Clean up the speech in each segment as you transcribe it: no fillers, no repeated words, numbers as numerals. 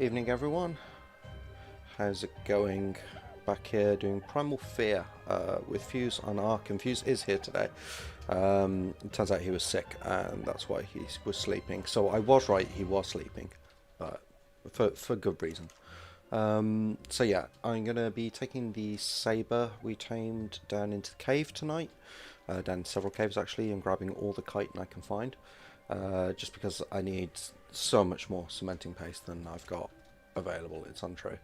Evening everyone, how's it going? Back here doing Primal Fear with Fuse on Ark, and Fuse is here today. It turns out he was sick and that's why he was sleeping. So I was right, he was sleeping, but for good reason. So yeah, I'm going to be taking the saber we tamed down into the cave tonight. Down several caves actually, and grabbing all the chitin I can find. Just because I need so much more cementing paste than I've got available, it's untrue.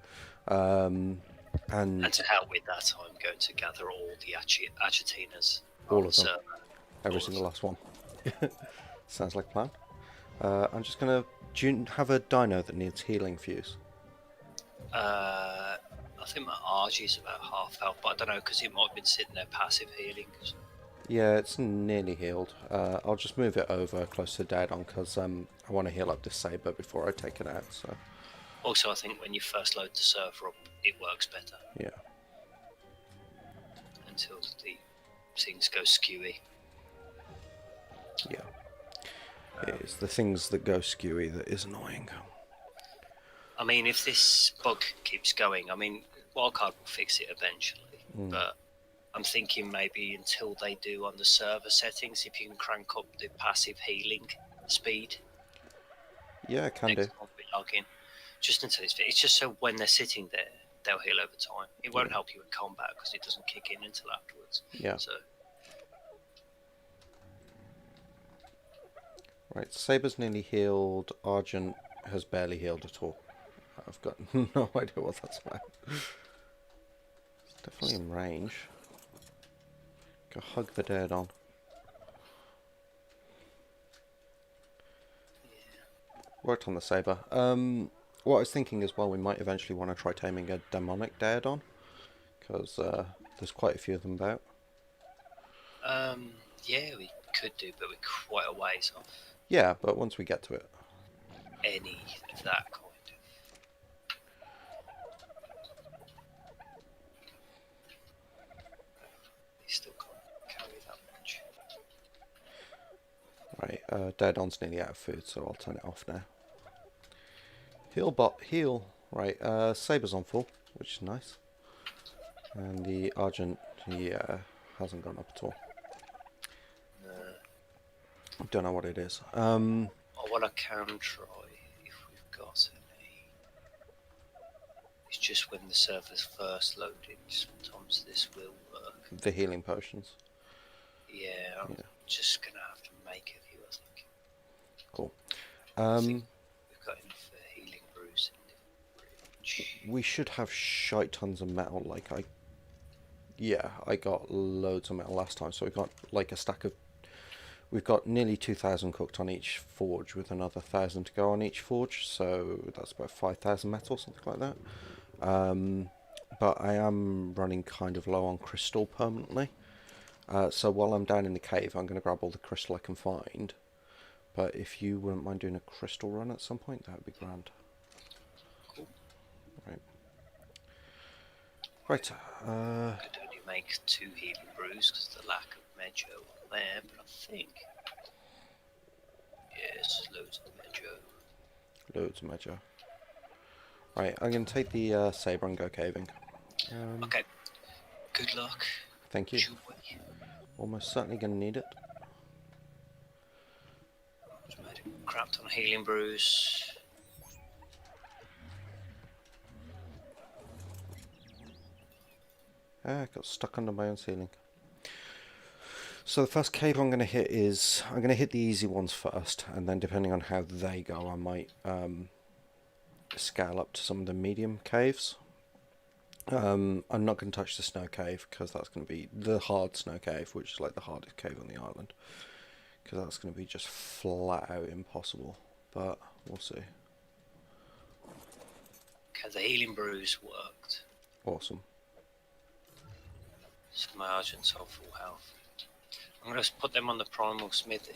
And to help with that, I'm going to gather all the agitinas All on of the them, server. every single last one. Sounds like a plan. I'm just gonna. Do you have a dino that needs healing, Fuse? I think my RG is about half health, but I don't know because it might have been sitting there passive healing. Yeah, it's nearly healed. I'll just move it over close to dead on because I want to heal up this saber before I take it out. So Also, I think when you first load the server up, it works better yeah, until the things go skewy. yeah. It's the things that go skewy that is annoying. I mean, if this bug keeps going, I mean, Wildcard will fix it eventually, but I'm thinking maybe until they do on the server settings, if you can crank up the passive healing speed. Yeah, I can do. Next time we log in, just until it's just so when they're sitting there, they'll heal over time. It won't help you in combat because it doesn't kick in until afterwards. Yeah. So Right, Saber's nearly healed. Argent has barely healed at all. I've got no idea what that's about. It's definitely in range. Go hug the dead on. Worked on the saber. What I was thinking as well, we might eventually want to try taming a demonic Daedon, because there's quite a few of them about. yeah, we could do, but we're quite a ways off Yeah, but once we get to it. any of that kind. They still can't carry that much. Right, Daedon's nearly out of food, so I'll turn it off now. Heal bot, heal. Right, Saber's on full, which is nice. And the Argent, yeah, hasn't gone up at all. Don't know what it is. Or what I can try, if we've got any, is just when the server's first loading, sometimes this will work. The healing potions. Yeah, I'm just going to have to make a few, I think. Cool. I think we've got enough healing brews in the fridge. We should have shite tons of metal, like I got loads of metal last time, so we got like a stack of. We've got nearly 2,000 cooked on each forge, with another 1,000 to go on each forge, so that's about 5,000 metal, something like that. But I am running kind of low on crystal permanently, so while I'm down in the cave, I'm going to grab all the crystal I can find. But if you wouldn't mind doing a crystal run at some point, that would be grand. Cool. Right. Right. Could only make 2 healing brews because of the lack of Mejo on there, but I think yes, loads of Mejo. Loads of Mejo. Right, I'm going to take the saber and go caving. Okay. Good luck. Thank you. Almost certainly going to need it. Just made a crap ton of healing brews. I got stuck under my own ceiling. So the first cave I'm going to hit is... I'm going to hit the easy ones first, and then depending on how they go, I might scale up to some of the medium caves. I'm not going to touch the snow cave, because that's going to be the hard snow cave, which is like the hardest cave on the island. Because that's going to be just flat out impossible, but we'll see. Okay, the healing brews worked. Awesome. So my Argent's on full health. I'm going to put them on the Primal Smithy.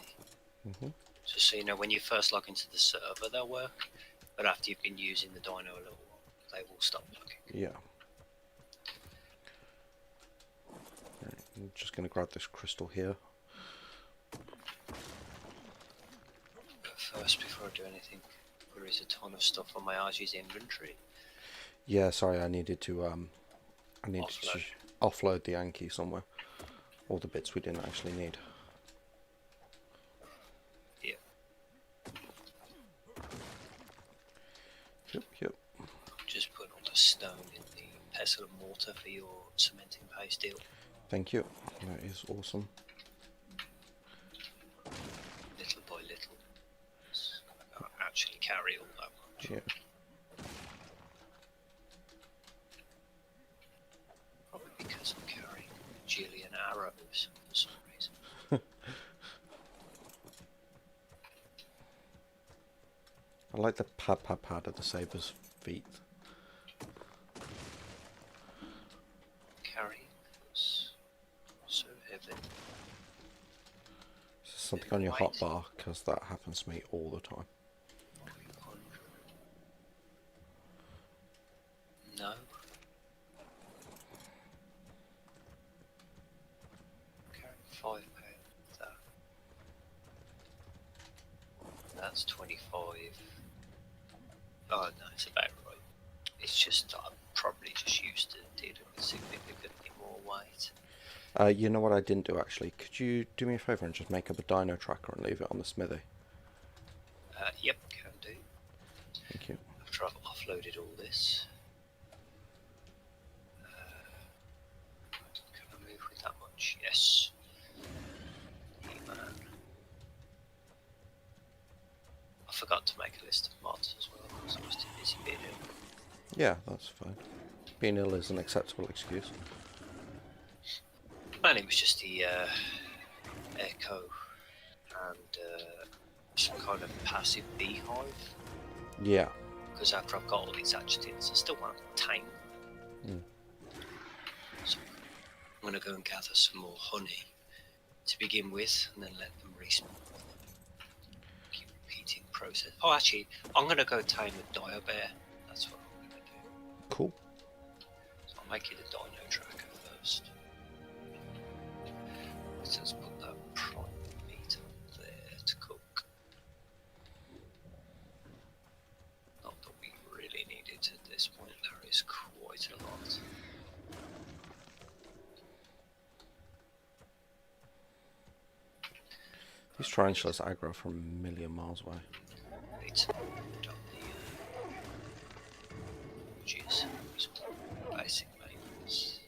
Just so you know, when you first log into the server, they'll work. But after you've been using the dino a little while, they will stop working. Yeah. Right, I'm just going to grab this crystal here. But first, before I do anything, There is a ton of stuff on my Archie's inventory. Yeah, sorry, I needed to offload the Yankee somewhere. All the bits we didn't actually need. Yeah. Yep. Just put all the stone in the pestle and mortar for your cementing paste deal. Thank you. That is awesome. Little by little. I can't actually carry all that much. Yeah. Probably because I'm carrying Jillian arrows for some reason. I like the pad of the saber's feet. Carrying was so heavy. Something on your hotbar, because that happens to me all the time. No. Carrying £5. That's 25. Oh no, it's about right. It's just I'm probably just used to dealing with significantly more weight. You know what I didn't do actually? Could you do me a favour and just make up a dino tracker and leave it on the smithy? Yep, can do. Thank you. After I've offloaded all this. Can I move with that much? Yes. E-man. I forgot to make a list of mods as well because I was too busy being ill. Yeah, that's fine. Being ill is an acceptable excuse. Mainly it was just the echo and some kind of passive beehive. Yeah. Because after I've got all these adjectives, I still want to tame them. So I'm going to go and gather some more honey to begin with, and then let them respawn. Keep repeating the process. Oh, actually, I'm going to go tame a dire bear. That's what I'm going to do. Cool. So I'll make it a dino tracker first. Let's just put that prime meat up there to cook. Not that we really need it at this point, there is quite a lot. These tarantulas aggro from a million miles away. Need to put up the orgies, basic maintenance.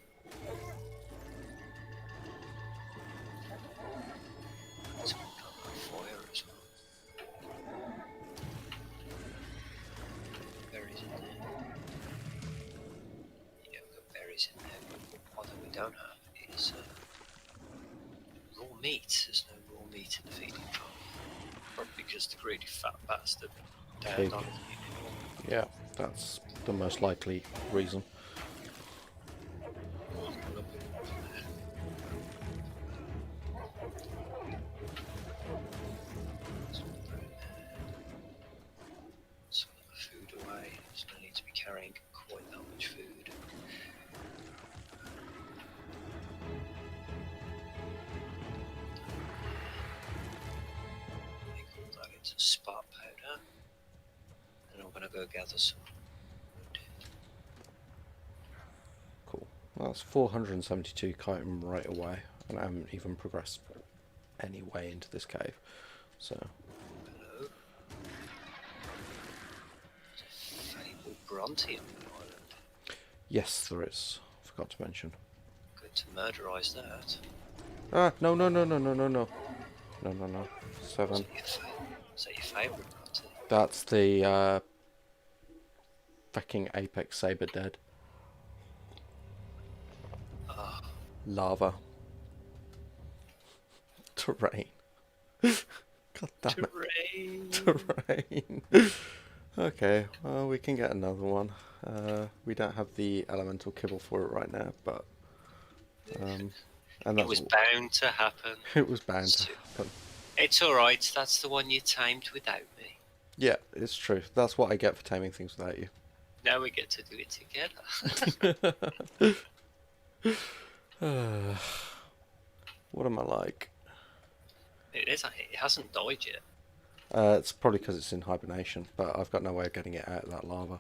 Let's put up the fire as well. Berries in there. Yeah, we've got berries in there. What we don't have is raw meat. There's no raw meat in the feeding trough. Probably because the greedy fat bastard Pig. dared on it. Yeah, that's the most likely reason. Some of the food away, so I need to be carrying quite that much food. Make all that into spark powder, and I'm going to go gather some wood. Cool. Well, that's 472 chitin right away, and I haven't even progressed any way into this cave. So. Hello. There's a fabled Bronte on the island. Yes, there is. Forgot to mention. Good to murderize that. Ah, no. 7. Is that your favourite Bronte? That's the fucking apex saber dead. Oh, Lava. Terrain. God damn terrain. it. Terrain. Okay, well, we can get another one. We don't have the elemental kibble for it right now, but and It was bound to happen. it was bound to happen. It's alright, that's the one you tamed without me. Yeah, it's true. That's what I get for taming things without you. Now we get to do it together. What am I like? It hasn't died yet. It's probably because it's in hibernation, but I've got no way of getting it out of that lava.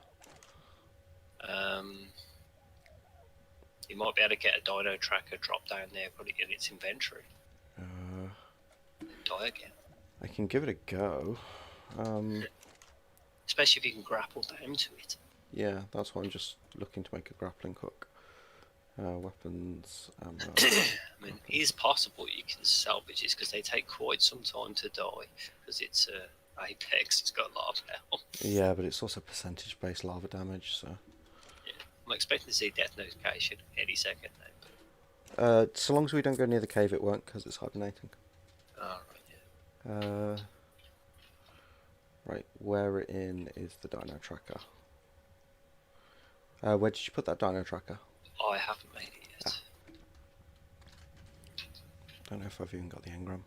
You might be able to get a dino tracker, drop down there, put it in its inventory, Uh, and die again. I can give it a go. Especially if you can grapple down to it. Yeah, that's why I'm just looking to make a grappling hook. Weapons, ammo. I mean, it is possible you can salvage this because they take quite some time to die because it's Apex. It's got a lot of health. Yeah, but it's also percentage-based lava damage, so. Yeah. I'm expecting to see death notification any second now. So long as we don't go near the cave, it won't, because it's hibernating. Oh, right, yeah. Right, wherein is the dino tracker? Where did you put that dino tracker? I haven't made it yet. Don't know if I've even got the engram.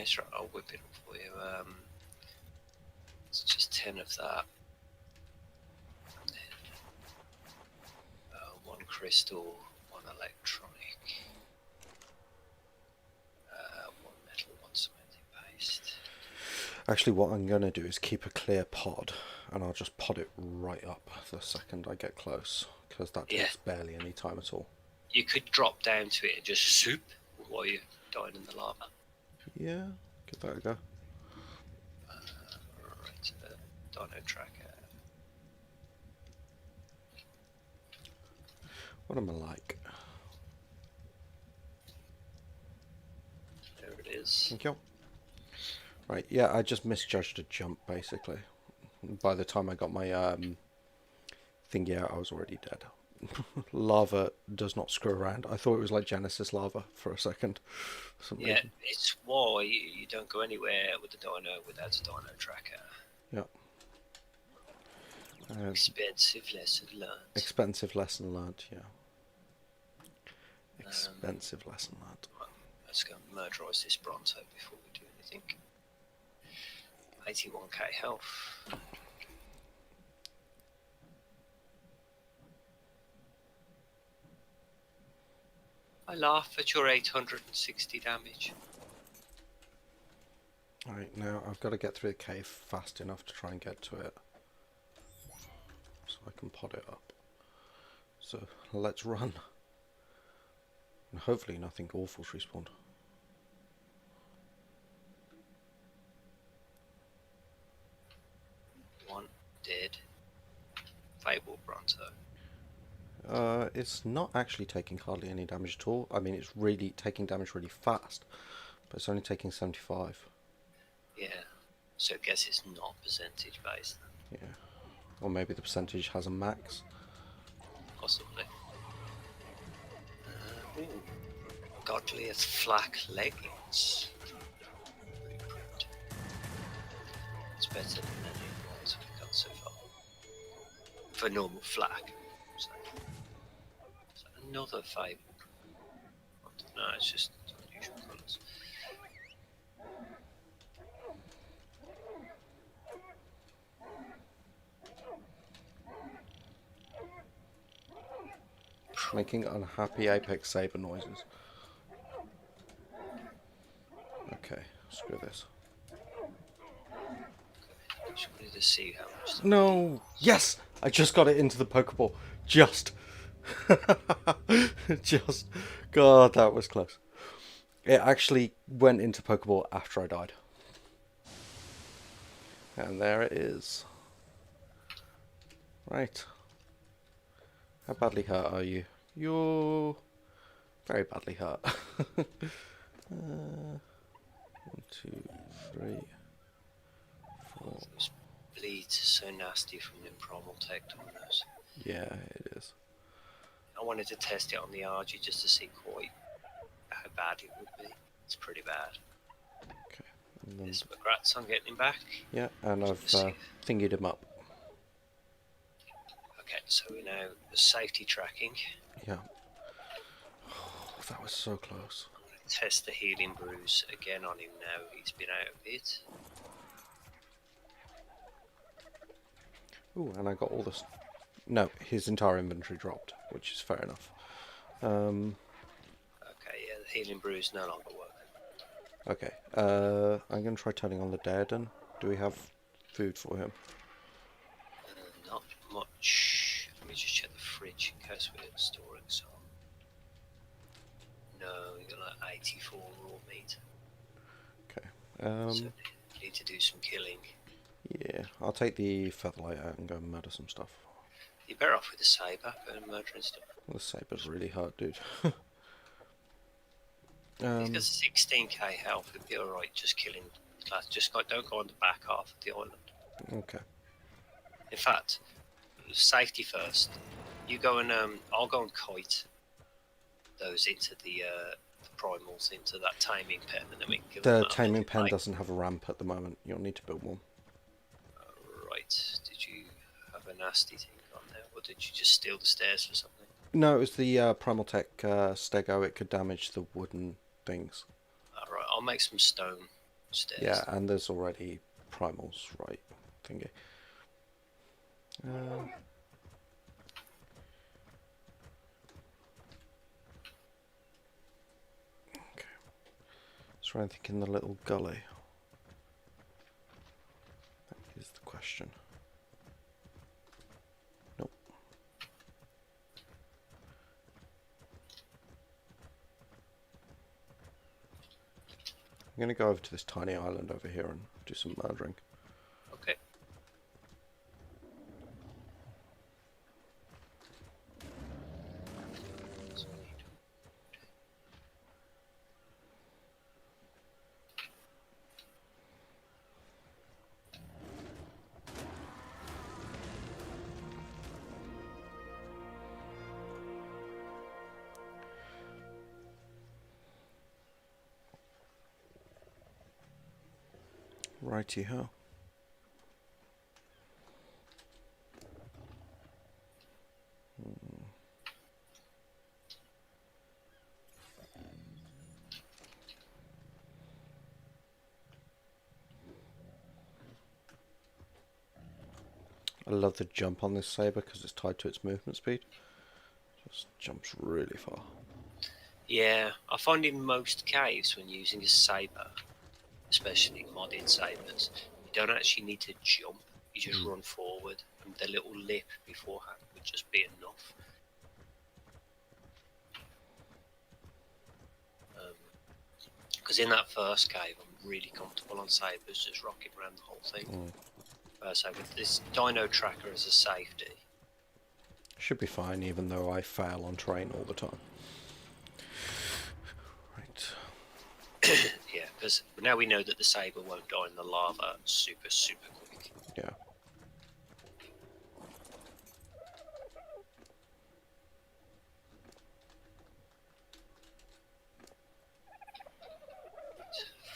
It's right, I'll whip it up for you. It's just 10 of that. And then, one crystal, one electronic, one metal, one cementing paste. Actually, what I'm going to do is keep a clear pod, and I'll just pod it right up the second I get close, because that takes barely any time at all. You could drop down to it and just zoop while you're dying in the lava. Yeah, give that a go. Right, dino tracker. What am I like? There it is. Thank you. Right, yeah, I just misjudged a jump, basically. By the time I got my thingy out, I was already dead. Lava does not screw around. I thought it was like Genesis lava for a second. Yeah, it's why you don't go anywhere with the dino without a dino tracker. Yeah. Expensive lesson learned. Expensive lesson learned, yeah. Expensive lesson learned. Let's go and murderize this Bronto before we do anything. 81k health. I laugh at your 860 damage. Alright, now I've got to get through the cave fast enough to try and get to it. So I can pod it up. So let's run. And hopefully nothing awful's respawned. One dead. Fable Bronto. It's not actually taking hardly any damage at all. I mean, it's really taking damage really fast, but it's only taking 75. Yeah, so I guess it's not percentage based. Yeah, or maybe the percentage has a max. Possibly. Ooh. Godliest flak leggings. It's better than any of the ones we've got so far. For normal flak. So another fable. No, it's just unusual colours. Making unhappy apex saber noises. Okay, screw this. Just wanted to see how much. No! Yes! I just got it into the Pokeball. Just. Just. God, that was close. It actually went into Pokeball after I died. And there it is. Right. How badly hurt are you? You're very badly hurt. 1, 2, 3, 4. This bleeds so nasty from the primal tech dominoes. Yeah, it is. I wanted to test it on the RG just to see quite how bad it would be. It's pretty bad. Okay. And then, Yes, congrats on getting him back. yeah, and I've thingied him up. Okay, so we know the safety tracking. Yeah. Oh, that was so close. I'm going to test the healing brews again on him now. He's been out of it. Ooh, and I got all this. No, his entire inventory dropped, which is fair enough. Okay, yeah, the healing brews no longer work. Okay. I'm going to try turning on the Daredon. Do we have food for him? Not much. Let me just check the fridge in case we're storing some. No, we got like 84 raw meat. Okay. So need to do some killing. Yeah, I'll take the featherlight out and go and murder some stuff. You're better off with the saber and murdering stuff. The saber's really hard, dude. He's got 16k health. It'd be alright just killing class. Just don't go on the back half of the island. Okay. In fact, safety first. You go and I'll go and kite those into the primals into that taming pen, and then we can give them The that taming pen doesn't have a ramp at the moment. You'll need to build one. Right. Did you have a nasty thing on there, or did you just steal the stairs for something? No, it was the Primal Tech Stego. It could damage the wooden things. Alright, I'll make some stone stairs. Yeah, and there's already primals, right? Thingy. Okay. Is there anything in the little gully? That is the question. Nope. I'm going to go over to this tiny island over here and do some murdering. Okay. Righty-ho. I love the jump on this saber because it's tied to its movement speed. Just jumps really far. Yeah, I find in most caves when using a saber, especially modded sabers, you don't actually need to jump. You just run forward, and the little lip beforehand would just be enough. Because in that first cave, I'm really comfortable on sabers, just rocking around the whole thing. So with this dino tracker as a safety, Should be fine, even though I fail on terrain all the time. Right. yeah, because now we know that the saber won't die in the lava super quick. Yeah.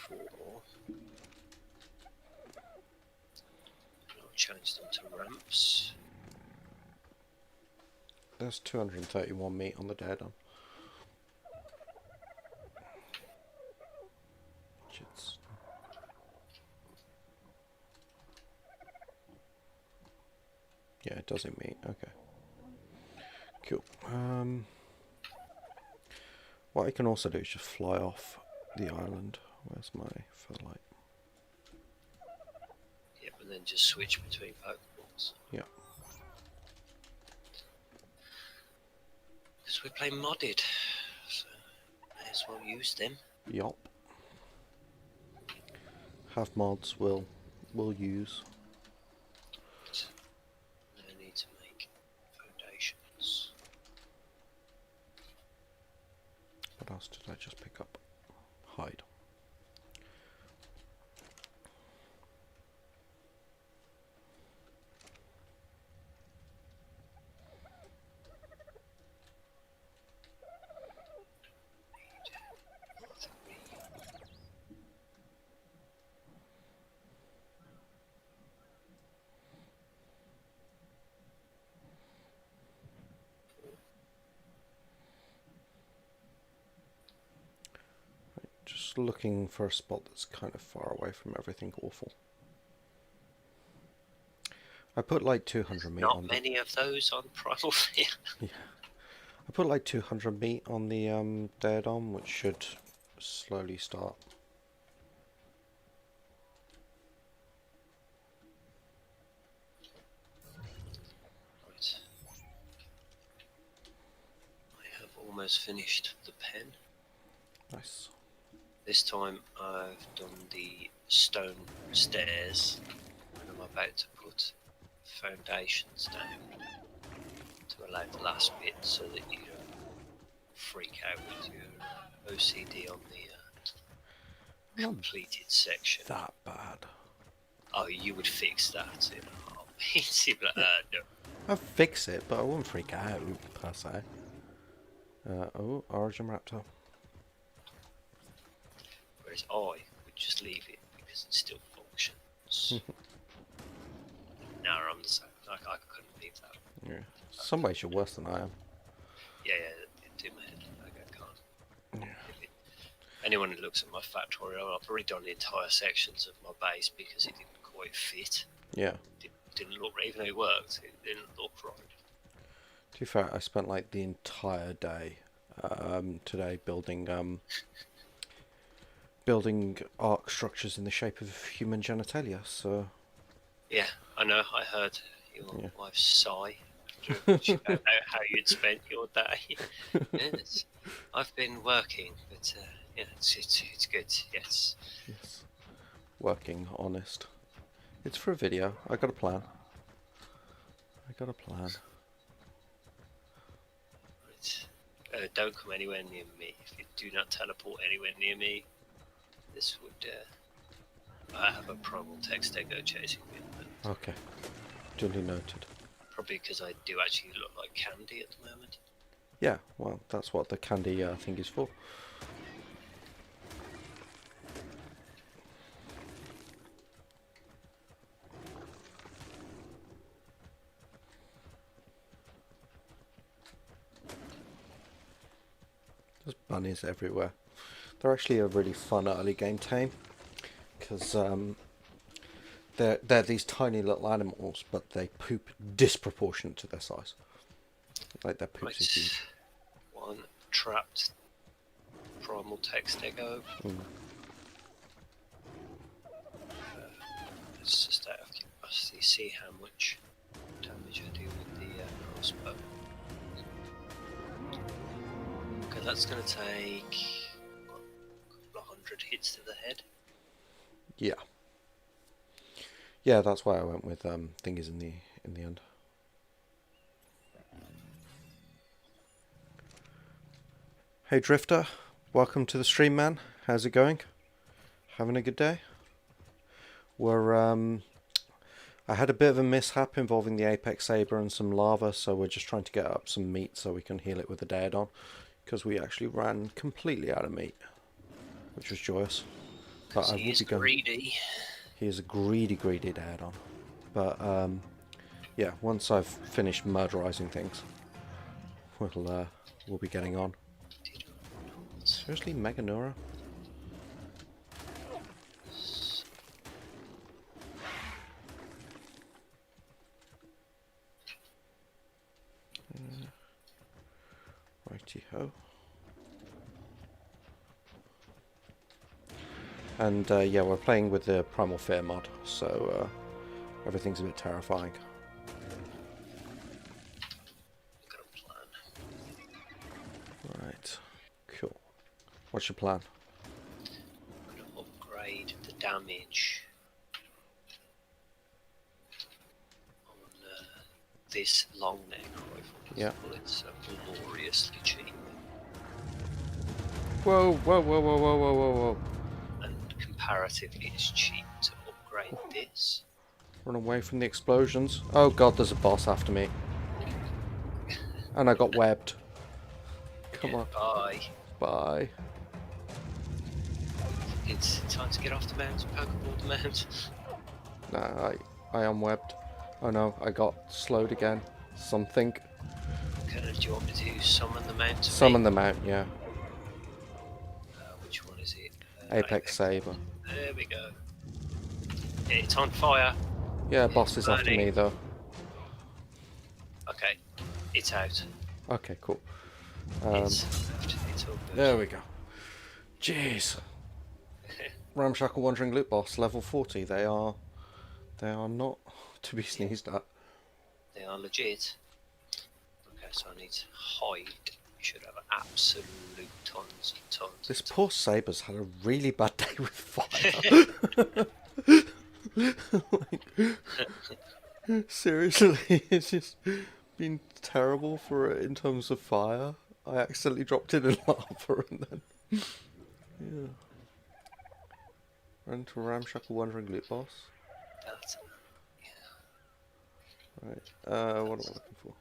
Four more. I'll change them to ramps. There's 231 meat on the Daredon. Yeah, it does eat meat. Okay. Cool. What I can also do is just fly off the island. Where's my featherlight? Yep, and then just switch between Pokeballs. Yeah. Because we play modded, so may as well use them. Yup. Have mods will use. I need to make foundations. What else did I just pick up? Hide. Just looking for a spot that's kind of far away from everything awful. I put like 200 meat on. Not many of those on Primal Fear. Yeah. I put like 200 meat on the Daredon, which should slowly start almost finished the pen. Nice. This time I've done the stone stairs, and I'm about to put foundations down to allow the last bit so that you don't freak out with your OCD on the Not completed section. that bad. Oh, you would fix that in a heartbeat. You'd be like, no. I'd fix it, but I wouldn't freak out, per se. Oh, Origin Raptor. Whereas I would just leave it because it still functions. No, I'm the same. I couldn't leave that. Yeah. Some ways you're worse than I am. Yeah, it's in my head. I can't. Yeah. Anyone who looks at my factory, I've already done the entire sections of my base because it didn't quite fit. Yeah. Didn't look right, even though it worked. It didn't look right. To be fair, I spent like the entire day today building arc structures in the shape of human genitalia. So Yeah, I know. I heard your wife sigh after she found out how you'd spent your day. Yes, I've been working, but yeah, it's good. Yes. yes, working honest. It's for a video. I got a plan. Right. Don't come anywhere near me. If you do not teleport anywhere near me, this would. I have a primal text echo chasing me. But Okay. Duly noted. probably because I do actually look like Candy at the moment. Yeah, well, that's what the candy thing is for. There's bunnies everywhere. They're actually a really fun early game tame because they're these tiny little animals, but they poop disproportionate to their size. Like their poops are huge. One trapped primal text echo. Let's just out of curiosity see how much damage I do with the crossbow. Okay, that's going to take a couple of hundred hits to the head. Yeah. Yeah, that's why I went with thingies in the end. Hey Drifter, welcome to the stream, man. How's it going? Having a good day? I had a bit of a mishap involving the Apex Saber and some lava, so we're just trying to get up some meat so we can heal it with the Daedon, because we actually ran completely out of meat, which was joyous. But I will be going. Greedy. He is a greedy Daedon. But yeah, once I've finished murderizing things, we'll be getting on. Seriously, Meganura? Righty-ho. And yeah, we're playing with the Primal Fear mod, so everything's a bit terrifying. Got a plan. Right, cool. What's your plan? I'm going to upgrade the damage on this long neck rifle. Yeah. Bullets are gloriously cheap. Whoa, whoa, whoa, whoa, whoa, whoa, whoa, whoa. And comparatively it's cheap to upgrade this. Run away from the explosions. Oh god, there's a boss after me. And I got webbed. Come on. Bye. Bye. It's time to get off the mount, Pokeball the mount. Nah, I am webbed. Oh no, I got slowed again. Something. Okay, do you want me to summon the mount? Summon the mount, yeah. Which one is it? Apex Saber. There we go. Yeah, it's on fire. Yeah, boss is after me though. Okay, it's out. Okay, cool. It's all good. There we go. Jeez. Ramshackle Wandering Loot Boss, level 40. They are not to be sneezed at. They are legit. Okay, so I need to hide should have absolute tons and tons This and poor Saber's had a really bad day with fire. Like, seriously, it's just been terrible for it in terms of fire. I accidentally dropped in a lava and then yeah. Ran into a ramshackle wandering loot boss. That's, Right. What am I looking for?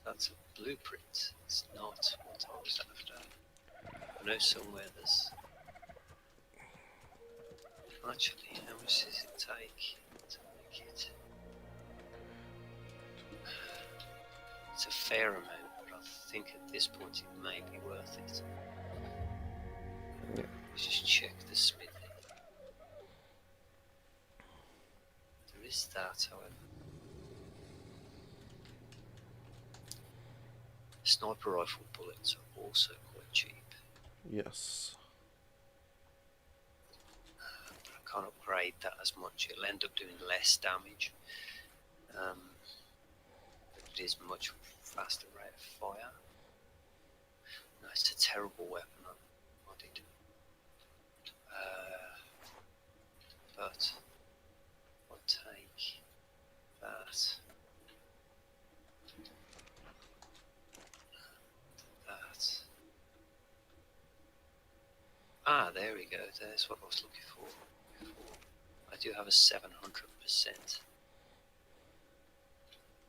that's a blueprint. It's not what I was after. I know somewhere there's... Actually, how much does it take to make it? It's a fair amount, but I think at this point it may be worth it. Yeah. Let's just check the smithy. There is that, however. Sniper rifle bullets are also quite cheap. Yes. But I can't upgrade that as much. It'll end up doing less damage. But it is much faster rate of fire. No, it's a terrible weapon. I did. But I'll take that. That. Ah, there we go. There's what I was looking for before. I do have a 700%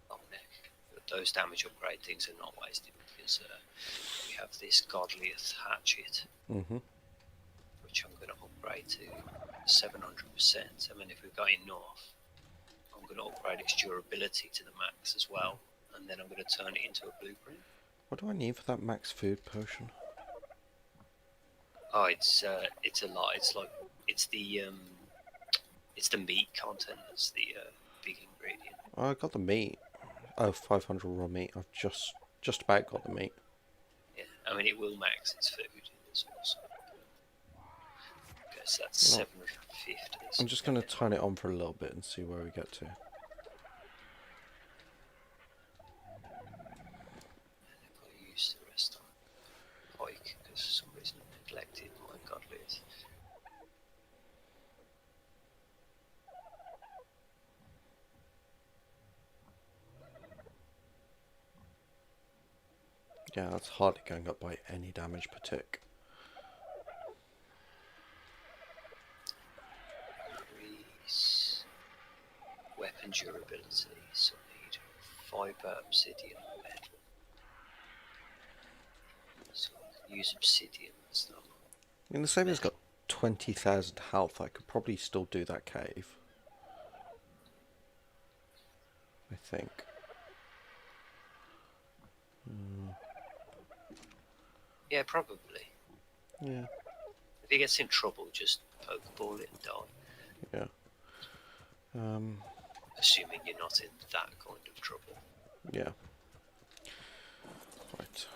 long neck, but those damage upgrade things are not wasted because we have this Godlieth hatchet, which I'm going to upgrade to 700%. I mean, if we're going north, I'm going to upgrade its durability to the max as well, and then I'm going to turn it into a blueprint. What do I need for that max food potion? Oh, it's a lot. It's the meat content that's the big ingredient. Oh, I got the meat. Oh, 500 raw meat. I've just about got the meat. Yeah, I mean it will max its food. It's also. Okay, so that's Well, 750. I'm just going to turn it on for a little bit and see where we get to. I've got to use the rest on pike because for some reason I neglected my Godlieth. Yeah, that's hardly going up by any damage per tick. Increase weapon durability. So I need fiber, obsidian, metal. So I can use obsidian and stuff. I mean, the Saber's got 20,000 health. I could probably still do that cave. I think. Yeah, probably. Yeah. If he gets in trouble, just pokeball it and die. Yeah. Assuming you're not in that kind of trouble. Yeah. Right.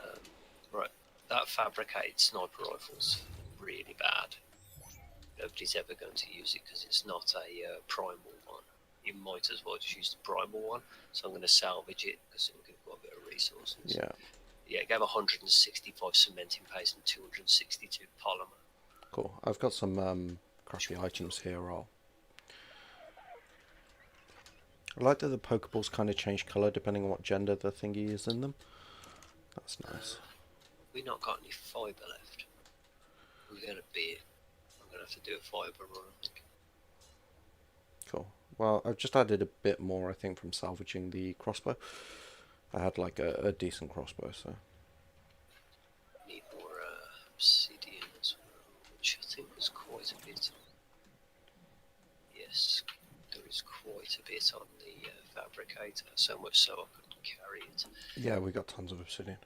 Right. That fabricated sniper rifle's really bad. Nobody's ever going to use it because it's not a primal one. You might as well just use the primal one. So I'm going to salvage it because it'll give quite a bit of resources. Yeah. Yeah, it gave 165 cementing paste and 262 polymer. Cool. I've got some crappy items here. I like that the Pokeballs kind of change colour depending on what gender the thingy is in them. That's nice. We've not got any fibre left. We're going to be... I'm going to have to do a fibre run, I think. Cool. Well, I've just added a bit more, I think, from salvaging the crossbow. I had like a decent crossbow, so... Need more obsidian as well, which I think was quite a bit on. Yes, there is quite a bit on the fabricator, so much so I couldn't carry it. Yeah, we got tons of obsidian.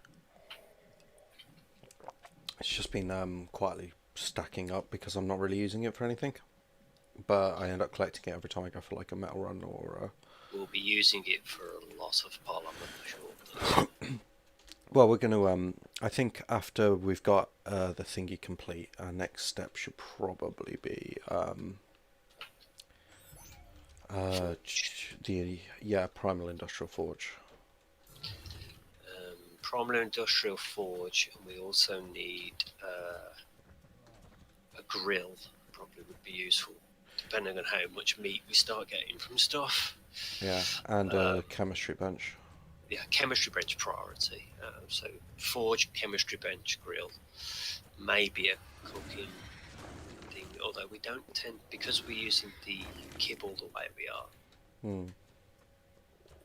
It's just been quietly stacking up because I'm not really using it for anything. But I end up collecting it every time I go for like a metal run or... We'll be using it for a lot of polymer for sure. Well, we're going to... I think after we've got the thingy complete, our next step should probably be... Primal Industrial Forge. Primal Industrial Forge, and we also need a grill. Probably would be useful, depending on how much meat we start getting from stuff. Yeah, and a chemistry bench. Yeah, chemistry bench priority. So forge, chemistry bench, grill. Maybe a cooking thing, although we don't tend, because we're using the kibble the way we are, Hmm.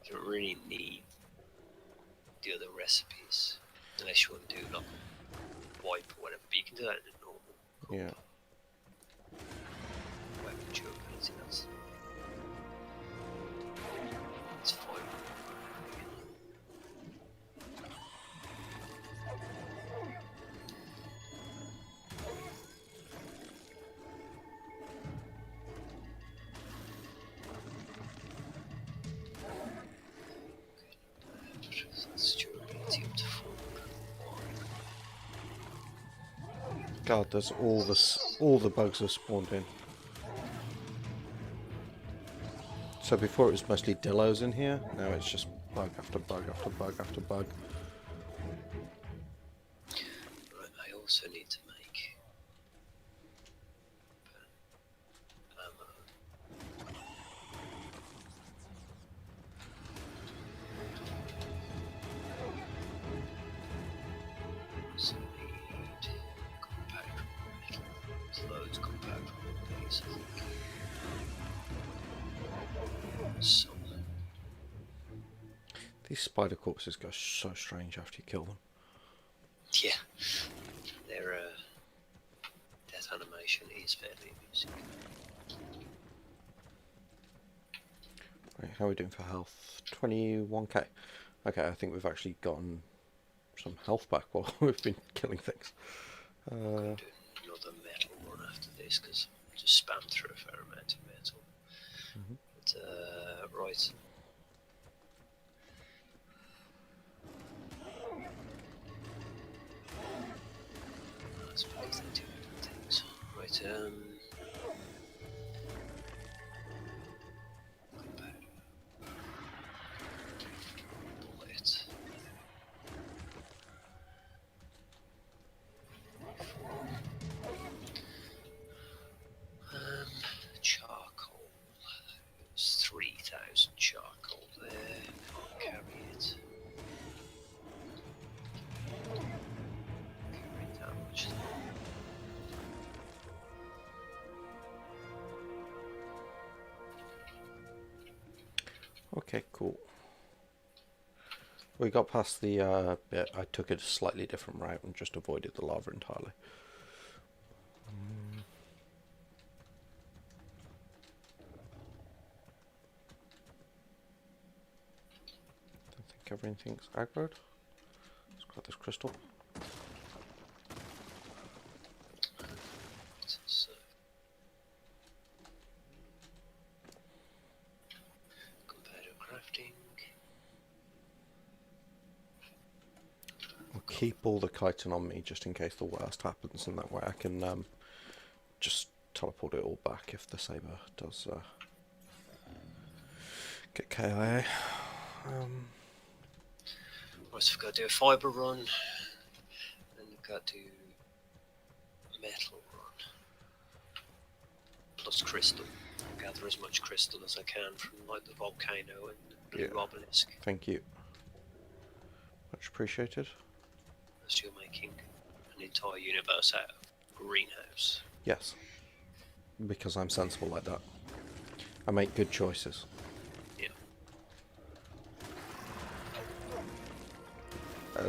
you don't really need the other recipes, unless you want to do like a wipe or whatever, but you can do that in a normal cup. Yeah. Weapon durability, that's fine. That's durability up to 4. God, there's all the bugs have spawned in. So before it was mostly dillos in here, now it's just bug after bug after bug after bug. Right, I also need to make ammo. So we need compact metal. There's loads of compact these, I think. So These spider corpses go so strange after you kill them. yeah, their death animation is fairly amusing. Right, how are we doing for health? 21k. Okay, I think we've actually gotten some health back while we've been killing things. I'm going to do another metal run after this because I just spam through a fair amount of metal. But, right. That's because they do different things. Right, bullet. Charcoal. There's 3,000 charcoal there. Can't carry it. Carry that much. Okay, cool. We got past the bit. I took a slightly different route and just avoided the lava entirely. Don't think everything's aggroed. Let's grab this crystal. So, competitive crafting. I'll keep all the chitin on me just in case the worst happens, and that way I can just teleport it all back if the saber does get KIA. Right, so we've got to do a fibre run, then we've got to do a metal run, plus crystal. Gather as much crystal as I can from like the volcano and blue Yeah. obelisk. Thank you. Much appreciated. As you're making an entire universe out of greenhouse. Yes. Because I'm sensible like that. I make good choices. Yeah.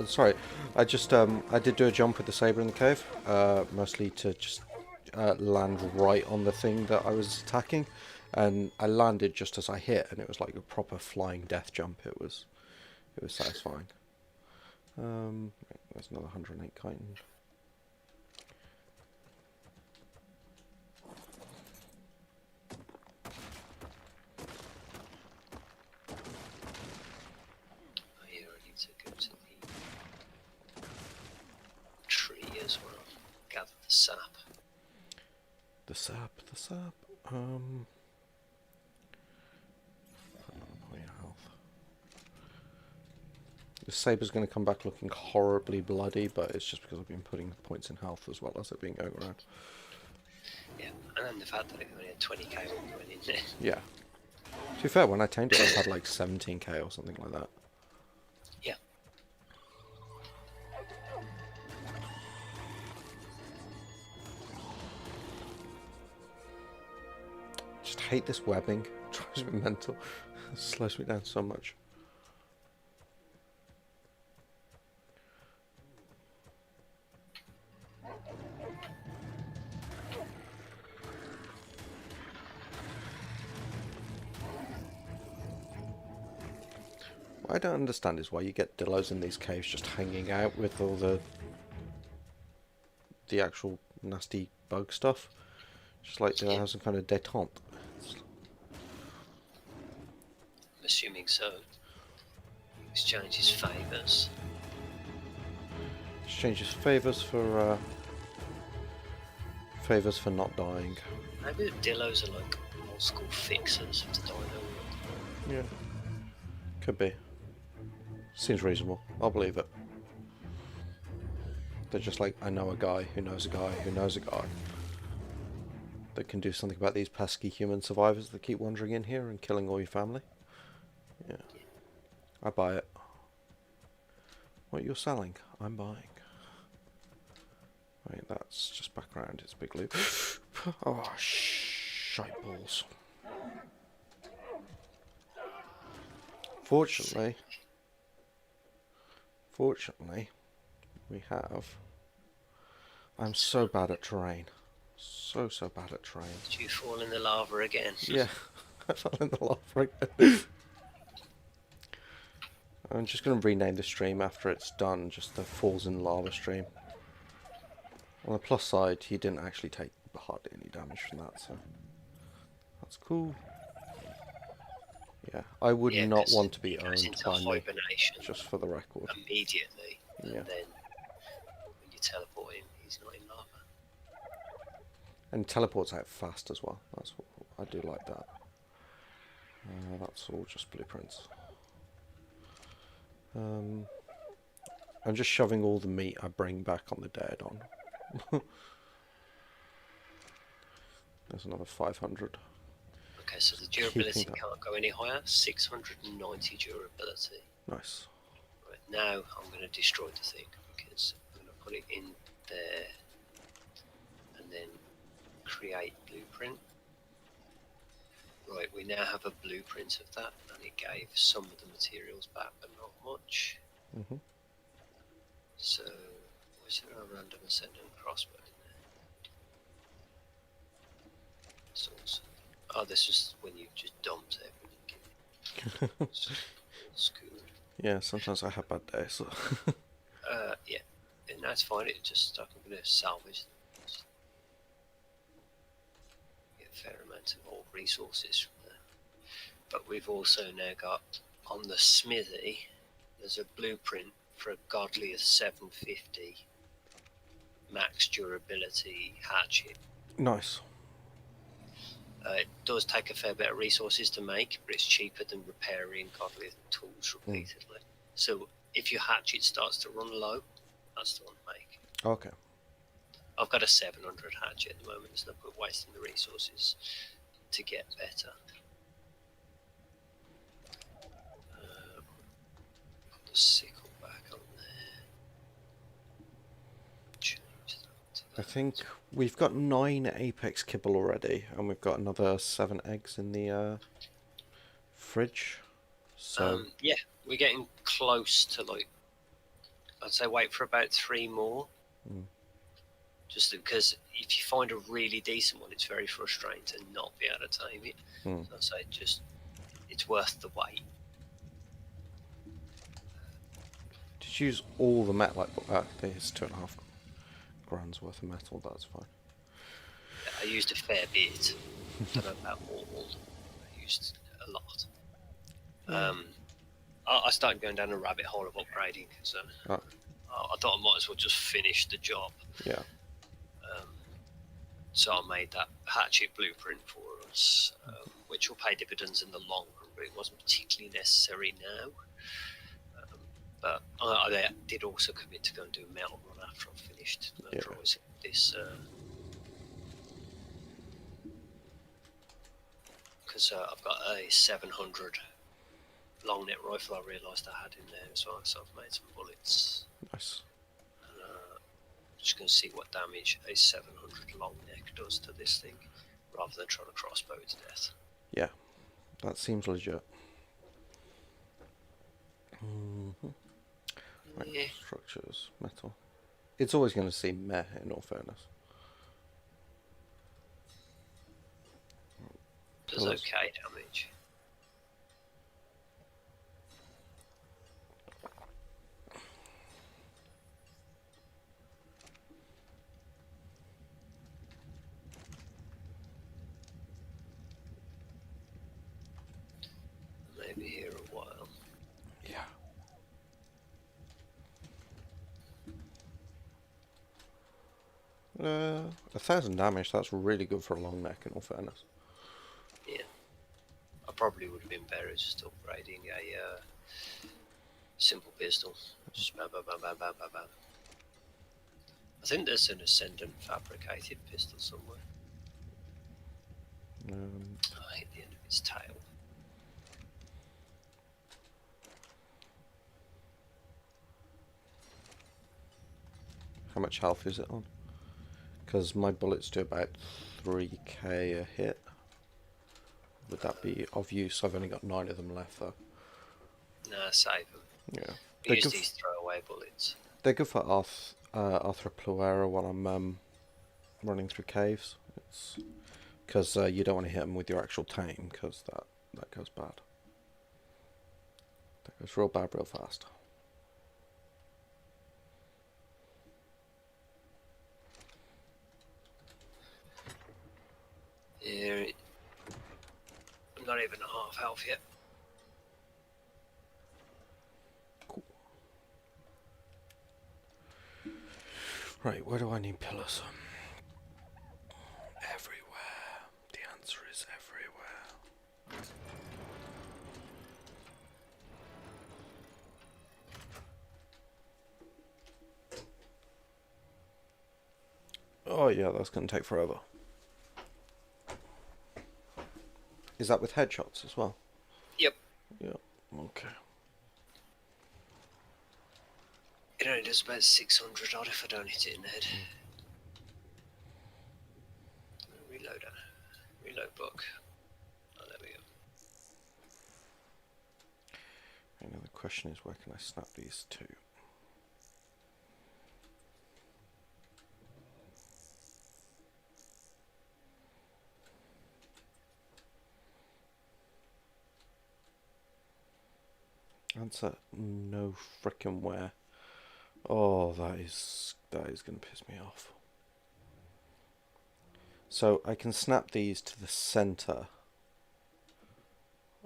Sorry, I just I did do a jump with the saber in the cave, mostly to just land right on the thing that I was attacking, and I landed just as I hit, and it was like a proper flying death jump. It was satisfying. There's another 108 chitin. Here I need to go to the tree as well. Gather the sap. The sap. Point of health. The saber's going to come back looking horribly bloody, but it's just because I've been putting points in health as well as it being going around. Yeah, and then the fact that it only had 20k going in there. Yeah. To be fair, when I tamed it, I had like 17k or something like that. Yeah. Just hate this webbing. It drives me mental. It slows me down so much. What I don't understand is why you get dillos in these caves just hanging out with all the actual nasty bug stuff. Just like to have some kind of détente. I'm assuming so. Exchange his favours. Exchanges favours for not dying. Maybe the Dillos are like old school fixers of the dino world. Yeah. Could be. Seems reasonable. I'll believe it. They're just like, I know a guy who knows a guy who knows a guy that can do something about these pesky human survivors that keep wandering in here and killing all your family. Yeah. I buy it. What you're selling, I'm buying. Wait, that's just background, it's big loop. Oh, shite balls. Fortunately, we have... I'm so bad at terrain. So bad at terrain. Did you fall in the lava again? Yeah, I fell in the lava again. I'm just going to rename the stream after it's done, just the Falls in Lava stream. On the plus side, he didn't actually take hardly any damage from that, so that's cool. Yeah, I would not want to be owned by me, just for the record. Immediately, and yeah. then when you teleport him, he's not in lava. And teleports out fast as well. That's what I do like that. That's all just blueprints. I'm just shoving all the meat I bring back on the dead on. There's another 500. Okay, so the durability can't go any higher. 690 durability. Nice. Right, now I'm going to destroy the thing because I'm going to put it in there and then create blueprint. Right, we now have a blueprint of that, and it gave some of the materials back, but not much. Mm-hmm. So, was there a random ascendant crossbow in there? It's awesome. Oh, this is when you just dumped everything. It's good. Yeah, sometimes I have bad days. So. Yeah, and that's fine. It just I'm going to salvage. Get a fair amount of old resources from there. But we've also now got on the smithy. There's a blueprint for a godly 750 max durability hatchet. Nice. It does take a fair bit of resources to make, but it's cheaper than repairing godly tools repeatedly. So if your hatchet starts to run low, that's the one to make. Okay. I've got a 700 hatchet at the moment. There's no point wasting the resources to get better. Put the sickle back on there. Change that to that. I think we've got 9 apex kibble already, and we've got another 7 eggs in the fridge. So yeah, we're getting close to like. I'd say wait for about 3 more. Just because if you find a really decent one, it's very frustrating to not be able to tame it. So I'd say just it's worth the wait. Did you use all the metal? I think it's 2.5 grand's worth of metal. That's fine. I used a fair bit. I don't know about all. I used a lot. I started going down a rabbit hole of upgrading, so I thought I might as well just finish the job. Yeah. So I made that hatchet blueprint for us, which will pay dividends in the long run, but it wasn't particularly necessary now. But I did also commit to go and do a metal run after I finished. After I was this, because I've got a 700 long neck rifle. I realised I had in there as well, so I've made some bullets. Nice. Just going to see what damage a 700 long neck does to this thing, rather than trying to crossbow it to death. Yeah, that seems legit. Right, Yeah. structures, metal. It's always going to seem meh, in all fairness. Does okay damage. Maybe here a while. Yeah. Uh, 1,000 damage, that's really good for a long neck, in all fairness. Yeah. I probably would have been better just upgrading a simple pistol. Just bam, bam, bam, bam, bam, bam, bam. I think there's an Ascendant fabricated pistol somewhere. I hit the end of its tail. How much health is it on? Because my bullets do about 3k a hit. Would that be of use? I've only got 9 of them left though. Nah, save them. Yeah. We use these throwaway bullets. They're good for Arthur Pluera when I'm running through caves. It's because you don't want to hit them with your actual tame, because that goes bad. That goes real bad real fast. Yeah, I'm not even at half health yet. Cool. Right, where do I need pillars? Everywhere. The answer is everywhere. Oh yeah, that's going to take forever. Is that with headshots as well? Yep. Yeah, okay. It only does about 600 odd if I don't hit it in the head. Reload it. Reload book. Oh, there we go. And now the question is, where can I snap these to? Answer no frickin' where. Oh, that is going to piss me off. So I can snap these to the center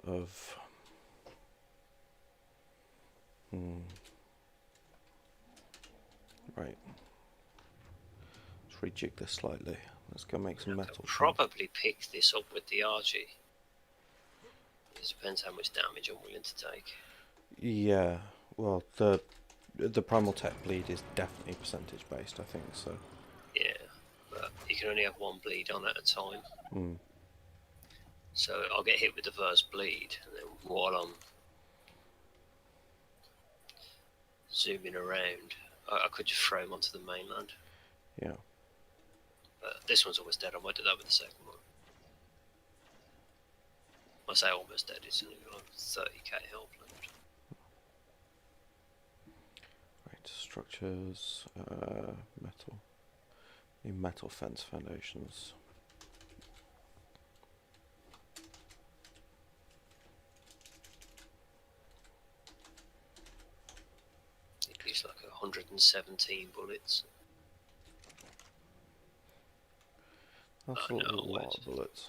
of. Right. Let's rejig this slightly. Let's go make some metal. Probably pick this up with the RG. It depends how much damage I'm willing to take. Yeah. Well, the primal tech bleed is definitely percentage based, I think so. Yeah, but you can only have one bleed on at a time. So I'll get hit with the first bleed, and then while I'm zooming around, I could just throw him onto the mainland. Yeah. But this one's almost dead. I might do that with the second one. I say almost dead. It's only got 30k health left. Right, structures, metal. Need metal fence foundations. It used like 117 bullets. That's a lot of bullets.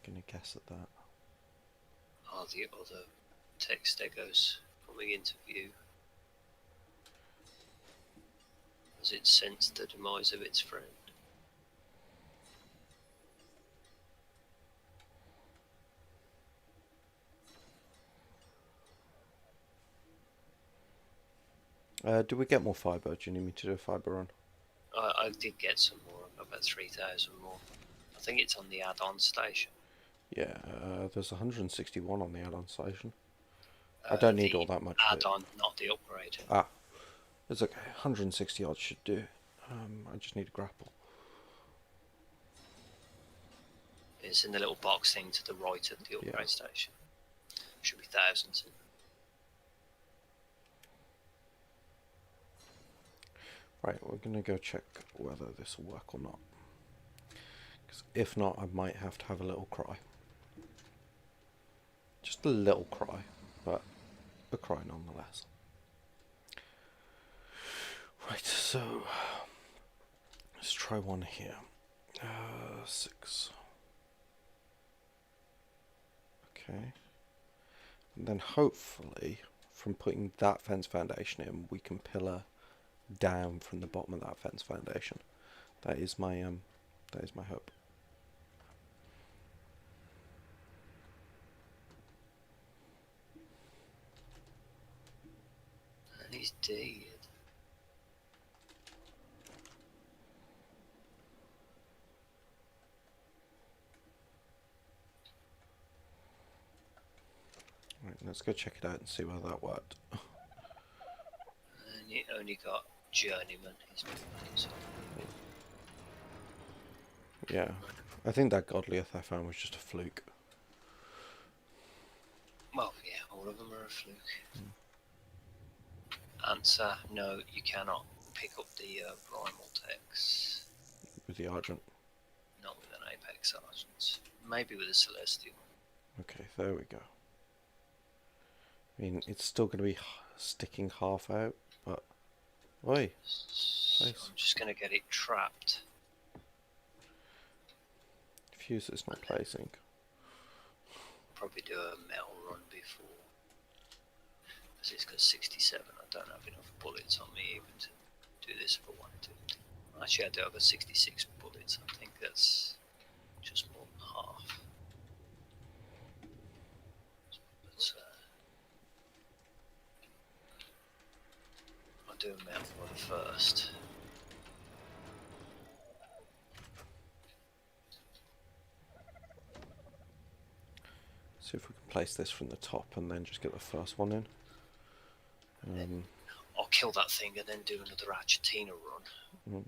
Gonna guess at that. Are the other tech stegos coming into view? Has it sensed the demise of its friend? Do we get more fibre? Do you need me to do a fibre run? I did get some more. I got about 3,000 more. I think it's on the add-on station. Yeah, there's 161 on the add-on station. I don't need all that much of it. Add-on, not the upgrade. Ah, it's okay. 160 odd should do. I just need a grapple. It's in the little box thing to the right of the upgrade station. Should be thousands. Right, we're going to go check whether this will work or not. Because if not, I might have to have a little cry. Just a little cry, but a cry nonetheless. Right, so let's try one here. 6. Okay. And then hopefully, from putting that fence foundation in, we can pillar down from the bottom of that fence foundation. That is my hope. And he's dead. Right, let's go check it out and see whether that worked. And he only got journeyman. Yeah, I think that godlieth I found was just a fluke. Well, yeah, all of them are a fluke. Answer: no, you cannot pick up the primal text With the Argent. not with an apex sergeant. Maybe with a celestial. Okay, there we go. I mean, it's still going to be sticking half out, but... Oi! So I'm just going to get it trapped. Fuse is not placing. Probably do a metal run before. Because it's got 67. I don't have enough bullets on me even to do this if I wanted to. Actually, I do have 66 bullets. I think that's just more than half. But, I'll do a metal run first. See if we can place this from the top and then just get the first one in. I'll kill that thing and then do another Argentina run.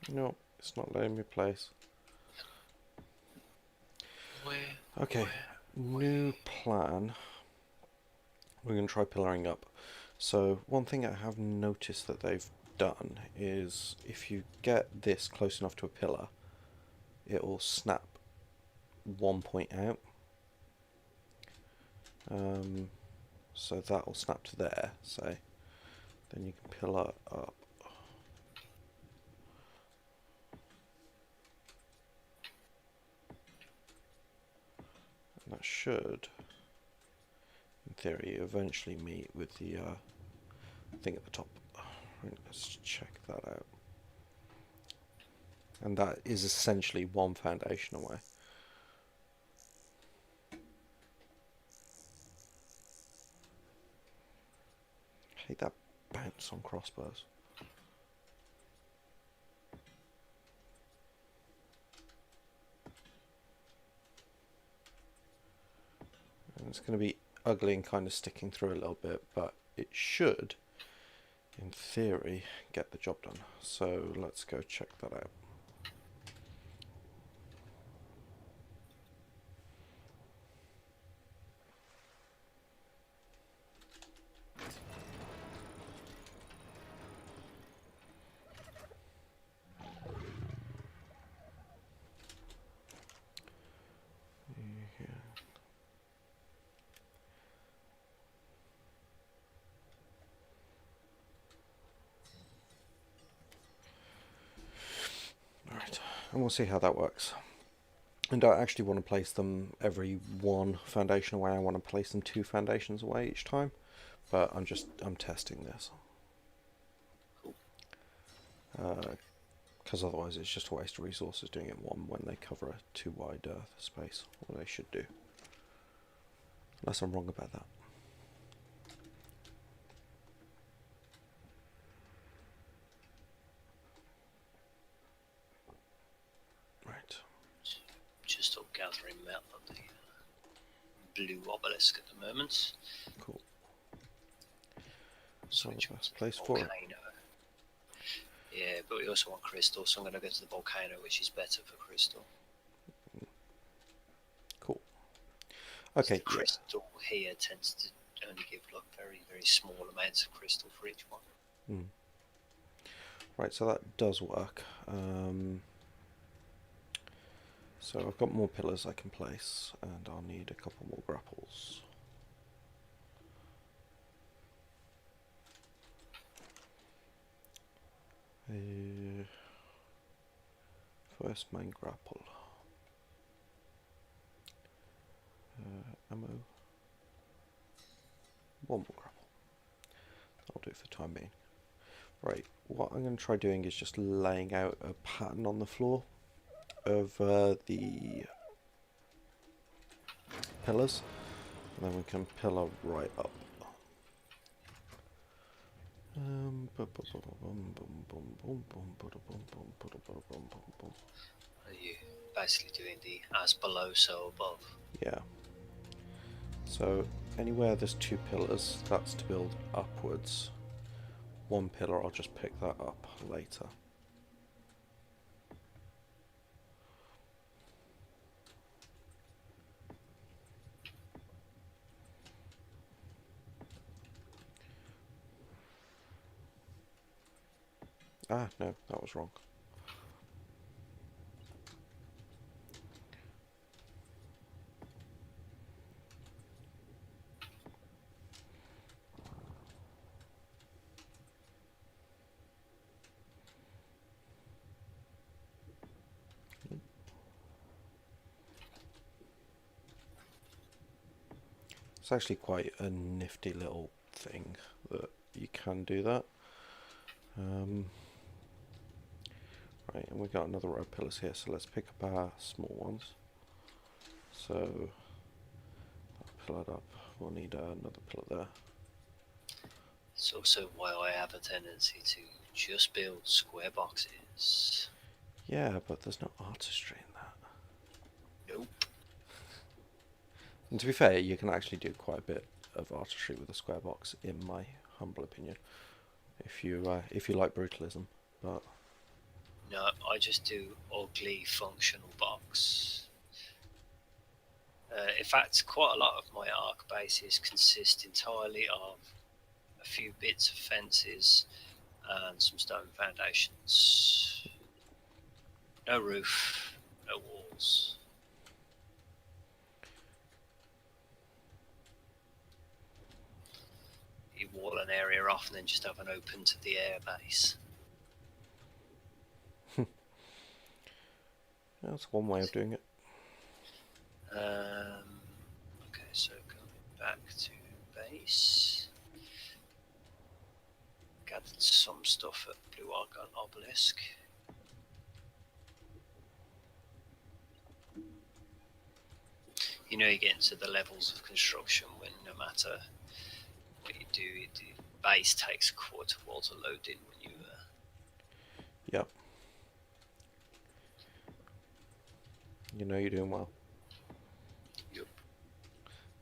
No, it's not letting me place. Okay, new plan. We're going to try pillaring up. So one thing I have noticed that they've done is if you get this close enough to a pillar, it will snap one point out. So that will snap to there, say. Then you can pillar up. And that should, in theory, eventually meet with the thing at the top. Right, let's check that out. And that is essentially one foundation away. I hate that bounce on crossbows. And it's going to be ugly and kind of sticking through a little bit, but it should, in theory, get the job done. So let's go check that out. And we'll see how that works. And I actually want to place them every one foundation away. I want to place them 2 foundations away each time, but I'm testing this. because otherwise it's just a waste of resources doing it one when they cover a too wide space, or they should do. Unless I'm wrong about that. Right. Just all gathering metal on the blue obelisk at the moment. Cool. So So which the one's best place for it. volcano? Yeah, but we also want crystal, so I'm going to go to the volcano, which is better for crystal. Cool. Okay. The crystal here tends to only give like very, very small amounts of crystal for each one. Mm. Right, so that does work. So I've got more pillars I can place, and I'll need a couple more grapples. First main grapple. Ammo. One more grapple. I'll do it for the time being. Right, what I'm going to try doing is just laying out a pattern on the floor of the pillars, and then we can pillar right up. Are you basically doing the as below, so above? Yeah. So anywhere there's two pillars, that's to build upwards. One pillar, I'll just pick that up later. Ah, no, that was wrong. It's actually quite a nifty little thing that you can do that. Right, and we've got another row of pillars here, so let's pick up our small ones. So, pillared up, we'll need another pillar there. It's also why I have a tendency to just build square boxes. Yeah, but there's no artistry in that. Nope. And to be fair, you can actually do quite a bit of artistry with a square box, in my humble opinion, if you like brutalism. But No, I just do ugly functional box. In fact, quite a lot of my Ark bases consist entirely of a few bits of fences and some stone foundations. No roof, no walls. You wall an area off and then just have an open to the air base. that's one way of doing it. Okay, so going back to base. Gathered some stuff at Blue Argon Obelisk. You know, you get into the levels of construction when no matter what you do, the base takes quite a while to load in when you. Yep. You know you're doing well. Yep.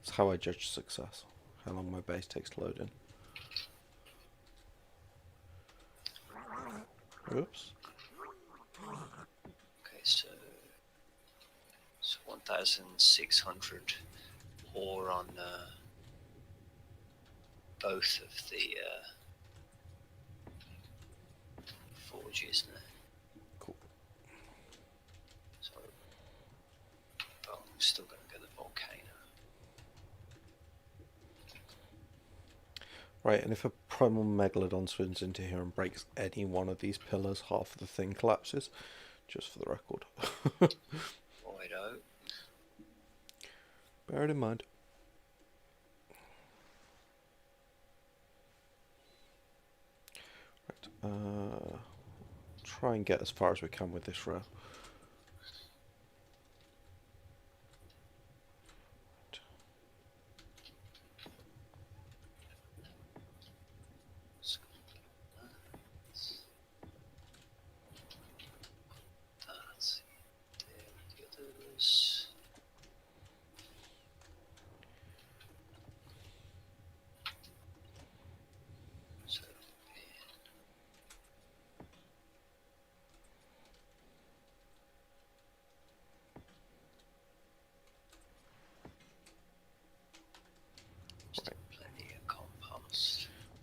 It's how I judge success. How long my base takes to load in. Oops. Okay, so 1,600 ore on both of the forges now. Cool. So, but I'm still going to go to the volcano. Right, and if a primal megalodon swims into here and breaks any one of these pillars, half of the thing collapses. Just for the record. Righto. Bear it in mind. Right, try and get as far as we can with this row.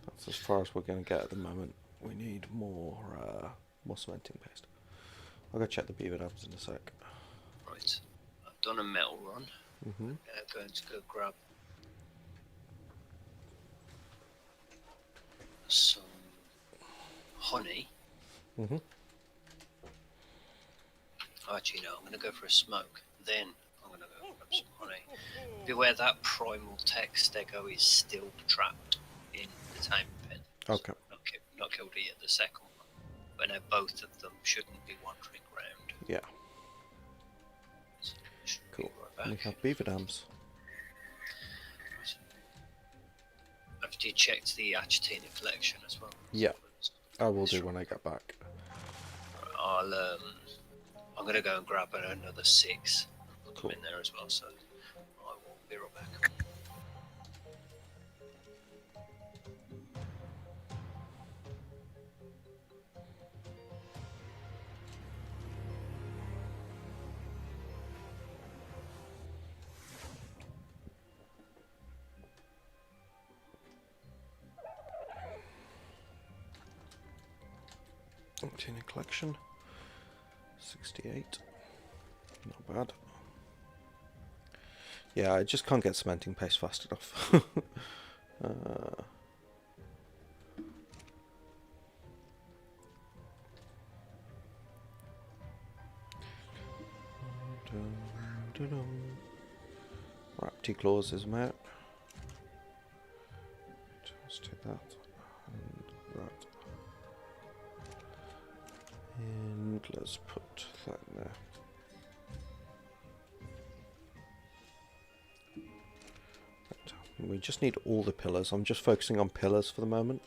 That's as far as we're going to get at the moment. We need more cementing paste. I'll go check the beaver dams in a sec. Right, I've done a metal run. Mm-hmm. I'm going to go grab some honey. Mm-hmm. Actually, no, I'm going to go for a smoke. Then I'm going to go grab some honey. Beware that primal tech stego is still trapped in the time pen. Okay. Not killed yet, the second one. But now both of them shouldn't be wandering around. Yeah. So Cool. Right We have beaver dams. Have you checked the Achatina collection as well? Yeah. I will do when I get back. I'm going to go and grab another 6 and put Cool. them in there as well, so I will be right back. Emptying collection. 68. Not bad. Yeah, I just can't get cementing paste fast enough. Right, 2 claws is out. Let's take that and that. And let's put that in there. Right. We just need all the pillars. I'm just focusing on pillars for the moment,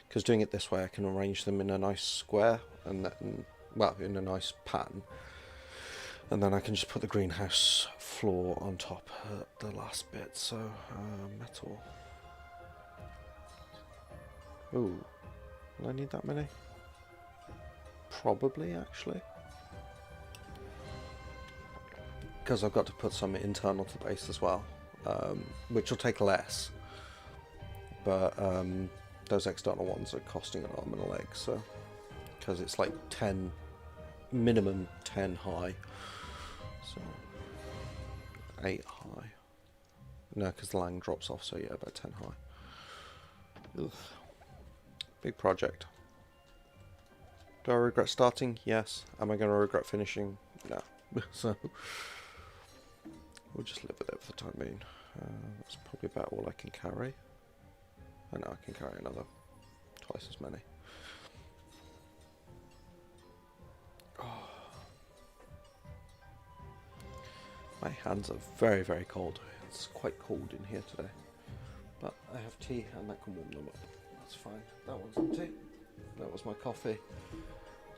because doing it this way I can arrange them in a nice square and then, well, in a nice pattern. And then I can just put the greenhouse floor on top at the last bit. So, metal. Ooh, will I need that many? Probably, actually. Because I've got to put some internal to the base as well, which will take less. But those external ones are costing an arm and a leg, so... Because it's like 10, minimum 10 high. So, 8 high. No, because the lang drops off, so yeah, about 10 high. Ugh. Big project. Do I regret starting? Yes. Am I going to regret finishing? No. So, we'll just live with it for the time being. That's probably about all I can carry. I know I can carry another twice as many. My hands are very, very cold. It's quite cold in here today. But I have tea and that can warm them up. That's fine. That one's empty. That was my coffee.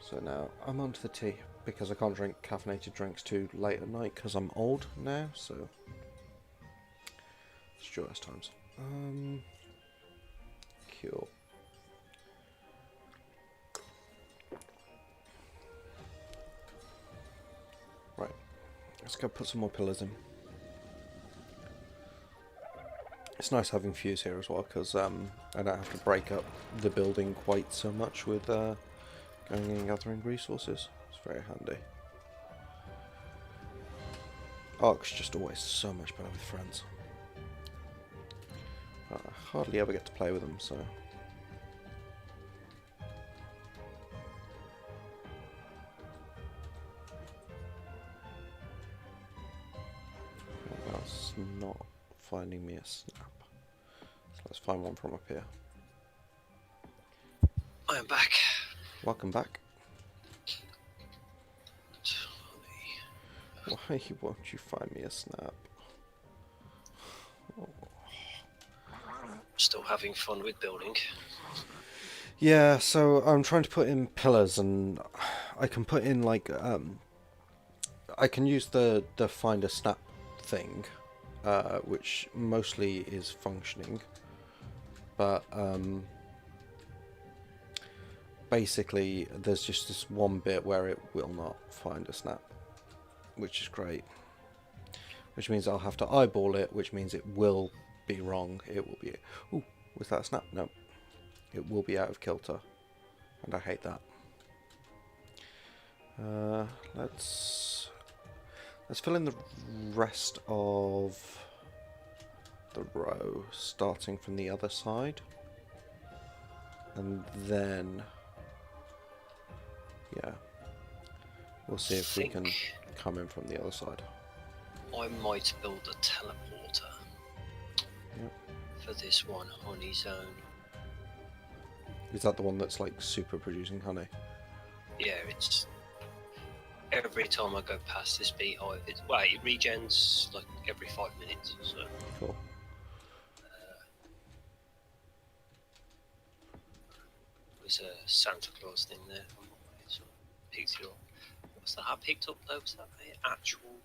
So now I'm on to the tea, because I can't drink caffeinated drinks too late at night because I'm old now, so it's joyous times. Cool. Right, let's go put some more pillars in. It's nice having fuse here as well, because I don't have to break up the building quite so much with going and gathering resources. It's very handy. Ark's just always so much better with friends. I hardly ever get to play with them, so... That's not finding me a snap. So let's find one from up here. I am back. Welcome back. Why won't you find me a snap? Oh. Still having fun with building. Yeah, so I'm trying to put in pillars, and I can put in like I can use the find a snap thing, which mostly is functioning, but basically there's just this one bit where it will not find a snap, which is great. Which means I'll have to eyeball it, which means it will be wrong. It will be... Ooh, was that a snap? No. It will be out of kilter. And I hate that. Let's fill in the rest of the row, starting from the other side. And then... yeah. We'll see if we can come in from the other side. I might build a teleporter for this one honey zone. Is that the one that's like super producing honey? Yeah, it's every time I go past this beehive, it regens like every 5 minutes. So Cool. there's a Santa Claus thing there. So I picked it up. What's that I picked up though? Was that an actual?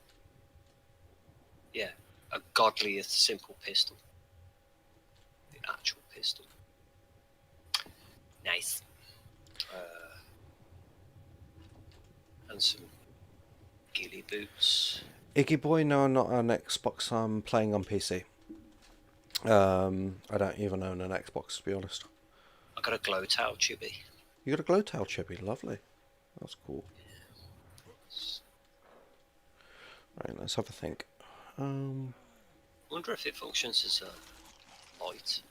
Yeah, a godly simple pistol. The actual pistol. Nice. And some ghillie boots. Iggy Boy, no, I'm not on Xbox. I'm playing on PC. I don't even own an Xbox, to be honest. I got a glow tail chibi. You got a glowtail chibi, lovely. That's cool. Right, let's have a think. I wonder if it functions as a light.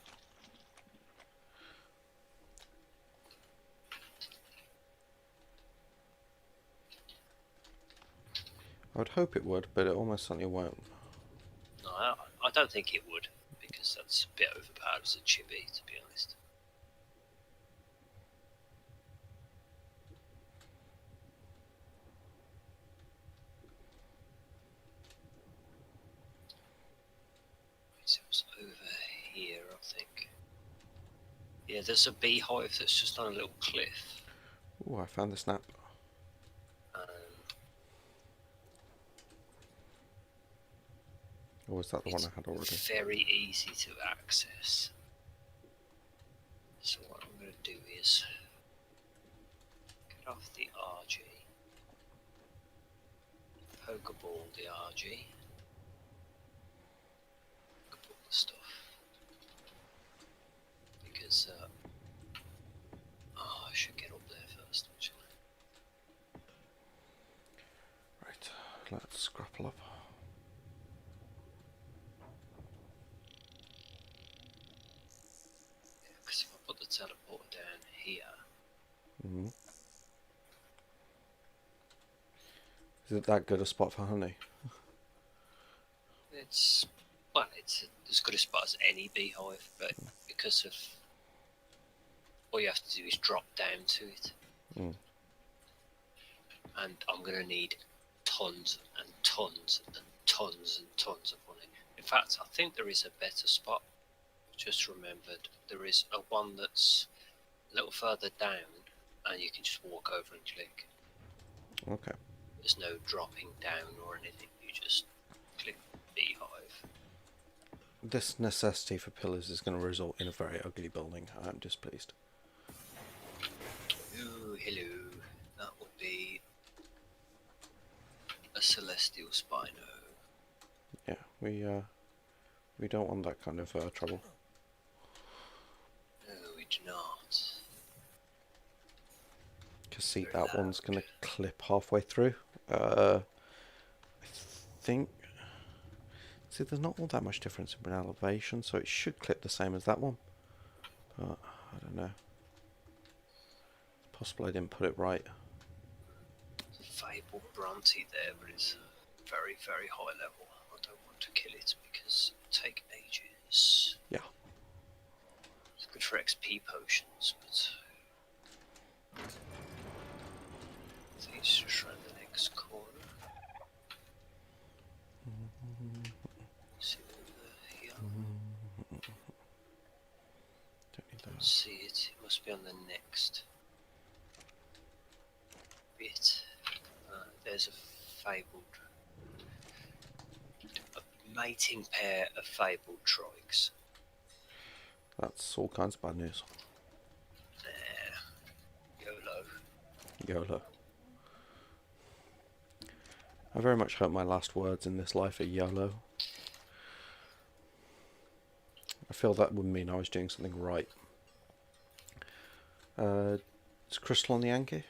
I would hope it would, but it almost certainly won't. No, I don't think it would, because that's a bit overpowered as a chibi, to be honest. It was over here, I think. Yeah, there's a beehive that's just on a little cliff. Ooh, I found the snap. Or was that the one I had already? It's very easy to access. So what I'm going to do is get off the RG, Pokeball the RG, Pokeball the stuff, because I should get up there first actually. Right, let's grapple up. Because if I put the teleporter down here, Is it that good a spot for honey? it's as good a spot as any beehive, but because of all you have to do is drop down to it, and I'm going to need tons and tons and tons and tons of honey. In fact, I think there is a better spot. Just remembered there is a one that's a little further down, and you can just walk over and click. Okay. There's no dropping down or anything. You just click beehive. This necessity for pillars is going to result in a very ugly building. I'm displeased. Ooh, hello. That would be a celestial spino. Yeah, we don't want that kind of trouble. No, we do not. Because see, that one's going to clip halfway through. I think... See, there's not all that much difference in elevation, so it should clip the same as that one. But, I don't know. It's possible I didn't put it right. There's a Fable Bronte there, but it's very, very high level. I don't want to kill it because it will take ages. Yeah. It's good for XP potions, but I think it's just around the next corner. see it. It must be on the next bit. There's a fabled, a mating pair of fabled troiks. That's all kinds of bad news. YOLO. YOLO. I very much hope my last words in this life are YOLO. I feel that would mean I was doing something right. Is Crystal on the Yankee?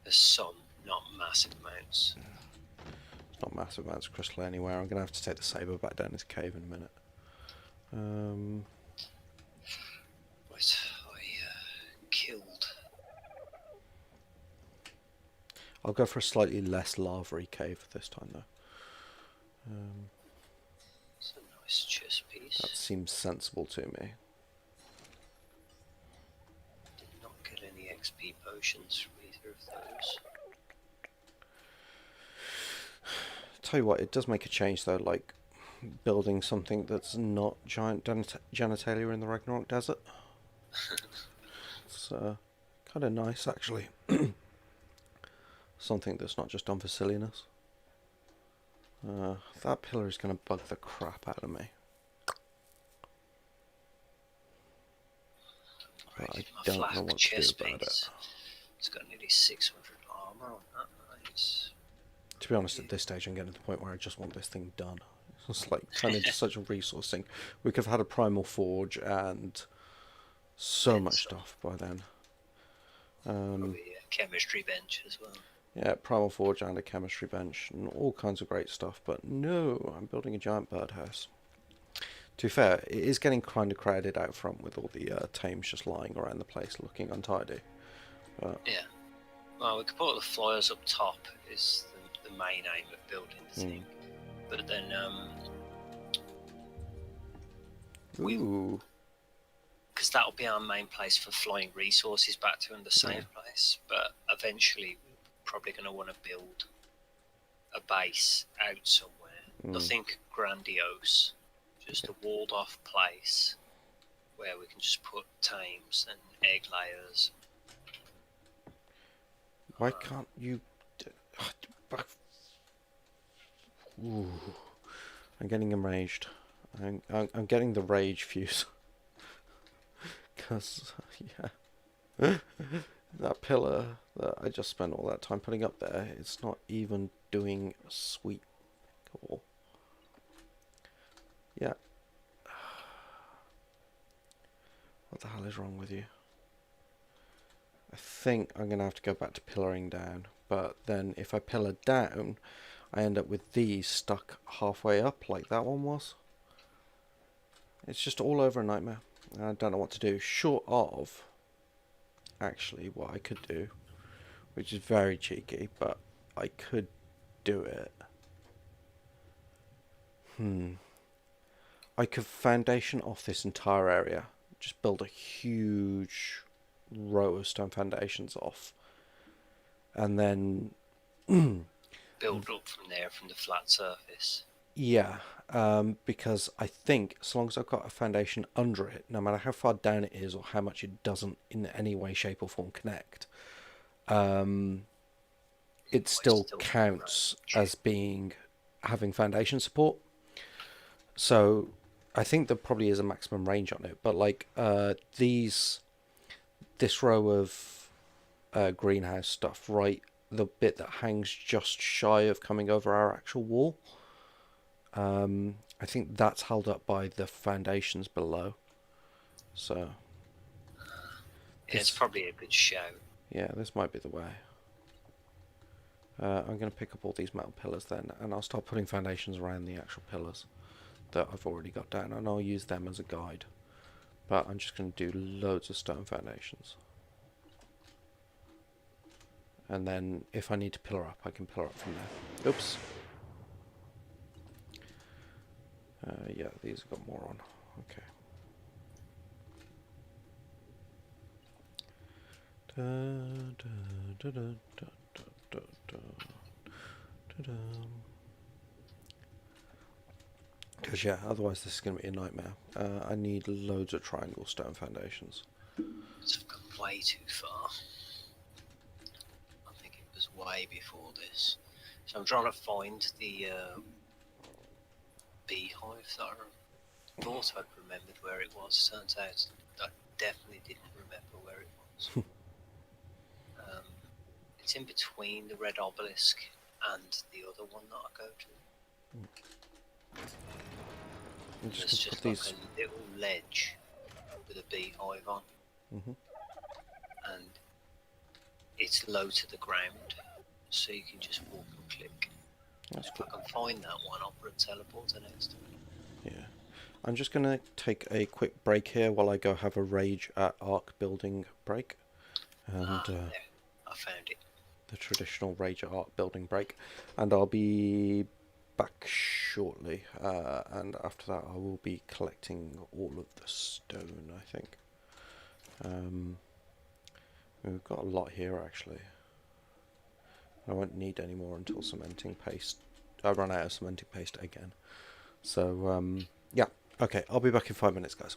There's some, not massive amounts. It's not massive amounts of crystal anywhere. I'm going to have to take the saber back down this cave in a minute. Right, I killed. I'll go for a slightly less lava-y cave this time, though. It's a nice chess piece. That seems sensible to me. Did not get any XP potions from either of those. Tell you what, it does make a change, though, like building something that's not giant genitalia in the Ragnarok desert. It's kind of nice, actually. Something that's not just done for silliness. That pillar is going to bug the crap out of me. But I don't know what to do about it. It's got nearly 600 armor on that. Nice. To be honest, at this stage, I'm getting to the point where I just want this thing done. It's like turned into such a resource thing. We could have had a primal forge and so much stuff by then. Probably a chemistry bench as well. Yeah, primal forge and a chemistry bench and all kinds of great stuff. But no, I'm building a giant birdhouse. To be fair, it is getting kind of crowded out front with all the tames just lying around the place looking untidy. But yeah. Well, we could put the flyers up top is the main aim of building the thing. But then, because that'll be our main place for flying resources back to in the same place. But eventually, we're probably going to want to build a base out somewhere. Nothing grandiose, just a walled-off place where we can just put tames and egg layers. Why can't you? Ooh, I'm getting enraged. I'm getting the rage fuse. Because, yeah, that pillar that I just spent all that time putting up there, it's not even doing sweet all. Yeah. What the hell is wrong with you? I think I'm going to have to go back to pillaring down. But then if I pillar down, I end up with these stuck halfway up like that one was. It's just all over a nightmare. I don't know what to do. Short of, actually, what I could do, which is very cheeky, but I could do it. I could foundation off this entire area. Just build a huge row of stone foundations off. And then build up from there, from the flat surface. Yeah, because I think as long as I've got a foundation under it, no matter how far down it is or how much it doesn't in any way, shape or form connect, it still counts as having foundation support. So I think there probably is a maximum range on it, but like this row of greenhouse stuff, right, the bit that hangs just shy of coming over our actual wall, I think that's held up by the foundations below. So it's probably a good shout. Yeah, this might be the way. I'm going to pick up all these metal pillars then, and I'll start putting foundations around the actual pillars that I've already got down, and I'll use them as a guide. But I'm just going to do loads of stone foundations. And then if I need to pillar up, I can pillar up from there. Oops. Yeah, these have got more on. Okay. Because yeah, otherwise this is going to be a nightmare. I need loads of triangle stone foundations. It's gone way too far. I think it was way before this. So I'm trying to find the beehive that I thought I'd remembered where it was. Turns out I definitely didn't remember where it was. It's in between the red obelisk and the other one that I go to. I'm And just there's going to put just like these. a little ledge with a beehive on, Hmm. and it's low to the ground, so you can just walk and click. That's If cool. I can find that one, I'll put a teleporter next to it. Yeah. I'm just going to take a quick break here while I go have a rage at Ark building break. And There, I found it. the traditional rage at Ark building break. And I'll be back shortly. And after that, I will be collecting all of the stone, I think. We've got a lot here, actually. I won't need any more until cementing paste. I run out of cementing paste again. So, yeah. Okay, I'll be back in 5 minutes, guys.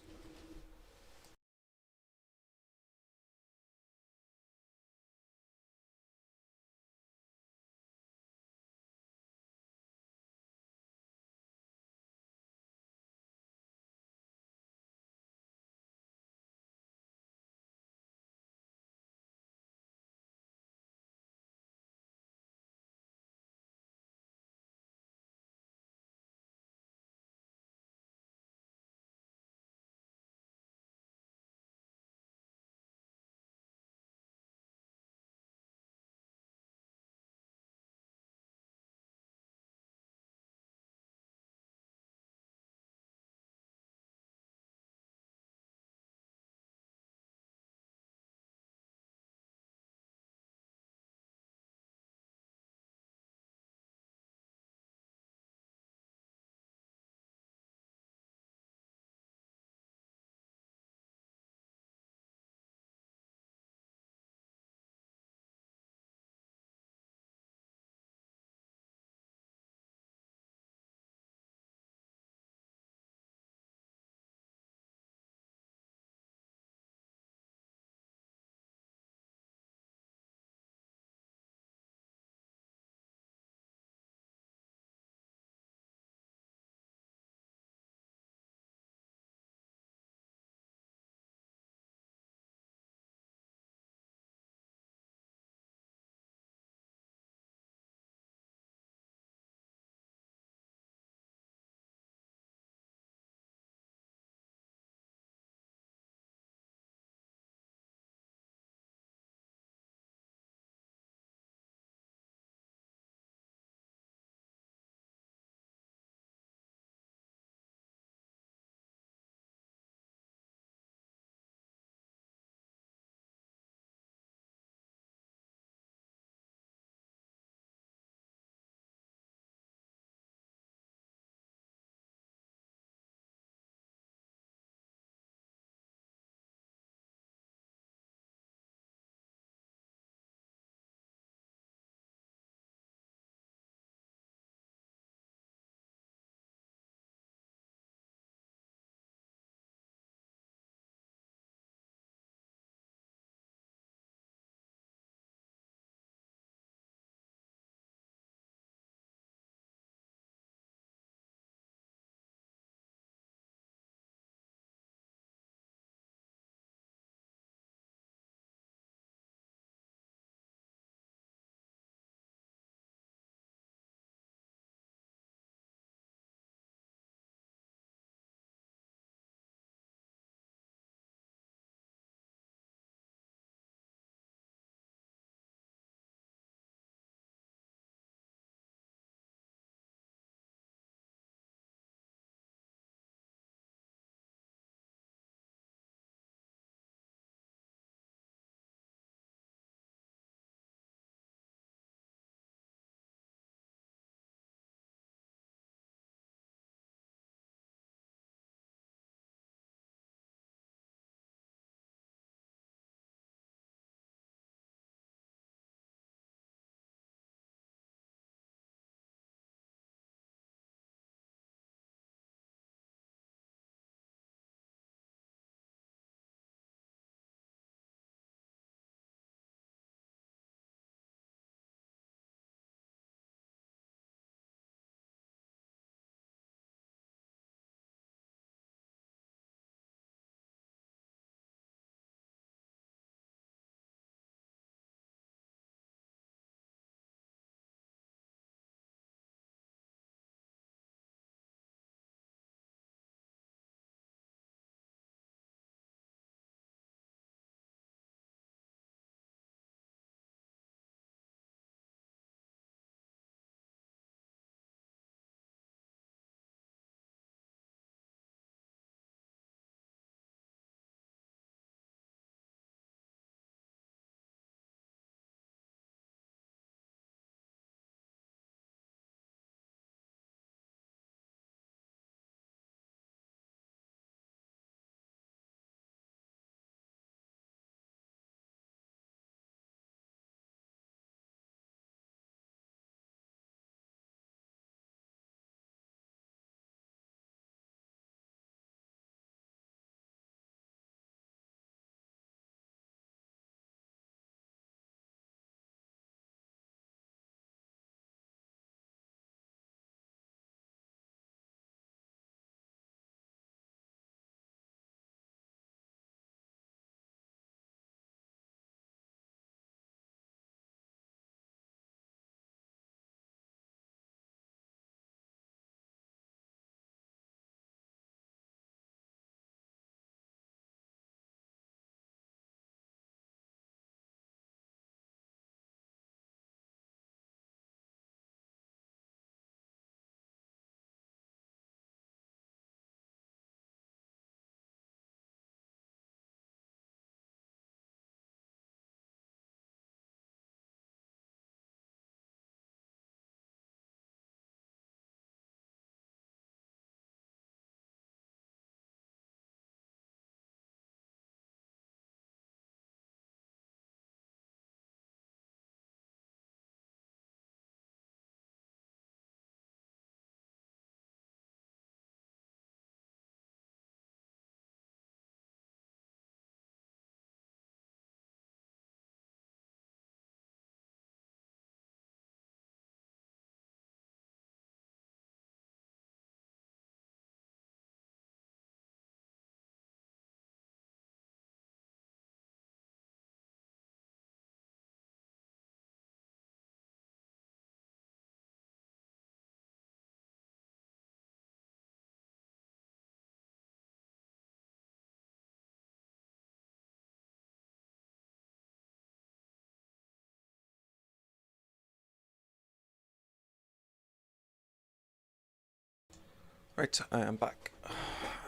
Right, I am back.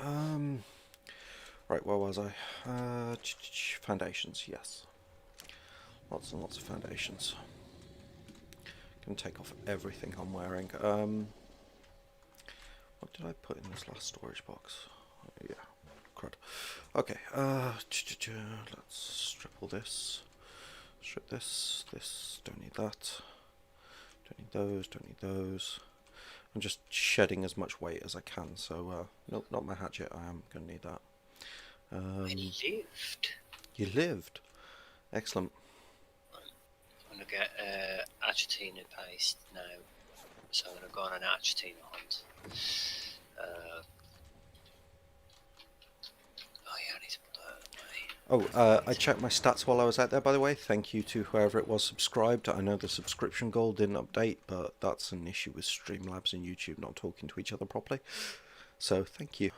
Um, right, where was I? Foundations, yes. Lots and lots of foundations. Gonna take off everything I'm wearing. What did I put in this last storage box? Yeah, crud. Okay, let's strip all this. Strip this, don't need that. Don't need those, don't need those. I'm just shedding as much weight as I can, so, nope, not my hatchet, I am going to need that. I lived. You lived? Excellent. I'm going to get Argentina paste now. So I'm going to go on an Argentina hunt. Oh yeah, I need to put that away. Oh, I checked my stats while I was out there, by the way. Thank you to whoever it was subscribed. I know the subscription goal didn't update, but that's an issue with Streamlabs and YouTube not talking to each other properly. So, thank you.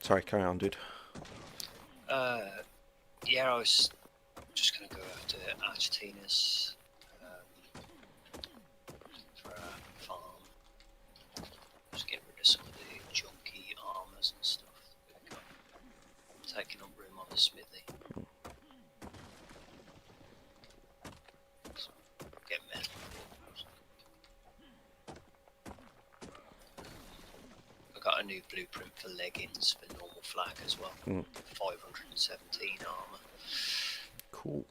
Sorry, carry on, dude. Yeah, I was just going to go after Argentina's for a farm. Just get rid of some of the junky armors and stuff that we've got. Taking up room on the smithy. So, get metal. I got a new blueprint for leggings for normal flak as well. 517 armor. Cool.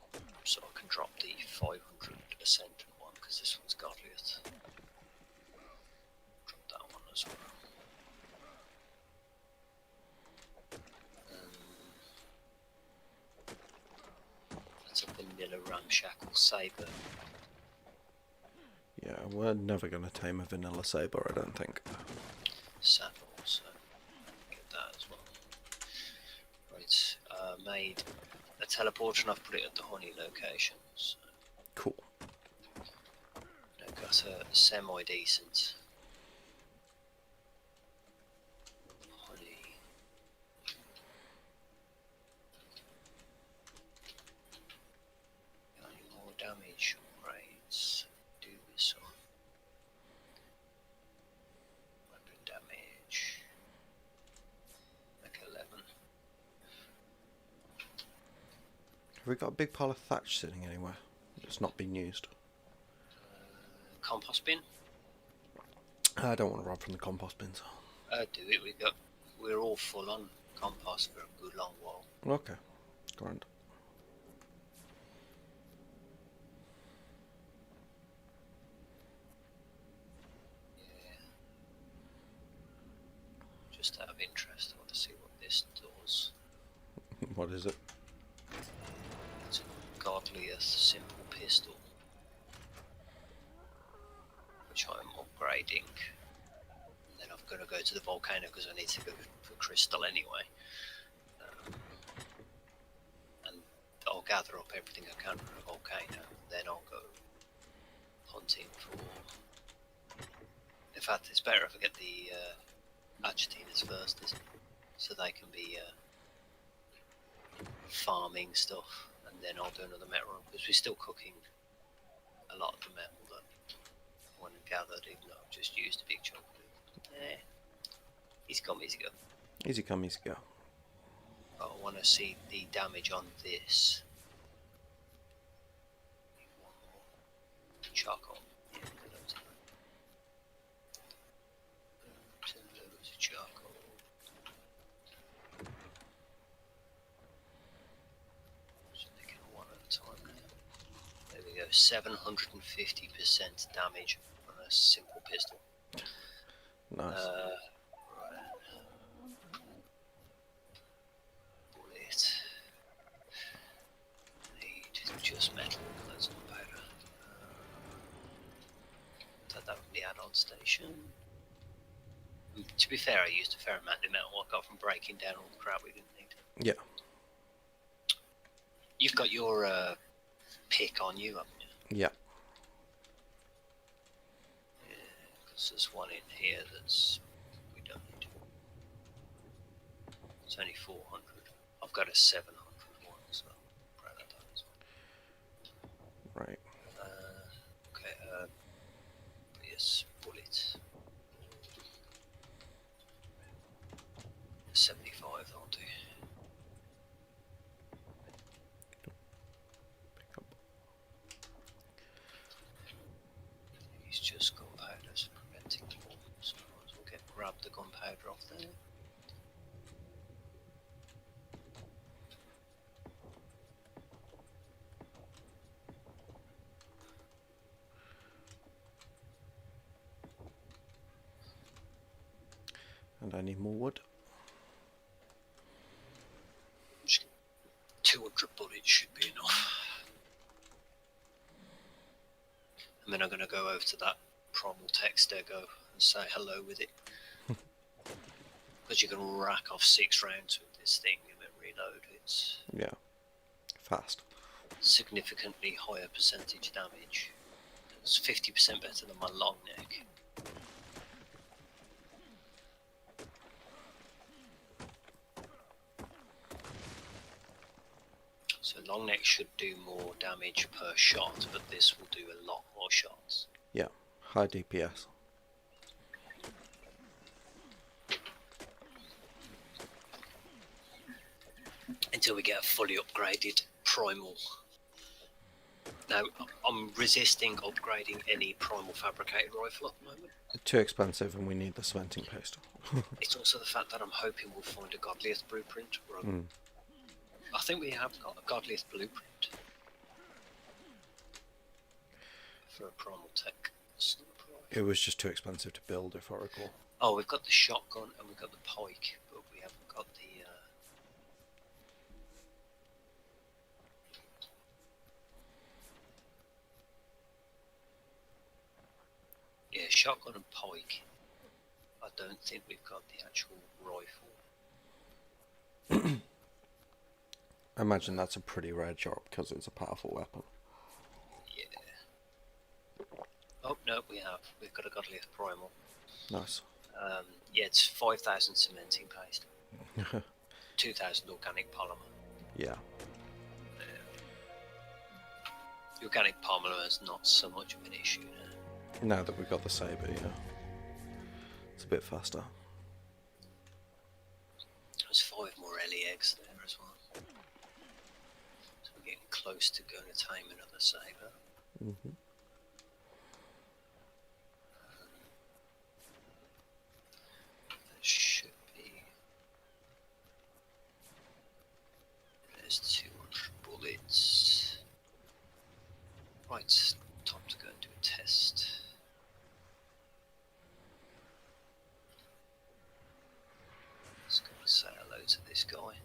So I can drop the 500 ascendant one because this one's godliest. Drop that one as well. That's a vanilla ramshackle saber. Yeah, we're never going to tame a vanilla saber, I don't think. Saddle, so get that as well. Right, made a teleporter and I've put it at the honey location. So Cool. I've got a semi-decent honey. Got any more damage rates? Do this one. Weapon damage. Like 11. Have we got a big pile of thatch sitting anywhere that's not being used? Compost bin? I don't want to rob from the compost bins. Do it. We're all full on compost for a good long while. Okay, grand. Yeah. Just out of interest, I want to see what this does. What is it? It's a godliest simple pistol, which I'm upgrading. And then I'm going to go to the volcano because I need to go for crystal anyway. And I'll gather up everything I can from the volcano. Then I'll go hunting for. In fact, it's better if I get the Argentinas first, isn't it? So they can be farming stuff, and then I'll do another metal run because we're still cooking a lot of the metal that I went and gathered, even though I've just used a big chunk of it. Easy come, easy go. Easy come, easy go. But I want to see the damage on this. One more. Charcoal. Yeah, good loads of that. 10 loads of charcoal. Just making one at a time now. There we go. 750% damage on a simple pistol. Nice. Right. Bullet. Need just metal. That's not powder. Take that from the add-on station. To be fair, I used a fair amount of metal I got from breaking down all the crap we didn't need. Yeah. You've got your pick on you, haven't you? Yeah. Because there's one in here that's we don't need. It's only 400. I've got a 700 one, so I'll grab that as well. Right. Okay. Yes, bullet. there. And I need more wood. 200 bullets should be enough. And then I'm going to go over to that Primal Tech Stego and say hello with it. Because you can rack off 6 rounds with this thing and then reload. It's Yeah. Fast. significantly higher percentage damage. It's 50% better than my long neck. So long neck should do more damage per shot, but this will do a lot more shots. Yeah. High DPS. Until we get a fully upgraded Primal. Now, I'm resisting upgrading any Primal Fabricated Rifle at the moment. Too expensive, and we need the cementing paste. It's also the fact that I'm hoping we'll find a Godliest blueprint. I think we have got a Godliest blueprint for a Primal Tech sniper rifle. It was just too expensive to build, if I recall. Oh, we've got the shotgun and we've got the pike, but we haven't got the... Yeah, shotgun and pike. I don't think we've got the actual rifle. I imagine that's a pretty rare job because it's a powerful weapon. Yeah. Oh, no, we have. We've got a Godliest Primal. Nice. Yeah, it's 5,000 cementing paste. 2,000 organic polymer. Yeah. The organic polymer is not so much of an issue now. Now that we've got the saber, yeah. It's a bit faster. There's 5 more Ellie eggs there as well. So we're getting close to going to tame another saber. Mm-hmm. There should be... There's 200 bullets. Right, it's time to go and do a test. Let's go and say hello to this guy.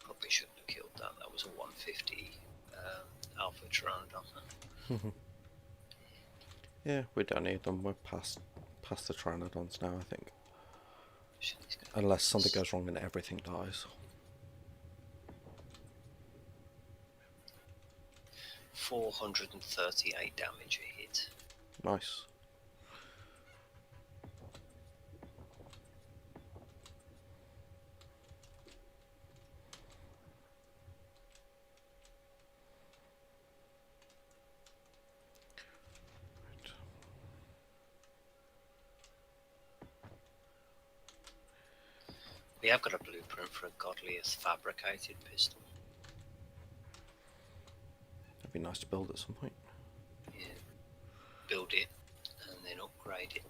Probably shouldn't have killed that. That was a 150 Alpha Pteranodon. Yeah, we don't need them. We're past the Pteranodons now, I think. She's gonna Unless something goes wrong and everything dies. 438 damage a hit. Nice. We have got a blueprint for a Godliest fabricated pistol. That'd be nice to build at some point. Yeah. Build it and then upgrade it.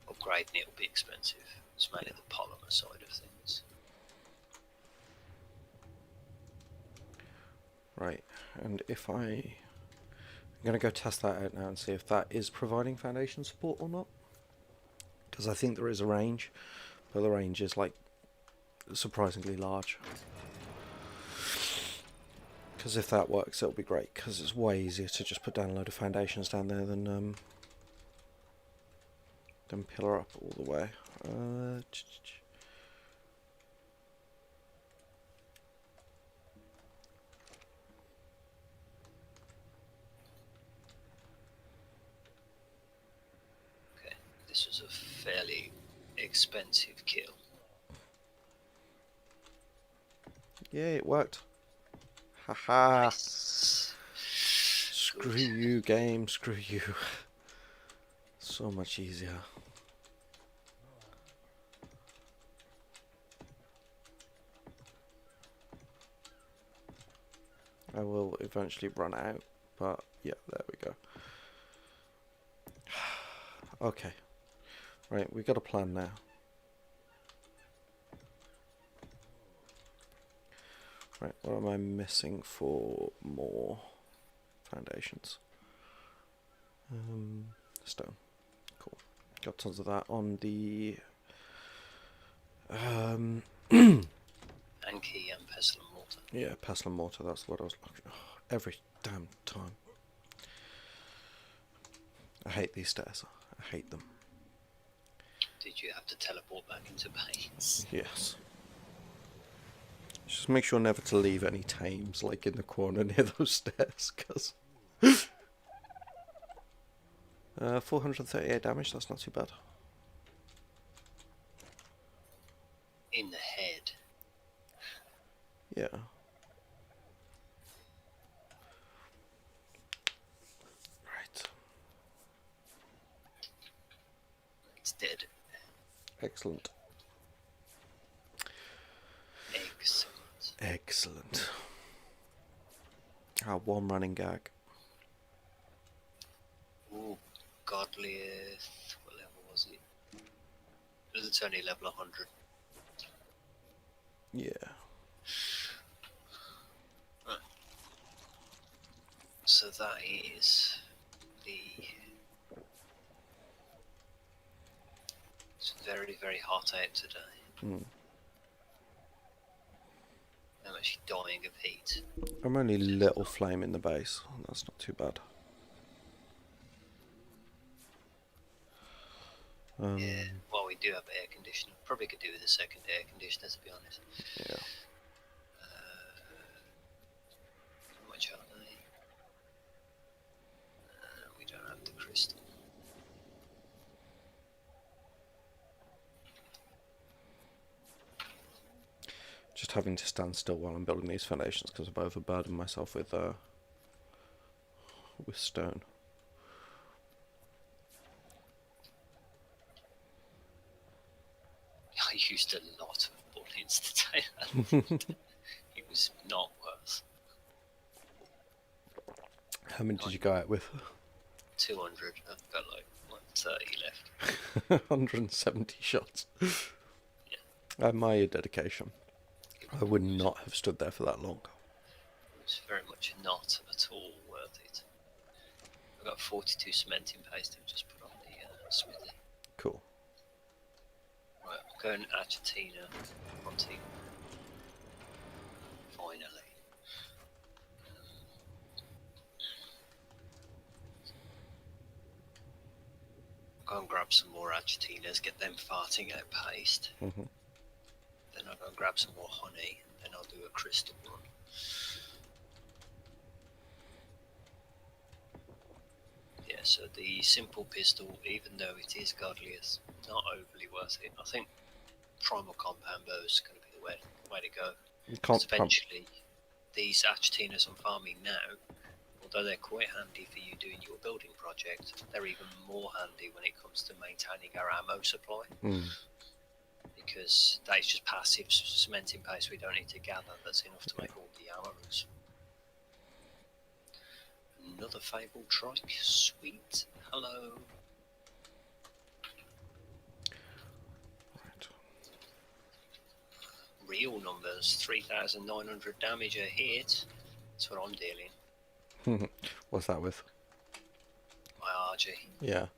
Upgrading it will be expensive. It's mainly the polymer side of things. Right, and if I'm going to go test that out now and see if that is providing foundation support or not. Because I think there is a range, but the range is like surprisingly large. Because if that works, it'll be great, because it's way easier to just put down a load of foundations down there than pillar up all the way. Okay, this was a fairly expensive kill. Yeah, it worked. Haha. Nice. Screw Good. you, game. Screw you. So much easier. I will eventually run out, but yeah, there we go. Okay, right, we got a plan now. Right, what am I missing for more foundations? Stone. Cool. Got tons of that on the Anki and pestle and mortar. yeah, pestle and mortar, that's what I was looking for. Every damn time. I hate these stairs. I hate them. Did you have to teleport back into base? Yes. Just make sure never to leave any tames like in the corner near those stairs, because 438 damage, that's not too bad. In the head. Yeah. Right. It's dead. Excellent. Excellent. Excellent. Ah, one running gag. Ooh, Godliest. What level was it? It's only level 100. Yeah. Right. So that is the... It's very, very hot out today. I'm actually dying of heat. I'm only little flame in the base. That's not too bad. Yeah, well, we do have air conditioning. Probably could do with a second air conditioner, to be honest. Yeah. How much are they? We don't have the crystal. Just having to stand still while I'm building these foundations because I've overburdened myself with stone. I used a lot of bullets today. It was not worth. How many did you go out with? 200. I've got like 30 left. 170 shots. Yeah. I admire your dedication. I would not have stood there for that long. It was very much not at all worth it. I've got 42 cementing paste I've just put on the smithy. Cool. Right, I'm going Argentina. Ponty. Finally. Go and grab some more Argentinas, get them farting out paste. Mm-hmm. Then I'll go and grab some more honey, and then I'll do a crystal run. Yeah, so the simple pistol, even though it is godliest, not overly worth it. I think primal compound bow is going to be the way to go. Because eventually, these Argentinas I'm farming now, although they're quite handy for you doing your building project, they're even more handy when it comes to maintaining our ammo supply. Because that is just passive cementing paste we don't need to gather. That's enough to make all the arrows. Another fabled trike. Sweet. Hello. Right. Real numbers. 3,900 damage a hit. That's what I'm dealing. What's that with? My RG. Yeah.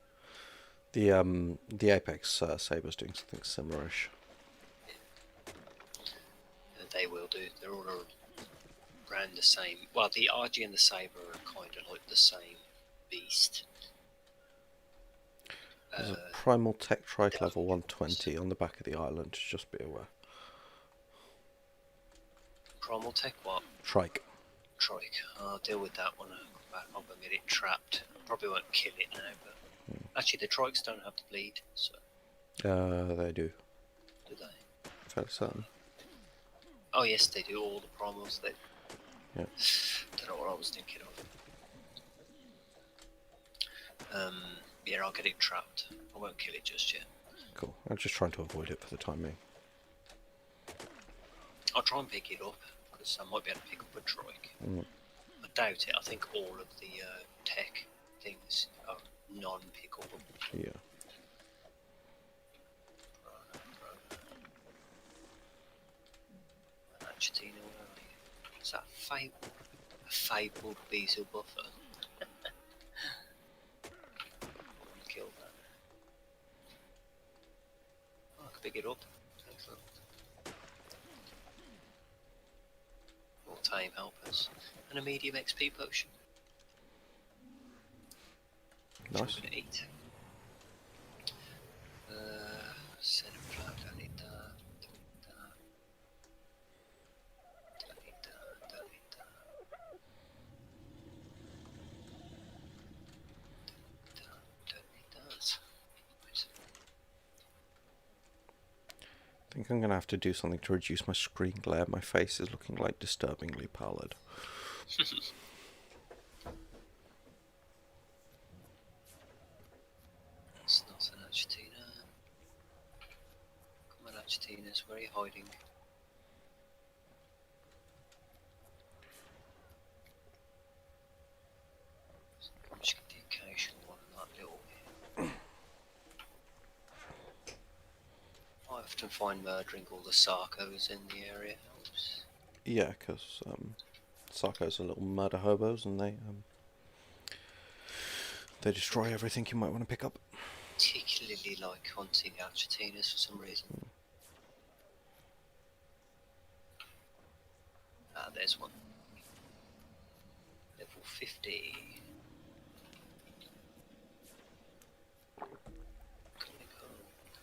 The Apex Saber's doing something similar-ish. They will do. They're all around the same. Well, the RG and the Saber are kind of like the same beast. There's a Primal Tech Trike level 120 on the back of the island, just be aware. Primal Tech what? Trike. Trike. I'll deal with that one. I'm going to get it trapped. I probably won't kill it now, but... Actually, the trikes don't have to bleed, so... They do. Do they? Fairly certain. Oh yes, they do. All the primals. They... Yeah. Don't know what I was thinking of. Yeah, I'll get it trapped. I won't kill it just yet. Cool. I'm just trying to avoid it for the time being. I'll try and pick it up, because I might be able to pick up a trike. doubt it. I think all of the tech things are non-pickable. Yeah. Argentina, where are you? Is that Fable? A fabled Beezel buffer? Kill that. Oh, I can pick it up. Excellent. More time helpers. And a medium XP potion. Nice. Which I'm going to eat. Set of flour, don't need that. Don't need that. Don't need that. Don't need that. I think I'm going to have to do something to reduce my screen glare. My face is looking like disturbingly pallid. It's not an Argentina. Come on, Argentinas, where are you hiding? I'm just get the occasional one in that little. I often find murdering all the Sarkos in the area helps. Yeah, because Sarkos are little murder hobos, and they destroy everything you might want to pick up. Particularly like hunting Argentinas for some reason. Ah, there's one. Level 50.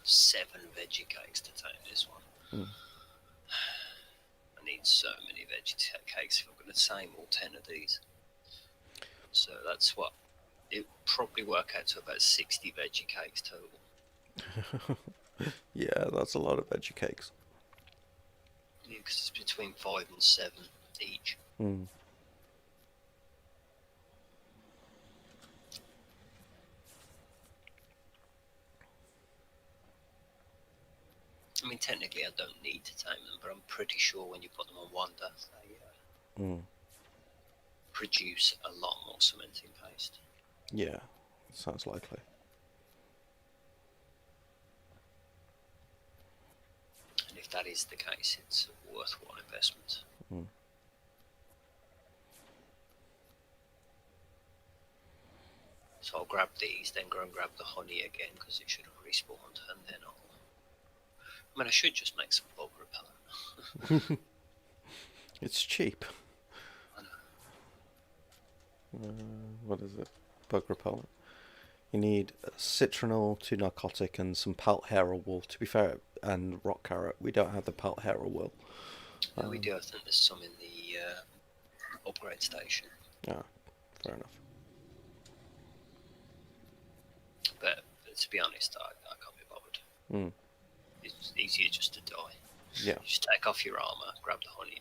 7 veggie cakes to take this one. I need so many veggie cakes if I'm going to tame all 10 of these. So that's what it probably work out to about 60 veggie cakes total. Yeah, that's a lot of veggie cakes. Yeah, because it's between 5 and 7 each. I mean, technically I don't need to tame them, but I'm pretty sure when you put them on Wonder, they produce a lot more cementing paste. Yeah, sounds likely. And if that is the case, it's a worthwhile investment. So I'll grab these, then go and grab the honey again, because it should have respawned, and then I mean, I should just make some bug repellent. It's cheap. I know. What is it? Bug repellent. You need citronal to narcotic and some pelt hair or wool. To be fair, and rock carrot. We don't have the pelt hair or wool. No, we do. I think there's some in the upgrade station. Yeah, fair enough. But to be honest, I can't be bothered. It's easier just to die. Yeah. You just take off your armor, grab the honey,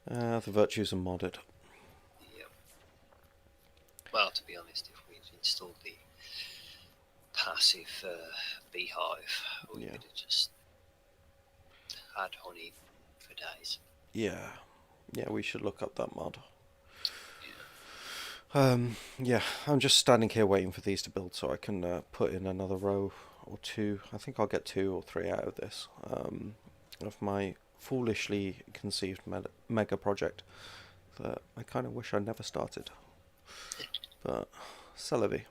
die. The virtues are modded. Yep. Well, to be honest, if we'd installed the passive beehive, we could have just had honey for days. Yeah. Yeah, we should look up that mod. Yeah, I'm just standing here waiting for these to build so I can put in another row or two. I think I'll get 2 or 3 out of this. Of my foolishly conceived mega project that I kind of wish I never started. But, c'est la vie.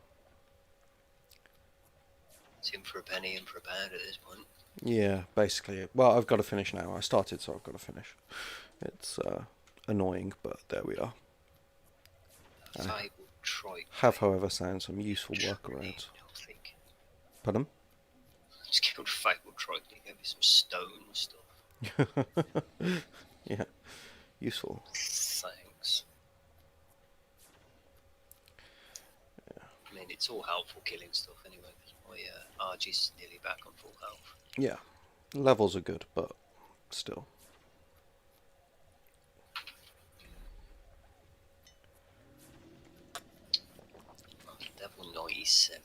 It's in for a penny and for a pound at this point. Yeah, basically. Well, I've got to finish now. I started, so I've got to finish. It's annoying, but there we are. Have, however, found some useful workarounds. Pardon? Just killed Fable Troy, he gave me some stone stuff. Yeah, useful. Thanks. Yeah. I mean, it's all helpful killing stuff anyway. My RG's nearly back on full health. Yeah, levels are good, but still. Level 97.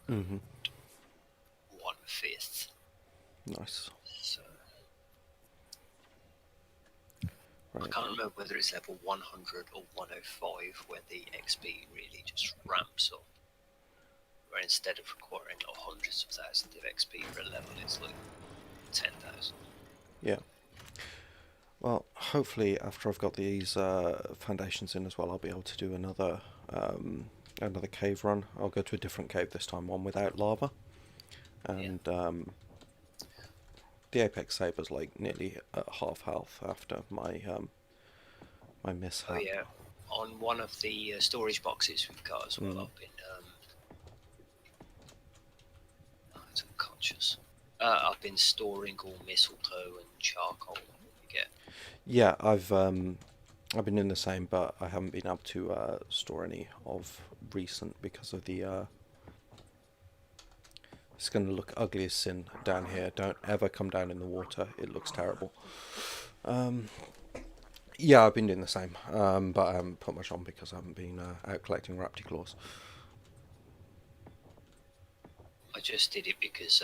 1/5. Nice. So, I Right. can't remember whether it's level 100 or 105 where the XP really just ramps up. Where instead of requiring like hundreds of thousands of XP for a level, it's like 10,000. Yeah. Well, hopefully after I've got these foundations in as well, I'll be able to do another cave run. I'll go to a different cave this time, one without lava. Yeah. And the Apex Saber's like nearly at half health after my my Oh mishap. yeah. On one of the storage boxes we've got as well, Mm. I've been it's unconscious. I've been storing all mistletoe and charcoal we get. Yeah, I've been doing the same, but I haven't been able to store any of recent because of the. It's going to look ugly as sin down here. Don't ever come down in the water. It looks terrible. Yeah, I've been doing the same, but I haven't put much on because I haven't been out collecting raptor claws. I just did it because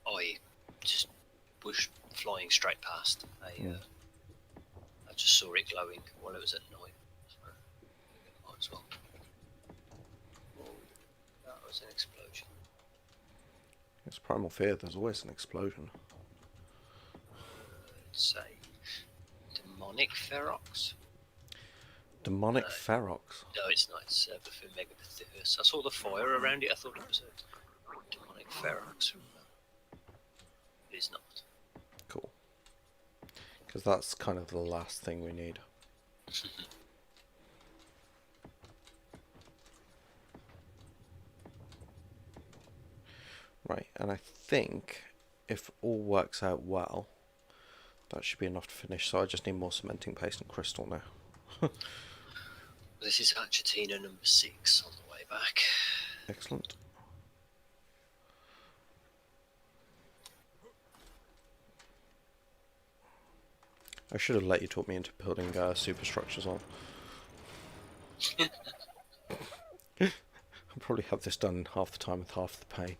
I just was flying straight past. I just saw it glowing while it was at night. So might as well. Oh, that was an explosion. It's Primal Fear. There's always an explosion. It's a demonic ferox. Demonic Ferox. No, it's not. It's the Megapithecus. I saw the fire around it. I thought it was a demonic ferox. It is not. Cool. Because that's kind of the last thing we need. Right, and I think if all works out well, that should be enough to finish. So I just need more cementing paste and crystal now. This is Achatina number 6 on the way back. Excellent. I should have let you talk me into building superstructures on. I'll probably have this done in half the time with half the pain.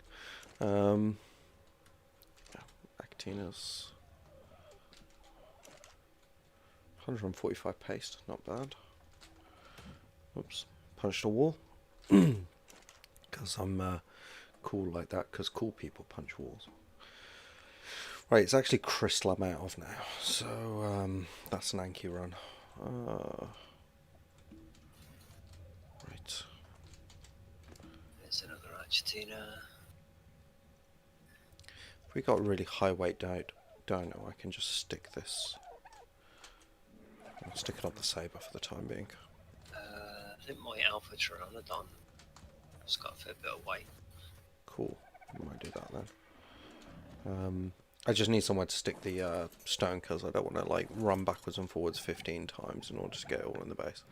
Actina's 145 paste, not bad. Oops, punched a wall. Because I'm cool like that, because cool people punch walls. Right, it's actually crystal I'm out of now, so that's an Anki run. Right. There's another Achatina. If we got a really high weight dino, I can just stick this. I'll stick it on the saber for the time being. I think my Alpha Pteranodon has got a fair bit of weight. Cool. I might do that then. I just need somewhere to stick the stone because I don't want to like run backwards and forwards 15 times in order to get it all in the base.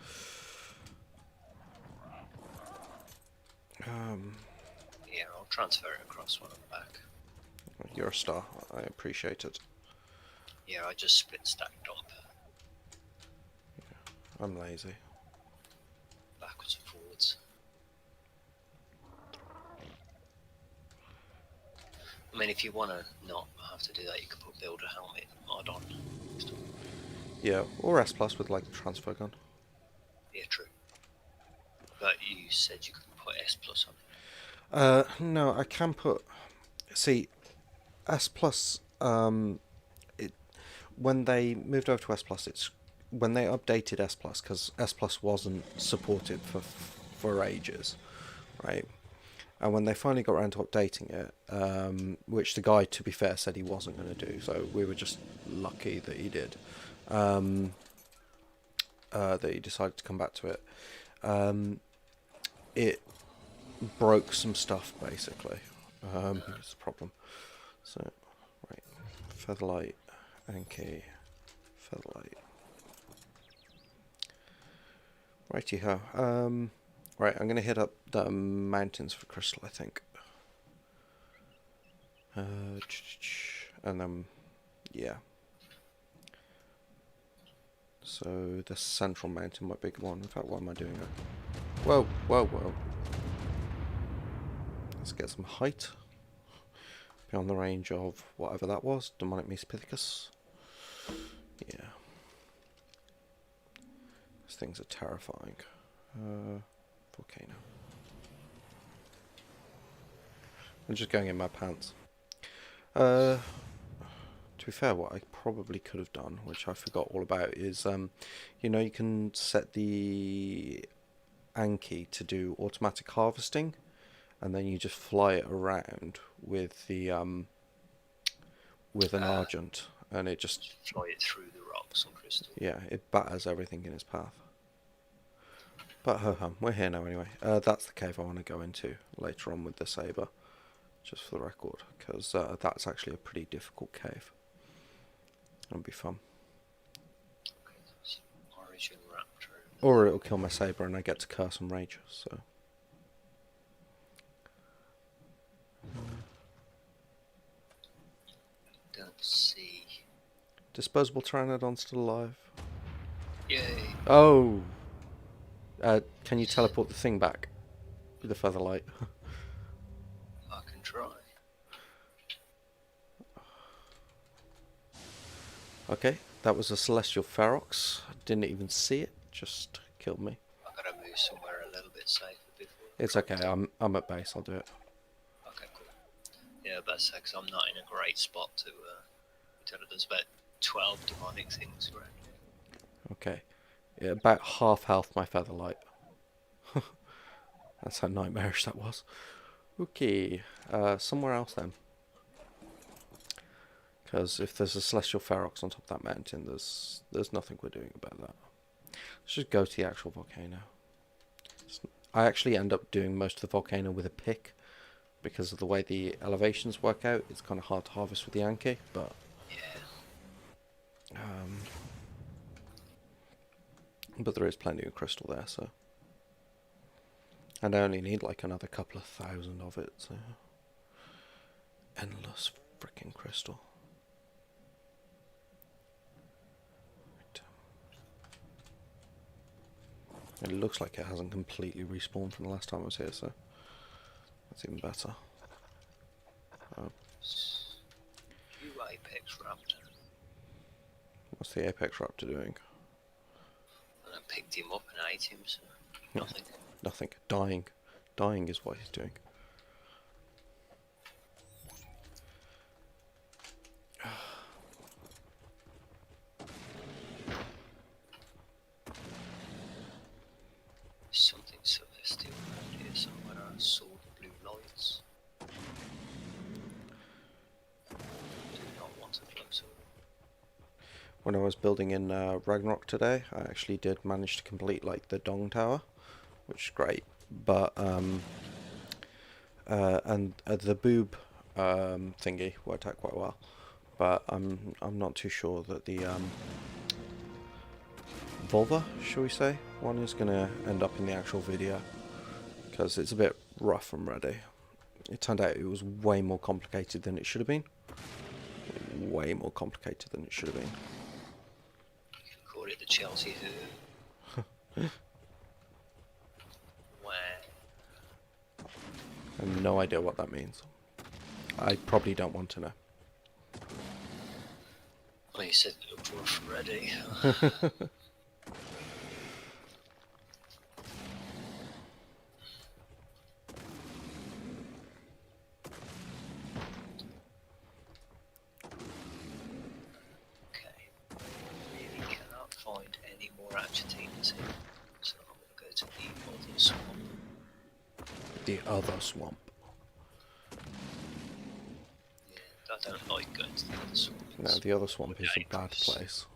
Yeah, I'll transfer it across when I'm back. You're a star. I appreciate it. Yeah, I just split stacked up I'm lazy. backwards and forwards. I mean, if you want to not have to do that, you could put builder helmet mod on. Yeah, or S plus with like the transfer gun. Yeah, true. But you said you couldn't put S plus on it. No, I can put. See, S plus. When they moved over to S plus, it's when they updated S plus because S plus wasn't supported for ages, right? And when they finally got around to updating it, which the guy, to be fair, said he wasn't going to do, so we were just lucky that he did, that he decided to come back to it. It broke some stuff, basically. It's a problem. So, right, Featherlight, Anki, Featherlight. Righty-ho. Right, I'm going to hit up the mountains for crystal, I think. And then, yeah. So, the central mountain might be the one. In fact, why am I doing that? Whoa, whoa, whoa. Let's get some height. Beyond the range of whatever that was. Demonic Mesopithecus. Yeah. things are terrifying. Volcano. I'm just going in my pants. To be fair, what I probably could have done, which I forgot all about, is you know, you can set the Anki to do automatic harvesting, and then you just fly it around with the with an Argent, and it just fly it through the rocks and crystal. yeah, it batters everything in its path. But ho-hum, we're here now anyway. That's the cave I want to go into later on with the saber, just for the record, because that's actually a pretty difficult cave. It'll be fun. Origin Raptor. Or it'll kill my saber and I get to curse and rage, so... Don't see. Disposable Pteranodon still alive. Yay. Oh! Can you teleport the thing back? With the featherlight? I can try. Okay, that was a Celestial Ferox. Didn't even see it, just killed me. I've got to move somewhere a little bit safer before. It's okay, I'm at base, I'll do it. Okay, cool. Yeah, that's because I'm not in a great spot to tell it. There's about 12 demonic things around here. Okay. Yeah, about half health my featherlight. That's how nightmarish that was. Okay, somewhere else then. Because if there's a Celestial Ferox on top of that mountain, there's nothing we're doing about that. Let's just go to the actual volcano. I actually end up doing most of the volcano with a pick, because of the way the elevations work out. It's kind of hard to harvest with the Anki, but... Yeah. But there is plenty of crystal there, so... And I only need like another couple of thousand of it, so... Endless freaking crystal. It looks like it hasn't completely respawned from the last time I was here, so that's even better. You Apex Raptor. What's the Apex Raptor doing? And I picked him up and ate him, so nothing. Nothing. Dying. Dying is what he's doing. Something celestial around here somewhere. I saw the blue lights. Do not want to close up. When I was building in Ragnarok today, I actually did manage to complete like the Dong Tower, which is great. But the boob thingy worked out quite well. But I'm not too sure that the vulva, shall we say, one is going to end up in the actual video, because it's a bit rough and ready. It turned out it was way more complicated than it should have been. Way more complicated than it should have been. You can call it the Chelsea Who. Wow. I have no idea what that means. I probably don't want to know. Well, you said it looked rough ready. Really cannot find any more Argentinas here, so I'm going to go to the other swamp. The other swamp. Yeah, I don't like going to the other swamp. No, the other swamp is a bad place.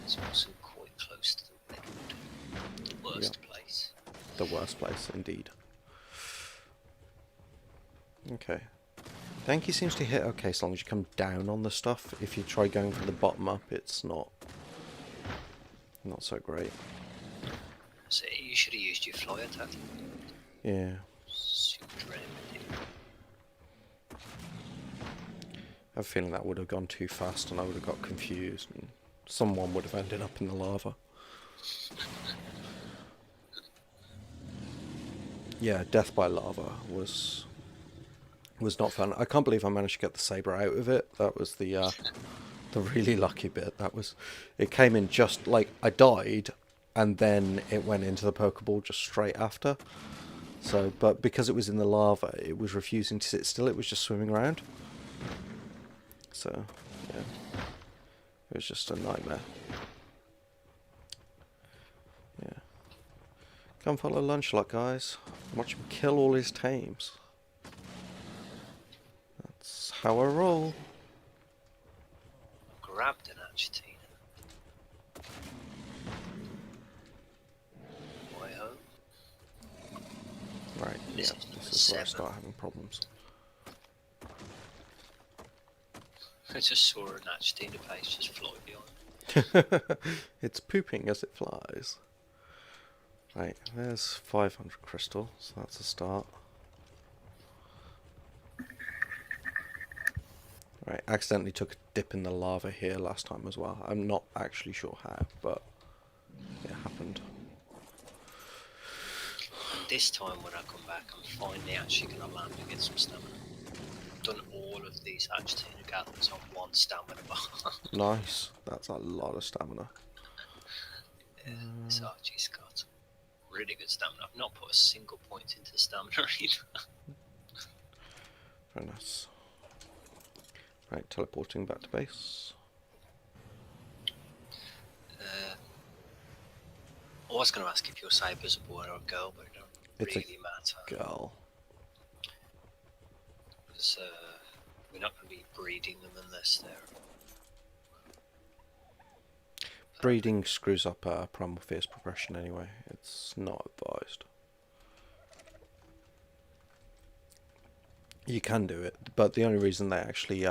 It's also quite close to the Redwood. The worst place. The worst place, indeed. Okay. Denki seems to hit okay as long as you come down on the stuff. If you try going from the bottom up, it's not so great. So you should have used your fly attack. Yeah. Super remedy. I have a feeling that would have gone too fast and I would have got confused and someone would have ended up in the lava. Yeah, death by lava was not fun. I can't believe I managed to get the saber out of it. That was the the really lucky bit. That was, it came in just like I died, and then it went into the Pokeball just straight after. So, but because it was in the lava, it was refusing to sit still. It was just swimming around. So, yeah, it was just a nightmare. Yeah, come follow Lunchlot, guys. Watch him kill all his tames. That's how I roll. Grabbed an Argentina. Way home. Right, yeah, this is where I start having problems. I just saw an Argentina face just fly behind. It's pooping as it flies. Right, there's 500 crystal, so that's a start. Right, accidentally took a dip in the lava here last time as well. I'm not actually sure how, but it happened. This time when I come back, I'm finally actually going to land and get some stamina. I've done all of these Argentina gathers on one stamina bar. Nice, that's a lot of stamina. This Archie's got really good stamina. I've not put a single point into stamina either. Very nice. Right, teleporting back to base. I was going to ask if your Saber's a boy or a girl, but it don't It's really matter. Girl. Because we're not going to be breeding them unless they're... Breeding screws up Primal Fear's progression anyway. It's not advised. You can do it, but the only reason they actually...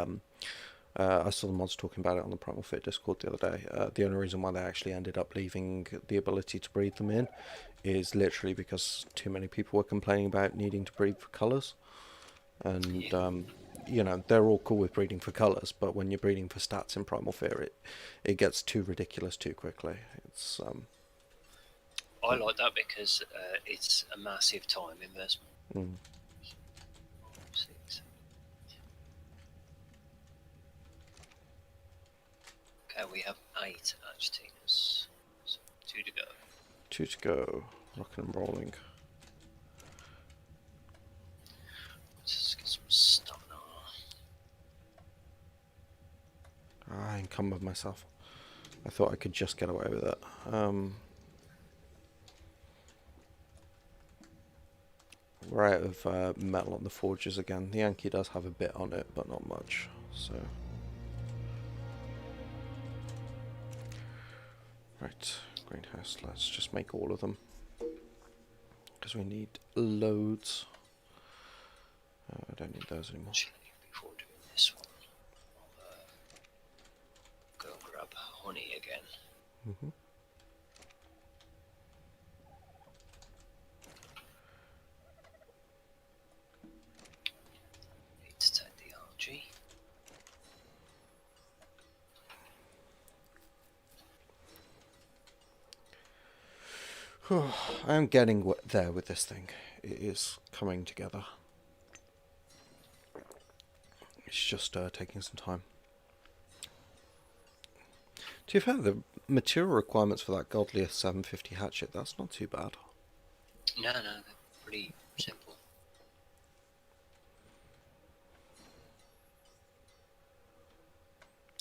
I saw the mods talking about it on the Primal Fear Discord the other day. The only reason why they actually ended up leaving the ability to breed them in is literally because too many people were complaining about needing to breed for colours. And, you know, they're all cool with breeding for colours, but when you're breeding for stats in Primal Fear, it gets too ridiculous too quickly. It's I like that because it's a massive time investment. Mm. Okay, we have 8 Argentinas. So 2 to go. 2 to go. Rocking and rolling. Let's get some stamina. I encumbered myself. I thought I could just get away with it. We're out of metal on the forges again. The Yankee does have a bit on it, but not much. So, right, greenhouse. Let's just make all of them because we need loads. I don't need those anymore. Actually, before doing this one, I'll go grab honey again. Mm-hmm. Need to take the algae. I am getting there with this thing. It is coming together. It's just taking some time. To be fair, the material requirements for that Godliest 750 hatchet, that's not too bad. No, they're pretty simple.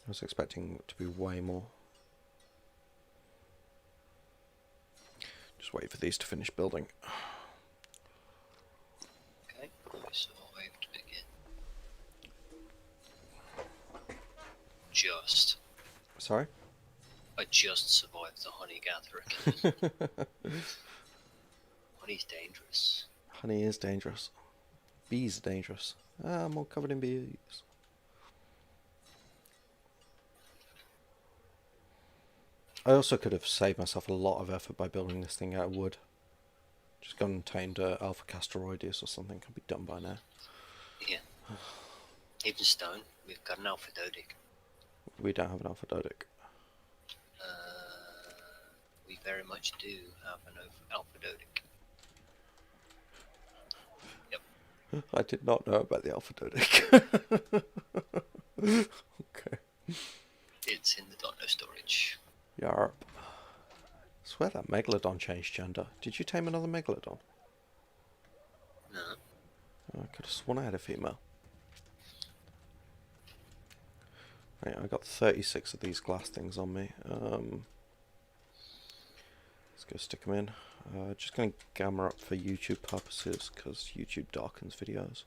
I was expecting it to be way more. Just wait for these to finish building. Okay, I survived again. Sorry? I just survived the honey gathering. Honey's dangerous. Honey is dangerous. Bees are dangerous. I'm all covered in bees. I also could have saved myself a lot of effort by building this thing out of wood. Just gone and tamed Alpha Casteroides or something. Could be done by now. Yeah. Even stone, we've got an alpha dodic. We don't have an Alpha Dodic. We very much do have an alpha dodic. Yep. I did not know about the Alpha Dodic. Okay. It's in the dino storage. Yarp. I swear that Megalodon changed gender. Did you tame another Megalodon? No. I could have sworn I had a female. Right, I got 36 of these glass things on me. Let's go stick them in. Just going to gamma up for YouTube purposes because YouTube darkens videos.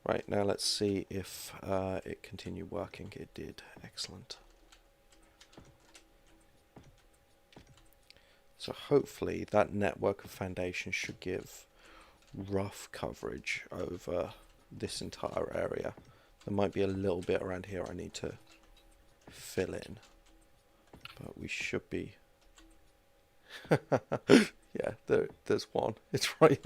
Right, now let's see if it continued working. It did. Excellent. So hopefully that network of foundations should give rough coverage over this entire area. There might be a little bit around here I need to fill in, but we should be. Yeah, there's one. It's right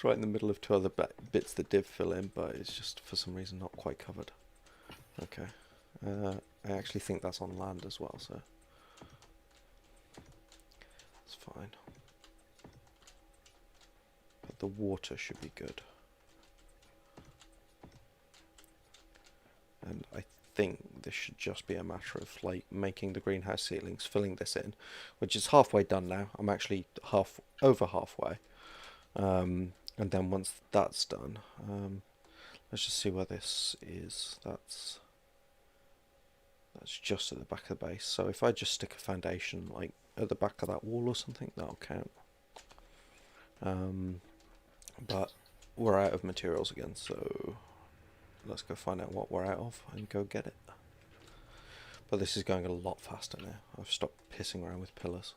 in the middle of two other bits that did fill in, but it's just for some reason not quite covered. Okay, I actually think that's on land as well, so it's fine. But the water should be good. And I think this should just be a matter of like making the greenhouse ceilings, filling this in, which is halfway done now. I'm actually over halfway. And then once that's done, let's just see where this is. That's just at the back of the base. So if I just stick a foundation like at the back of that wall or something, that'll count. But we're out of materials again, so let's go find out what we're out of and go get it. But this is going a lot faster now. I've stopped pissing around with pillars.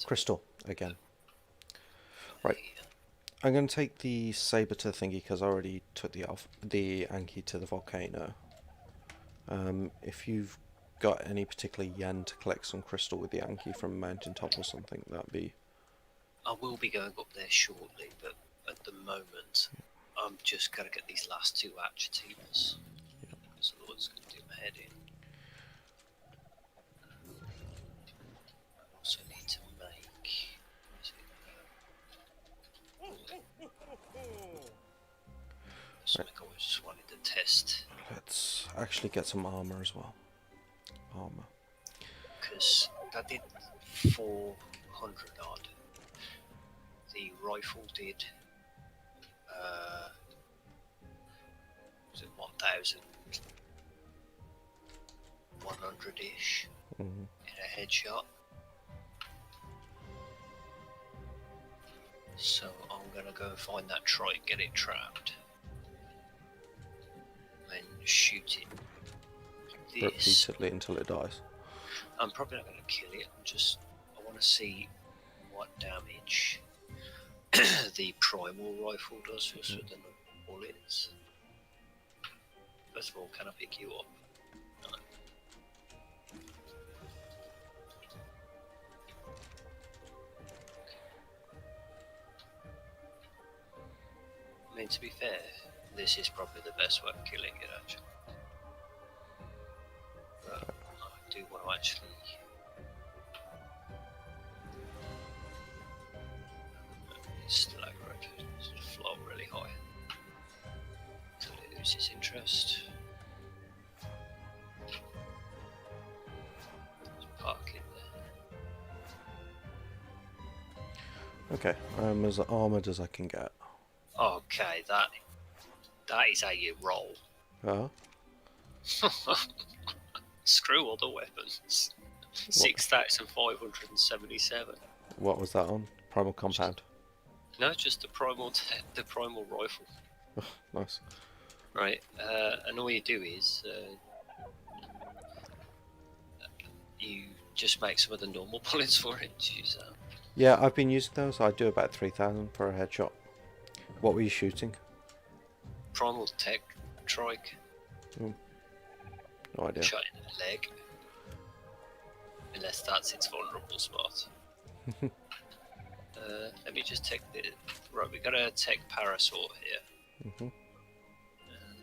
Crystal again. Right. I'm going to take the saber to the thingy because I already took the Anki to the volcano. If you've got any particular yen to collect some crystal with the Anki from a mountaintop or something, that'd be. I will be going up there shortly, but at the moment, I'm just going to get these last two Achatinas. Yep. So Lord's going to do my head in. I also need to make. Something I always just wanted to test. Let's actually get some armor as well. Armor. Because that did 400 odd. The rifle did. Was it 1,100-ish in a headshot? So I'm gonna go find that trike, get it trapped, and shoot it. Repeatedly until it dies. I'm probably not gonna kill it. I want to see what damage the primal rifle does just with the bullets. First of all, can I pick you up? No. I mean, to be fair, this is probably the best way of killing it, actually. But I do want to actually. Still accurate. Just flow really high until it loses interest. Just park it there. Okay, as armoured as I can get. Okay, that is how you roll. Screw all the weapons. 6,577. What was that on? Primal compound. No, just the primal rifle. Oh, nice. Right, and all you do is you just make some of the normal bullets for it. Use that. Yeah, I've been using those. I do about 3,000 for a headshot. What were you shooting? Primal tech trike. No idea. Shot in the leg. Unless that's its vulnerable spot. Let me just take the. Right, we got a tech parasort here.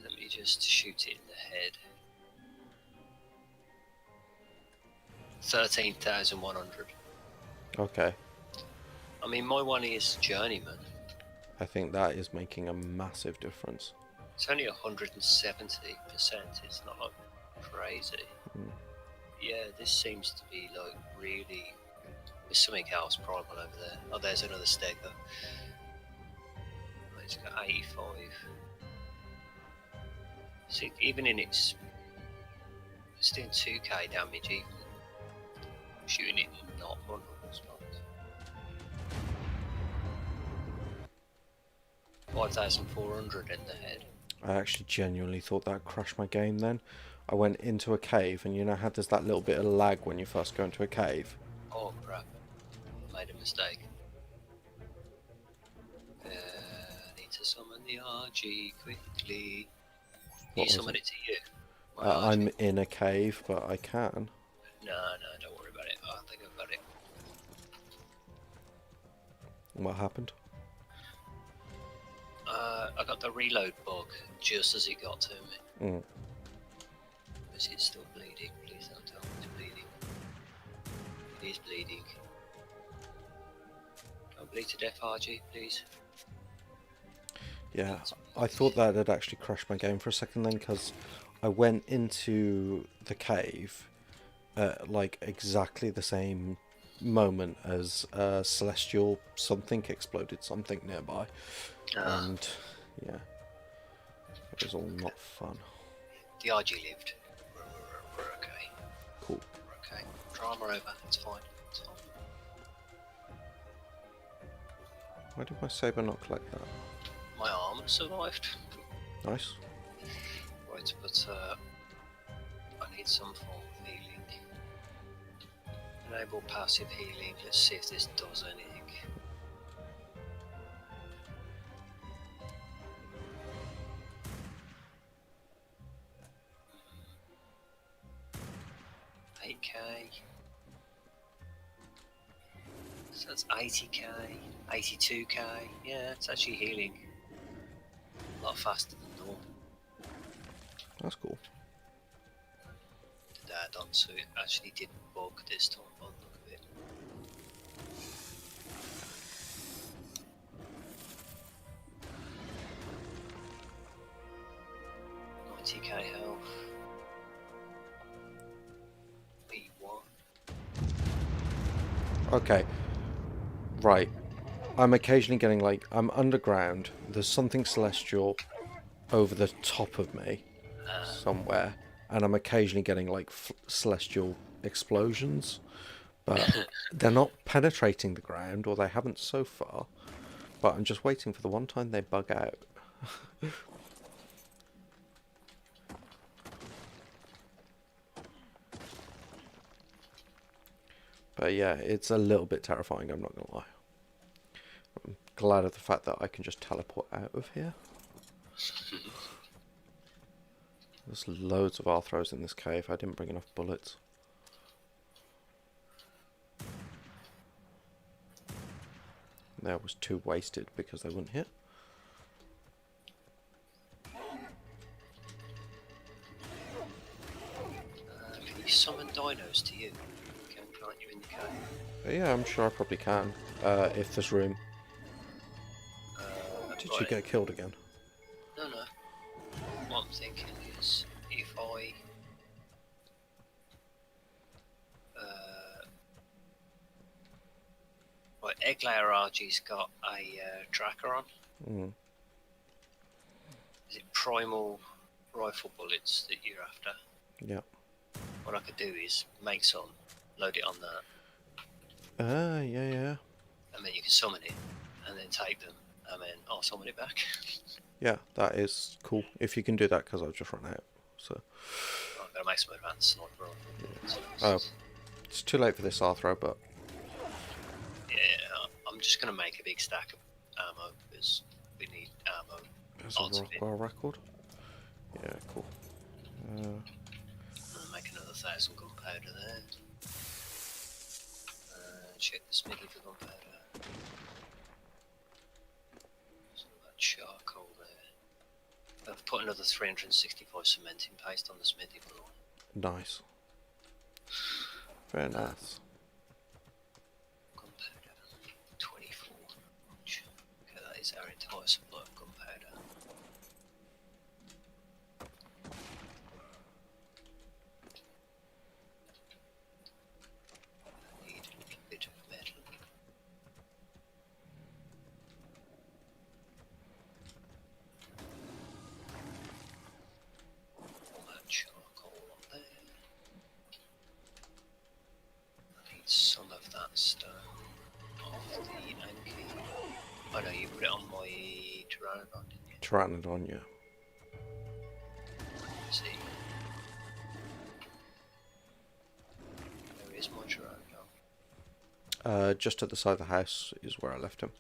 Let me just shoot it in the head. 13,100. Okay. I mean, my one is journeyman. I think that is making a massive difference. It's only 170%. It's not like crazy. Mm. Yeah, this seems to be like really. There's something else primal over there. Oh, there's another stego. Oh, it's got 85. See, even in it's doing 2k damage, even shooting it not vulnerable spots. 5,400 in the head. I actually genuinely thought that crashed my game then. I went into a cave, and you know how there's that little bit of lag when you first go into a cave? Oh crap! I made a mistake. I need to summon the RG quickly. What You was summon it? it to you. My RG. I'm in a cave, but I can. No, don't worry about it. I think I've got it. What happened? I got the reload bug just as it got to me. Mm. Is it still bleeding? Please don't tell me it's bleeding. It is bleeding. Don't bleed to death, RG, please. Yeah, I thought that had actually crashed my game for a second then, because I went into the cave at like exactly the same moment as celestial something exploded something nearby, and yeah, it was all not fun. The RG lived. We're okay. Cool. We're okay. Drama over. It's fine. It's fine. Why did my saber not collect that? My arm survived. Nice. Right, but I need some form of healing. Enable passive healing. Let's see if this does anything. $8k. So that's 80k, 82k. Yeah, it's actually healing a lot faster than normal. That's cool. The add-on, so it actually didn't bug this time by the look of it. $90k health. B1. Okay. Right. I'm occasionally getting like, I'm underground. There's something celestial over the top of me somewhere, and I'm occasionally getting like celestial explosions, but they're not penetrating the ground, or they haven't so far. But I'm just waiting for the one time they bug out. But yeah, it's a little bit terrifying, I'm not gonna lie. I'm glad of the fact that I can just teleport out of here. There's loads of Arthros in this cave. I didn't bring enough bullets. There was 2 wasted because they wouldn't hit. Can you summon dinos to you? Can't you in the cave? Yeah, I'm sure I probably can, if there's room. Did you get killed again? No. What I'm thinking is if I right, Egglayer RG's got a tracker on. Mm. Is it primal rifle bullets that you're after? Yeah. What I could do is make some, load it on that, Yeah. and then you can summon it, and then take them, and then I'll summon it back. Yeah, that is cool. If you can do that, because I've just run out. So. I've got to make some advanced sniper rifle bullets. Oh, it's too late for this Arthro, but Yeah, I'm just going to make a big stack of ammo, because we need ammo. there's a Rockwell record. Yeah, cool. I'm going to make another 1,000 gunpowder there. Check the smithy for gunpowder. Some of that charcoal there. I've put another 365 cementing paste on the smithy floor. Nice. Very nice. Gunpowder. 24. Okay, that is our entire supply of gunpowder. stone off the Anki. Oh no, you put it on my Pteranodon, didn't you? Pteranodon, yeah. Let's see. Where is my Pteranodon? Just at the side of the house is where I left him.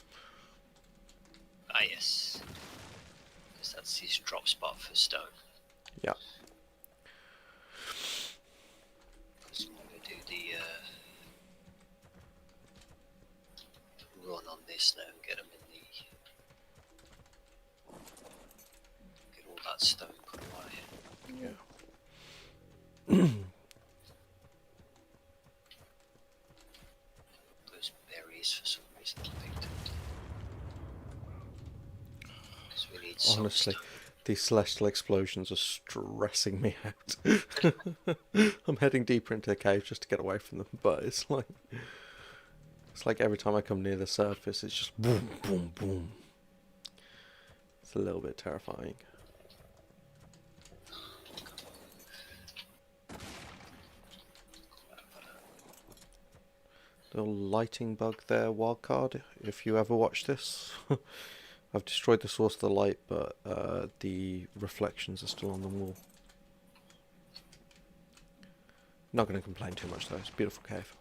Ah, yes. Because that's his drop spot for stone. Yeah. So I'm going to do the run on this now and get them in the... Get all that stone put away. Yeah. Those berries for some reason I picked up. Because we need some Honestly, stone. these celestial explosions are stressing me out. I'm heading deeper into the cave just to get away from them, but it's like every time I come near the surface, it's just boom, boom, boom. It's a little bit terrifying. Little lighting bug there, wildcard. If you ever watch this, I've destroyed the source of the light, but the reflections are still on the wall. Not going to complain too much though. It's a beautiful cave,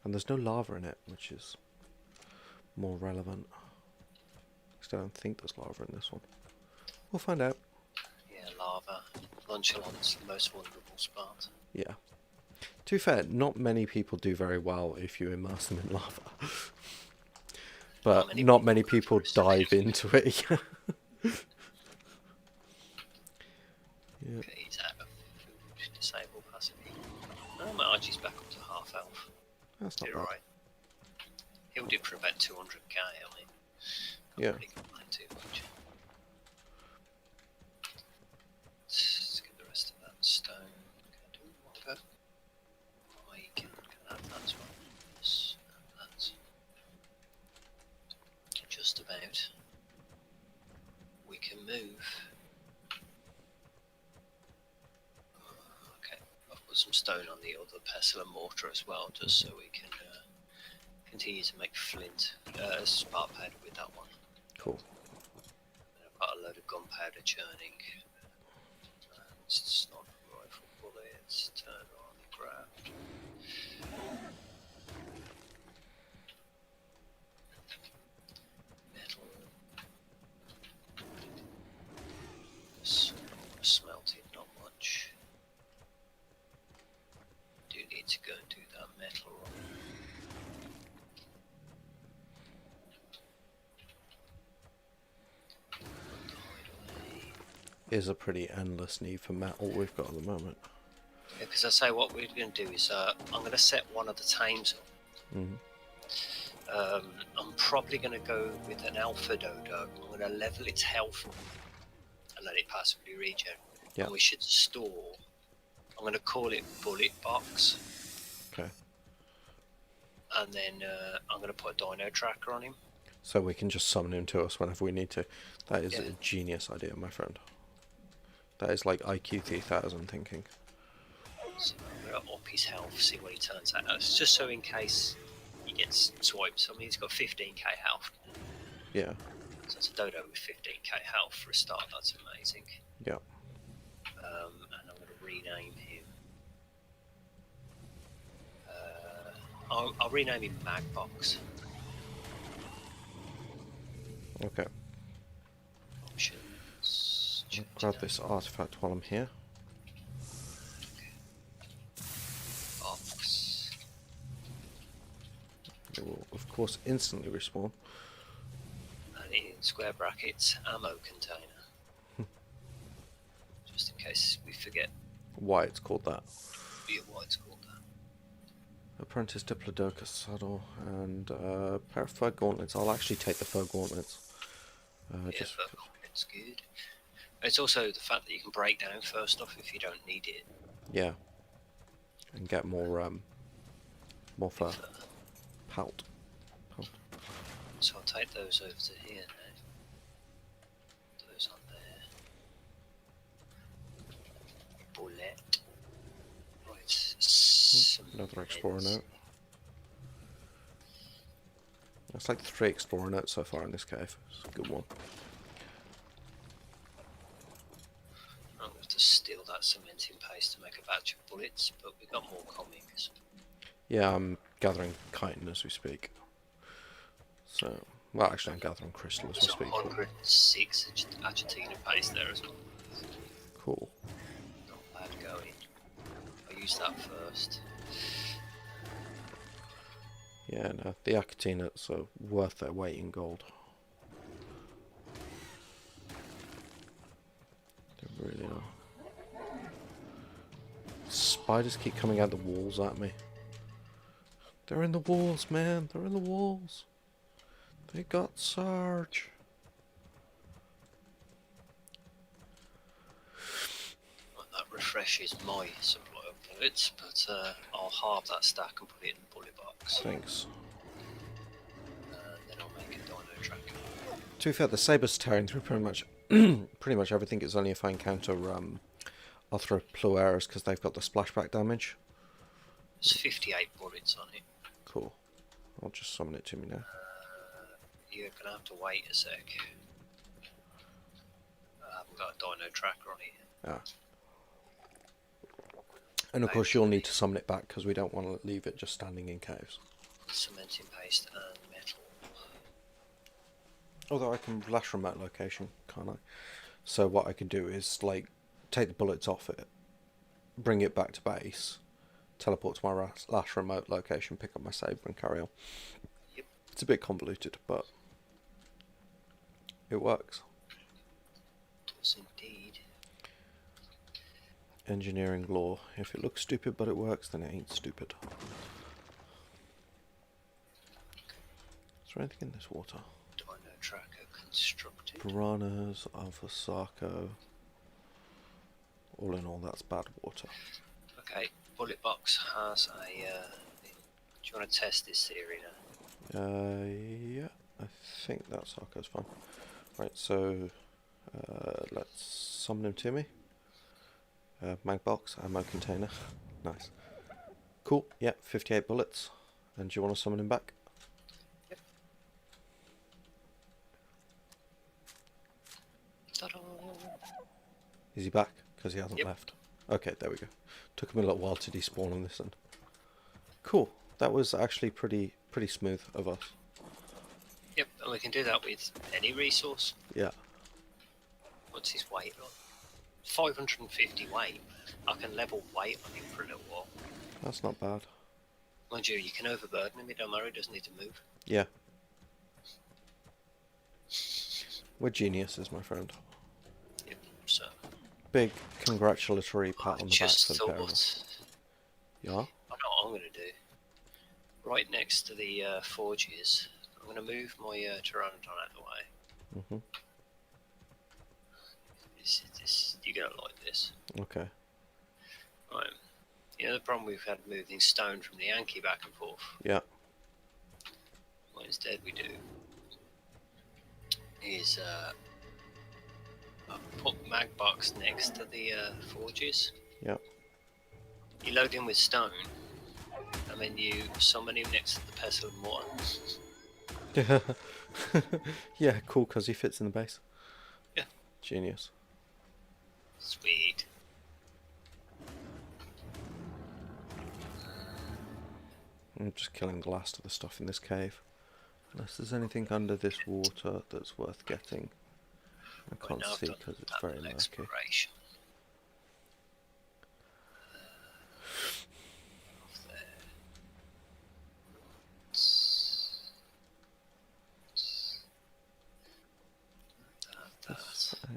and there's no lava in it, which is more relevant. I don't think there's lava in this one. We'll find out. Yeah, lava. Nonchalant's the most vulnerable spot. Yeah. To be fair, not many people do very well if you immerse them in lava. But not many people dive into it. Yeah. Okay, he's out of food. Disable passively. Oh, my Archie's back up to half health. That's not Did bad. alright. Healed it for about 200k, I mean. Yeah. Really complain too much. Let's get the rest of that stone. Can I do it in one go? I can have that as well. Yes, and that. Just about. We can move. Okay, I've put some stone on the other pestle and mortar as well, just so we can continue to make flint, spark powder with that one. Cool. And I've got a load of gunpowder churning. And it's not rifle bullets, turn on, craft. Metal. Smelted, not much. Do need to go and do that metal run. Is a pretty endless need for metal we've got at the moment. Yeah, because I say what we're going to do is I'm going to set one of the tames up. Mm-hmm. I'm probably going to go with an alpha dodo. I'm going to level its health and let it passively regen. Yeah. And we should store. I'm going to call it bullet box. Okay. And then I'm going to put a dino tracker on him. So we can just summon him to us whenever we need to. That is Yeah. a genius idea, my friend. That is like IQ 3000 thinking. So I'm going to up his health, see what he turns out. It's just so in case he gets swiped. I mean, he's got 15k health. Yeah. So it's a dodo with 15k health for a start. That's amazing. Yeah. And I'm going to rename him. I'll rename him Magbox. Okay. Options. I'll grab this artifact while I'm here. Box. It will, of course, instantly respawn. And in square brackets, ammo container. Just in case we forget Why it's called that. what it's called. Apprentice Diplodocus saddle and pair of fur gauntlets. I'll actually take the fur gauntlets. Yeah, Just it's good. It's also the fact that you can break down first off if you don't need it. yeah, and get more fur. Pelt. So I'll take those over to here now. Those on there. Bullet. Right. Another explorer note. It's like 3 explorer notes so far in this cave. It's a good one. I'm going to have to steal that cementing paste to make a batch of bullets, but we've got more coming. So. Yeah, I'm gathering chitin as we speak. So, well, actually, I'm gathering crystal as we There's speak. 106 agitator paste there as well. Cool. Not bad going. I'll use that first. Yeah, no, the acatinates are worth their weight in gold. They really are. Spiders keep coming out the walls at me. They're in the walls, man. They're in the walls. They got Sarge. Well, that refreshes my supply of bullets, but I'll halve that stack and put it in the bullet box. Thanks. Then I'll make a dino tracker. To be fair, the sabers tearing through pretty much everything. It's only if I encounter Arthroplueras because they've got the splashback damage. There's 58 bullets on it. Cool. I'll just summon it to me now. You're gonna have to wait a sec. I haven't got a dino tracker on it. Ah. And of course you'll need to summon it back because we don't want to leave it just standing in caves. Cementing paste and metal. Although I can lash remote location, can't I? So what I can do is like take the bullets off it, bring it back to base, teleport to my lash remote location, pick up my saber and carry on. Yep. It's a bit convoluted, but it works. Does indeed. Engineering lore. If it looks stupid but it works, then it ain't stupid. Is there anything in this water? Dino tracker constructed. Piranhas, Alpha Sarco. All in all, that's bad water. Okay, bullet box has a. Do you want to test this theory now? Yeah, I think that Sarco's fine. Right, so let's summon him to me. Mag box, ammo container. Nice. Cool, yeah, 58 bullets. And do you want to summon him back? Yep. Ta-da! Is he back? Because he hasn't Yep. left. Okay, there we go. Took him a little while to despawn on this end. Cool. That was actually pretty smooth of us. Yep, and we can do that with any resource. Yeah. What's his weight on? 550 weight. I can level weight on him for a little while. That's not bad. Mind you, you can overburden him. It don't matter. He doesn't need to move. Yeah. We're geniuses, my friend. Yep. So. Big congratulatory pat on the back Just for the pair of us. thought. Yeah? I know what I'm going to do. Right next to the forges, I'm going to move my pteranodon out of the way. Mm-hmm. You're going to like this. Okay. Right. You know the problem we've had moving stone from the Yankee back and forth? Yeah. What instead we do is put Magbox next to the forges. Yeah. You load in with stone, and then you summon him next to the pestle and mortar. Yeah, cool, because he fits in the base. Yeah. Genius. Sweet. I'm just killing the last of the stuff in this cave. Unless there's anything under this water that's worth getting. I can't see because it's very murky. Exploration. That's a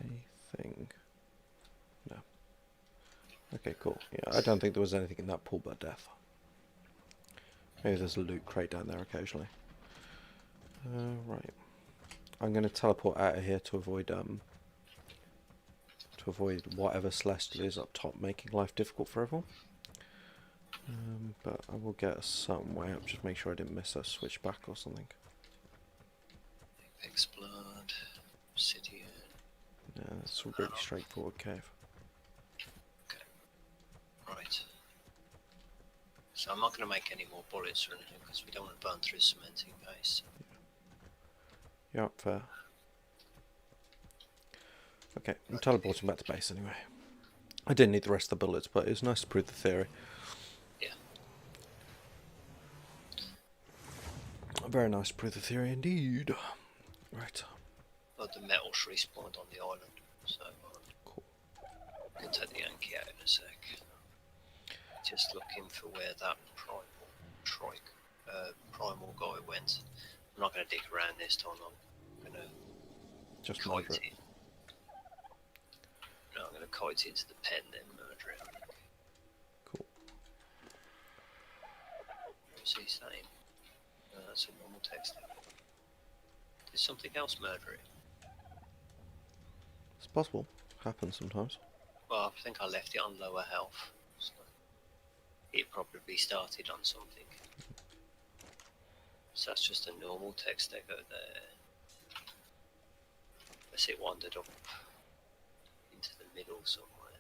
thing. No. Okay, cool. Yeah, I don't think there was anything in that pool but death. Maybe there's a loot crate down there occasionally. Right. I'm going to teleport out of here to avoid whatever Celestial is up top making life difficult for everyone. But I will get us some way up. Just make sure I didn't miss a switchback or something. Explode. Obsidian. Yeah, it's a really straightforward cave. Okay. Right. So I'm not going to make any more bullets or anything because we don't want to burn through cementing paste. Yeah, fair. Okay, I'm teleporting back to base anyway. I didn't need the rest of the bullets, but it was nice to prove the theory. Yeah. Very nice to prove the theory indeed. Right. But the metals respawned on the island, so Cool. I can take the Yankee out in a sec. Just looking for where that primal guy went. I'm not going to dig around this time. I'm going to Just kite murder it. it. No, I'm going to kite it to the pen, then murder it. Cool. What's he saying? That's a normal text. Did something else murder it? It's possible. Happens sometimes. Well, I think I left it on lower health. So it probably started on something. So that's just a normal text echo there. Unless it wandered up into the middle somewhere.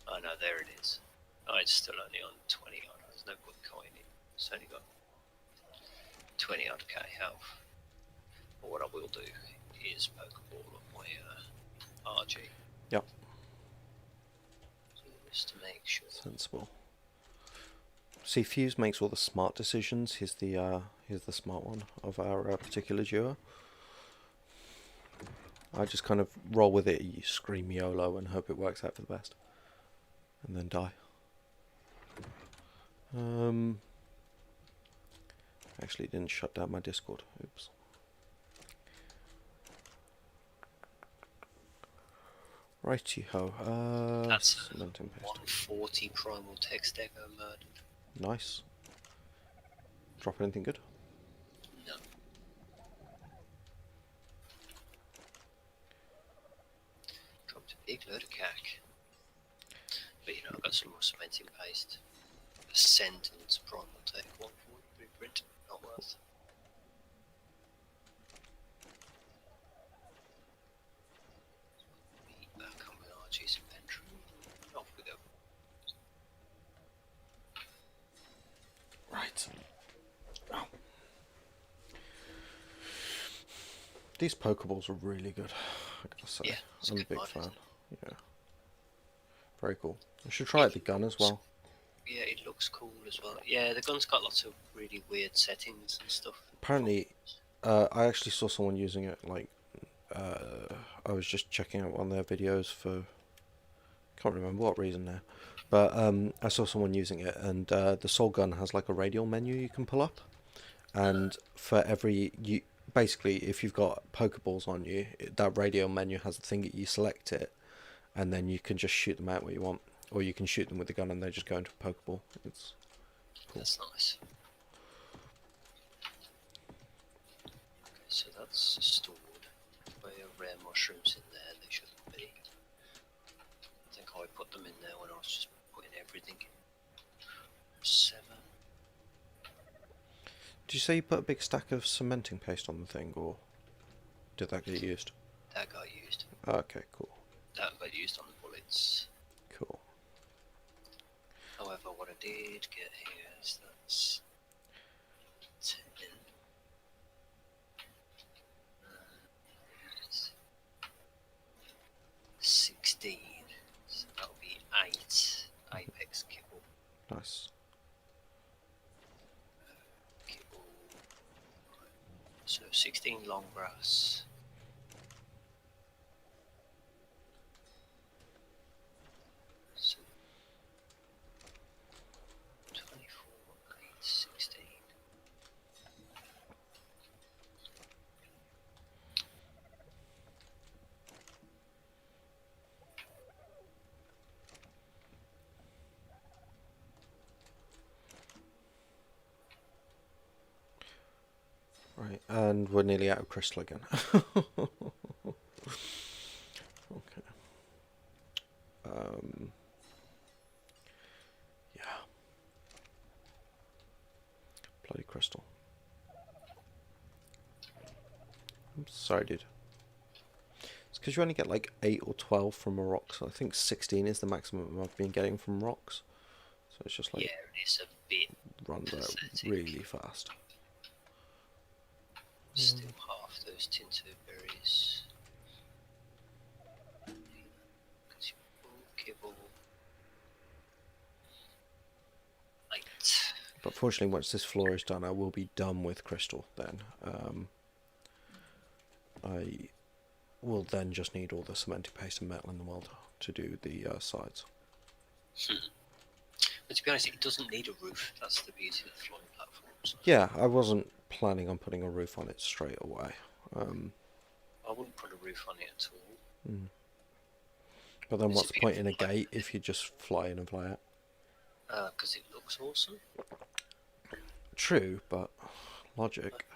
Oh no, there it is. Oh, it's still only on 20 odd. There's no point coining it. It's only got 20 odd K health. But what I will do is Pokeball up my RG. Yep. So just to make sure. Sensible. See, Fuse makes all the smart decisions. He's the smart one of our particular duo. I just kind of roll with it, you scream YOLO and hope it works out for the best. And then die. Actually it didn't shut down my Discord. Oops. Righty-ho. That's cementing paste. 140 primal text echo murdered. Nice. Drop anything good? No. Dropped a big load of cack. But you know, I've got some more cementing paste. A sentence primal tech 140 blueprint, not worth. Back on with RG's inventory. Off we go. Right. Oh. These Pokeballs are really good, I gotta say. Yeah, it's I'm a good big mod, fan. isn't it? Yeah. Very cool. I should try out the gun as well. Yeah, it looks cool as well. Yeah, the gun's got lots of really weird settings and stuff. Apparently, I actually saw someone using it, like, I was just checking out one of their videos for, can't remember what reason now, but I saw someone using it, and the Soul Gun has like a radial menu you can pull up, and for every, basically if you've got Pokeballs on you, that radial menu has a thing that you select it, and then you can just shoot them out where you want, or you can shoot them with the gun and they just go into a Pokeball. It's cool. That's nice. Okay, so that's stored. Where rare mushrooms in there, they shouldn't be. I think I put them in there when I was just putting everything in. 7. Did you say you put a big stack of cementing paste on the thing, or did that get used? That got used. Okay, cool. That got used on the bullets. Cool. However, what I did get here is that's 10. 16. So that'll be 8 Apex kibble. Nice. Kibble. So 16 long grass. So 24, 8, 16. Right, and we're nearly out of crystal again. Okay. Yeah. Bloody crystal. I'm sorry, dude. It's because you only get like 8 or 12 from a rock, so I think 16 is the maximum I've been getting from rocks. So it's just like, Yeah, it is a bit runs out pathetic. really fast. Still half those tinto berries. Kibble. 8. But fortunately, once this floor is done, I will be done with crystal then. I will then just need all the cemented paste and metal in the world to do the sides. But to be honest, it doesn't need a roof. That's the beauty of the flying platforms. Yeah, I wasn't planning on putting a roof on it straight away. I wouldn't put a roof on it at all. But then It's what's a the point in a beautiful gate if you just fly in and fly out? because it looks awesome. True, but logic.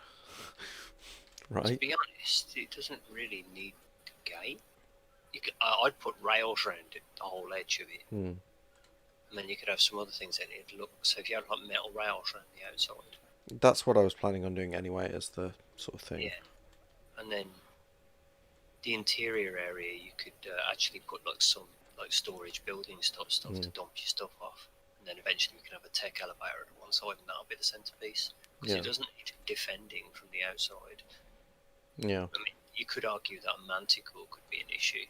To Right? be honest, it doesn't really need a gate. I'd put rails around it, the whole edge of it, Hmm. and then you could have some other things in it. Look, so if you had like metal rails around the outside, That's what I was planning on doing anyway, as the sort of thing. yeah, and then the interior area you could actually put like some like storage building stuff to dump your stuff off, and then eventually you can have a tech elevator at one side, and that'll be the centerpiece because Yeah. it doesn't need defending from the outside. Yeah. I mean, you could argue that a manticore could be an issue.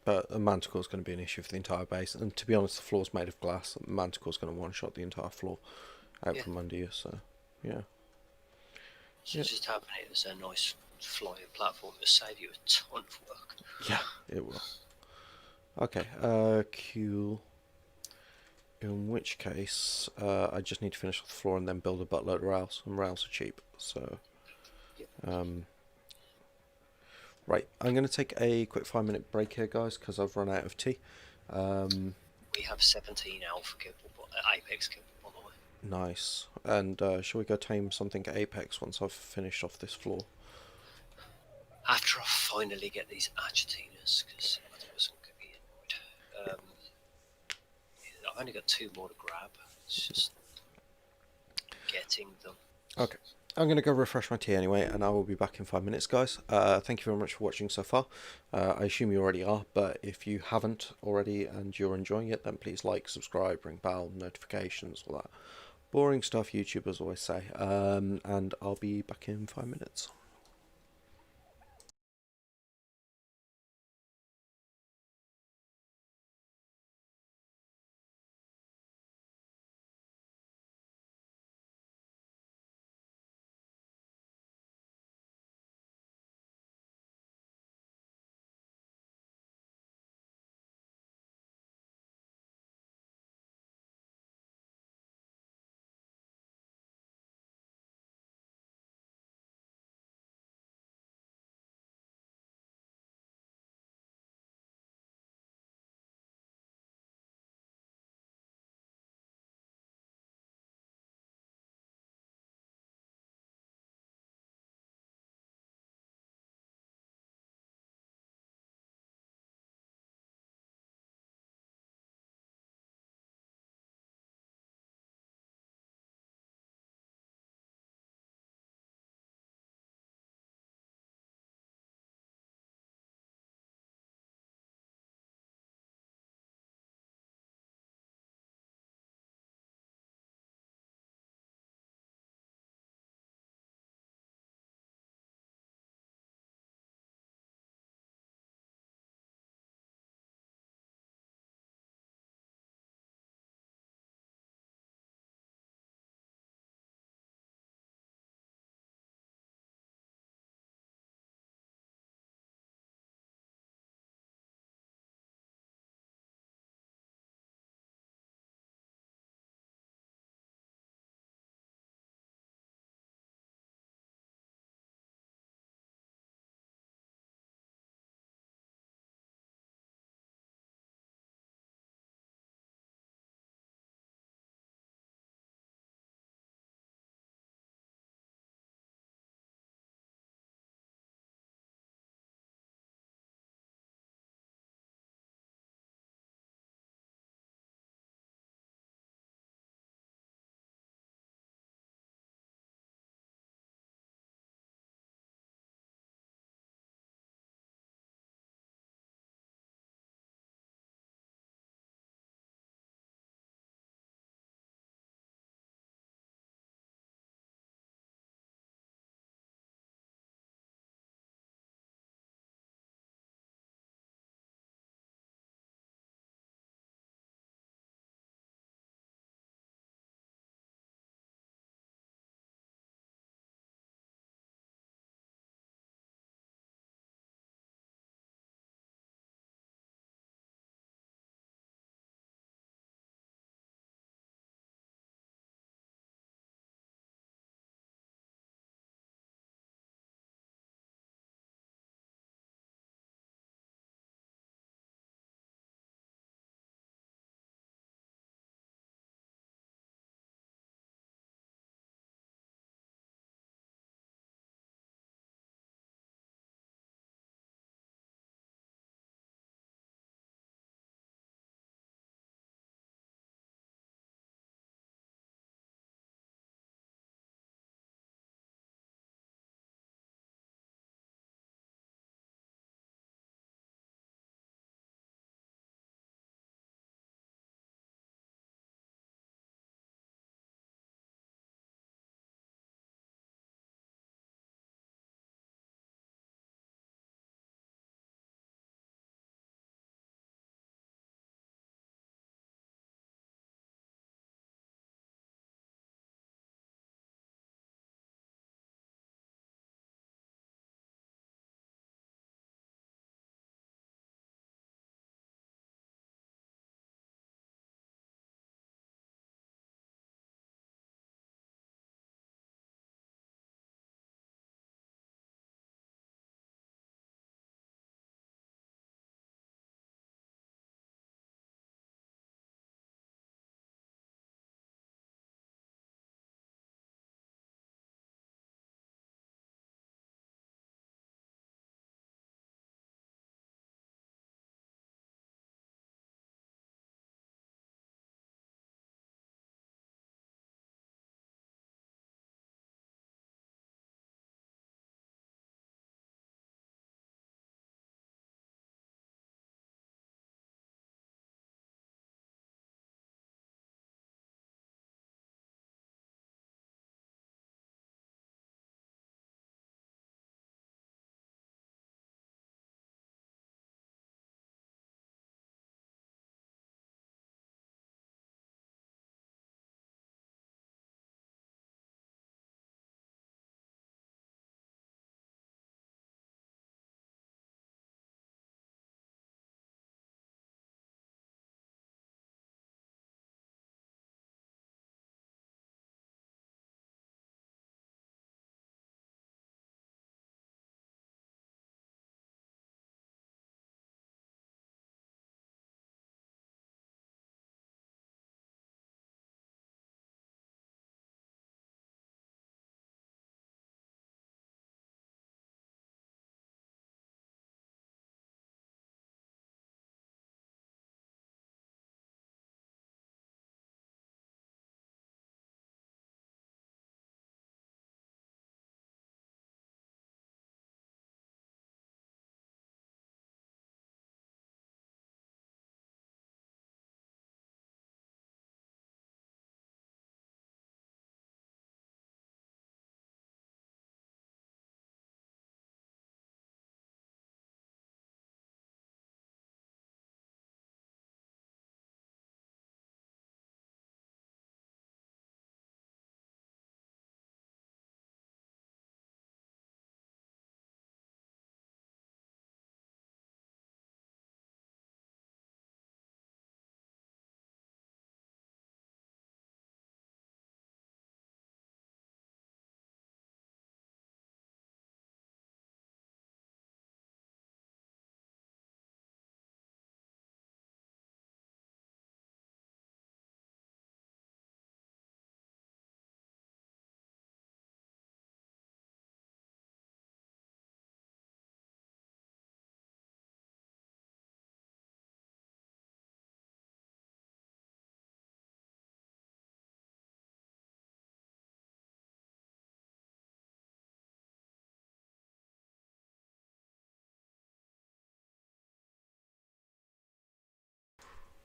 But a manticore is going to be an issue for the entire base, and to be honest, the floor's made of glass. A manticore is going to one-shot the entire floor out from under you. So, yeah. So Yeah. just having it as a nice flying platform will save you a ton of work. Yeah, it will. Okay. Cool. In which case, I just need to finish off the floor and then build a buttload of rails, and rails are cheap. So, right, I'm going to take a quick 5-minute break here, guys, because I've run out of tea. We have 17 alpha capable, apex capable, by the way. Nice. And shall we go tame something at Apex once I've finished off this floor? After I finally get these agitators, because otherwise I'm going to be annoyed. I've only got 2 more to grab. It's just getting them. Okay. I'm going to go refresh my tea anyway, and I will be back in 5 minutes, guys. Thank you very much for watching so far. I assume you already are, but if you haven't already and you're enjoying it, then please like, subscribe, ring bell, notifications, all that boring stuff YouTubers always say. And I'll be back in 5 minutes.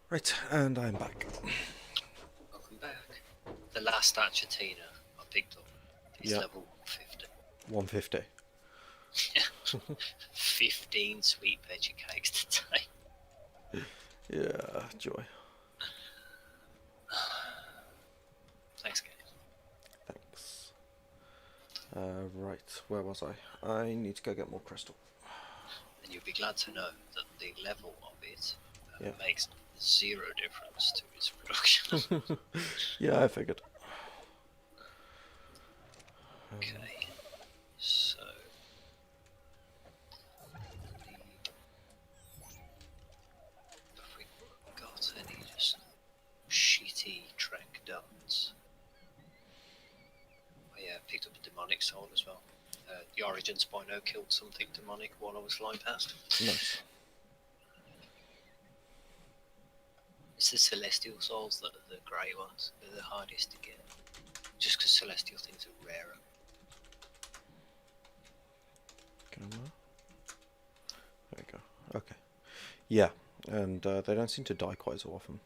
Right, and I'm back. Welcome back. The last Argentina I picked up is Yeah. level 50. 150. 15 sweet veggie cakes today. Yeah, joy. Thanks, guys. Thanks. Right, where was I? I need to go get more crystal. And you'll be glad to know that the level of it Yeah. makes 0 difference to its production. Yeah, I figured. Okay, so have we got any just shitty trank darts? Oh yeah, picked up a demonic soul as well. The Origin Spino killed something demonic while I was flying past. Nice. It's the Celestial Souls that are the grey ones. They're the hardest to get. Just because Celestial things are rarer. There we go. Okay. Yeah, and they don't seem to die quite so often.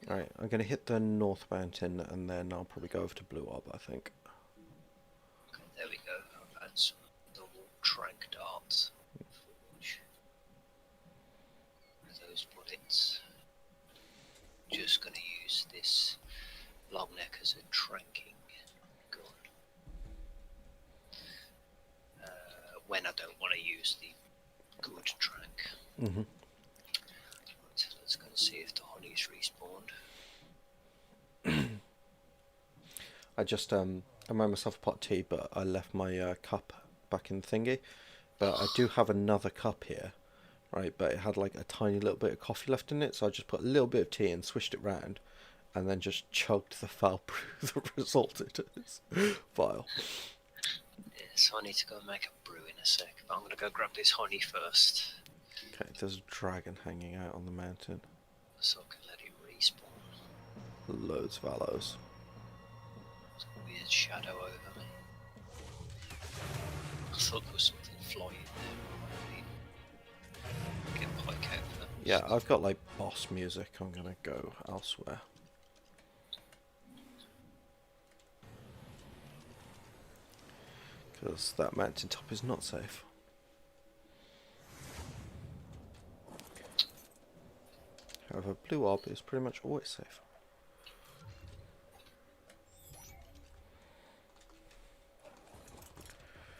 Alright, I'm going to hit the North Mountain and then I'll probably go over to Blue Orb, I think. Okay, there we go. I've had some double trank darts. Forge. Those bullets. Just going to use this long neck as a tranking gun. When I don't want to use the good trank. Mm-hmm. Right, let's go and see if the honey's respawned. I just I made myself a pot of tea, but I left my cup back in the thingy. But I do have another cup here, right? But it had like a tiny little bit of coffee left in it, so I just put a little bit of tea and swished it round, and then just chugged the foul brew that resulted in this vial. Yeah, so I need to go and make a brew in a sec, but I'm going to go grab this honey first, Okay, there's a dragon hanging out on the mountain. so I can let it respawn. Loads of aloes. There's a weird shadow over me. I thought there was something flying there. Get quite careful. Yeah, I've got like boss music. I'm gonna go elsewhere. Because that mountaintop is not safe. However, Blue Orb is pretty much always safe.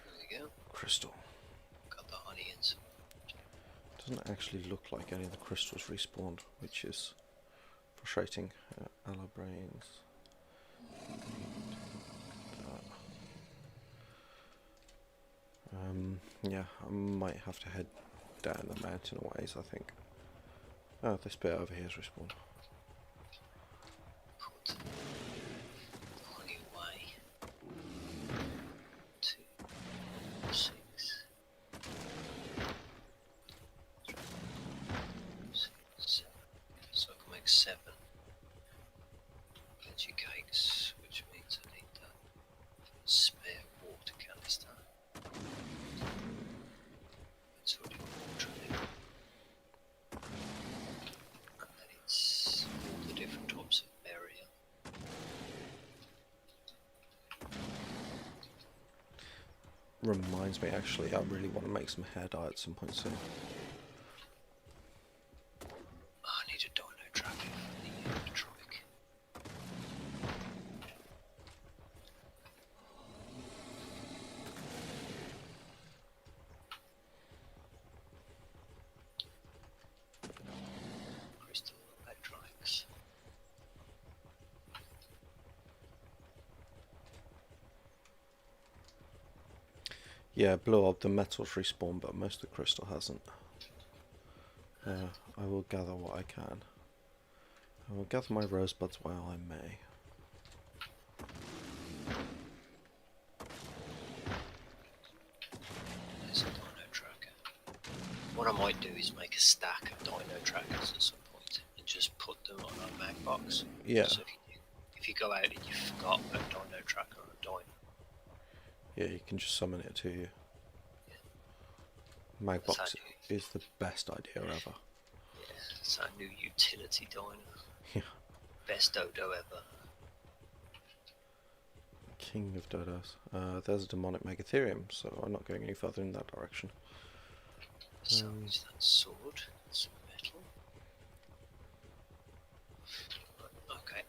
There we go. Crystal. Got the honey inside. Doesn't actually look like any of the crystals respawned, which is frustrating. Aloe brains. Yeah, I might have to head down the mountain a ways, I think. Oh, this bit over here is respawned. Put the honey away. 2, 6, 7. So I can make 7 veggie cakes, which means I need that spare water canister. It's already got water in it. And then it's all the different types of berry. Reminds me, actually, I really want to make some hair dye at some point soon. I need a dino tracker for the animatronic. Crystal electronics. Yeah, Blue Orb, the metals respawn, but most of the crystal hasn't. I will gather what I can. I will gather my rosebuds while I may. There's a dino tracker. What I might do is make a stack of dino trackers at some point and just put them on a mag box. Yeah. So if you go out and you forgot a dino tracker or a dino, Yeah, you can just summon it to you. That's Magbox our is the best idea ever. it's our new utility dino. Yeah. Best dodo ever. King of Dodos. There's a demonic Megatherium, so I'm not going any further in that direction. So is that sword? Some metal. Okay.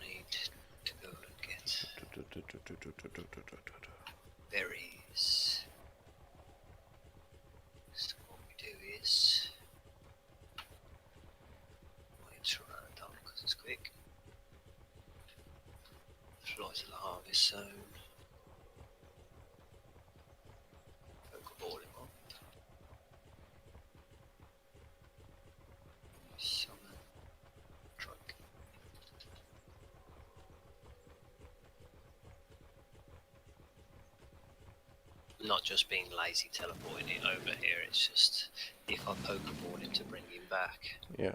Need to go and get berries. So what we do is wait for around because it's quick. Fly to the harvest zone. Pokeball him up. Summon. Truck. Not just being lazy teleporting it over here, it's just if I Pokeball him to bring him back, Yeah.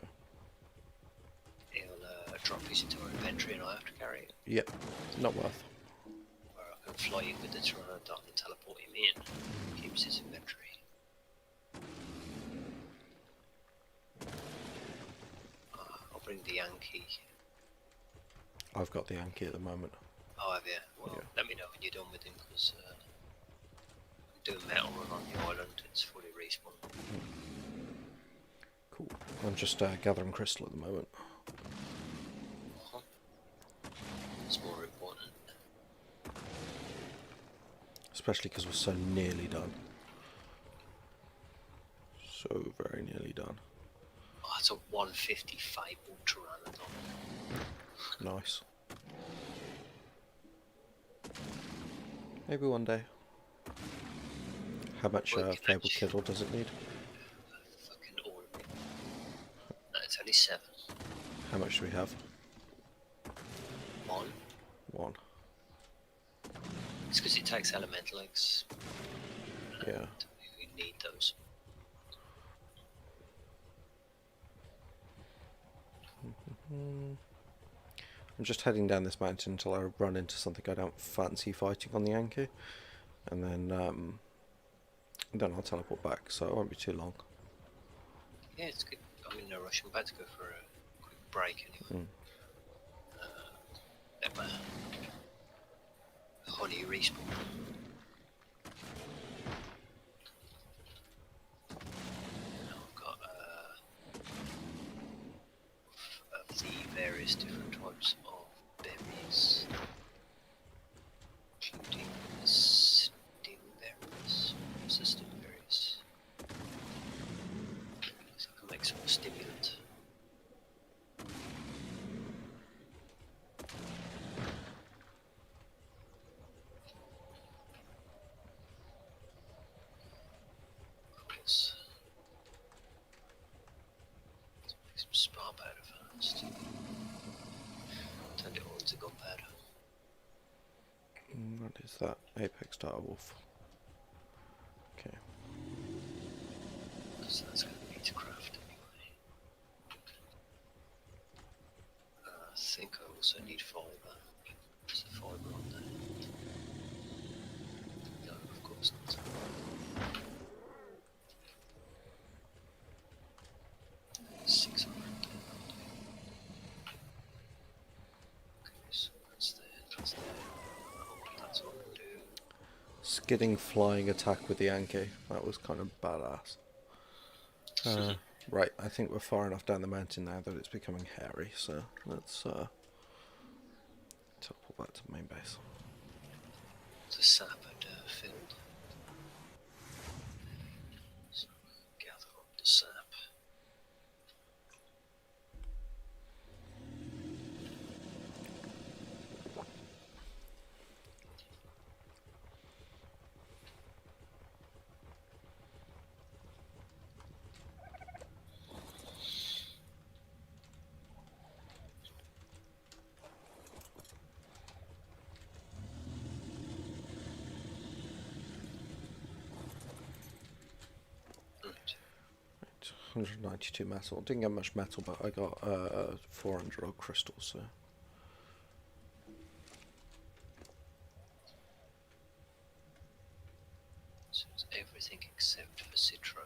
he'll drop his into our inventory and I have to carry it. Yep. Not worth. Where I can fly in with the Pteranodon and teleport him in, keeps his inventory. I'll bring the Yankee. I've got the Yankee at the moment. Oh, have you? Well, Yeah. let me know when you're done with him because I'm doing metal run on the island, it's fully respawn. Cool. I'm just gathering crystal at the moment. It's more important. Especially because we're so nearly done. So very nearly done. Oh, it's a 150 Fable Pteranodon. Nice. Maybe one day. How much Fable Kittle does it need? Fucking all of it. No, it's only 7. How much do we have? 1. 1. It's because it takes elemental eggs. Yeah. We need those. I'm just heading down this mountain until I run into something I don't fancy fighting on the Yankee, and then I'll teleport back, so it won't be too long. Yeah, it's good. I'm in no rush. I'm about to go for a quick break anyway. Let my honey respawn. I've got of the various different types of berries, including stingberries. What's the stingberries? So I can make some stimulant. Of course. Let's make some spar powder first. Turned it all into gunpowder. What is that? Apex Star Wolf. Okay. Because that's going to need to craft anyway. I think I also need fibre. Is the fibre on there? No, of course not. 600. Okay, so that's there, that's there. That's all I can do. Skidding flying attack with the Yankee. That was kind of badass. Right, I think we're far enough down the mountain now that it's becoming hairy, so let's teleport back to the main base. The sap had filled. So gather up the sap. Right. 192 metal. Didn't get much metal, but I got 400 odd crystals, so So it's everything except for Citro.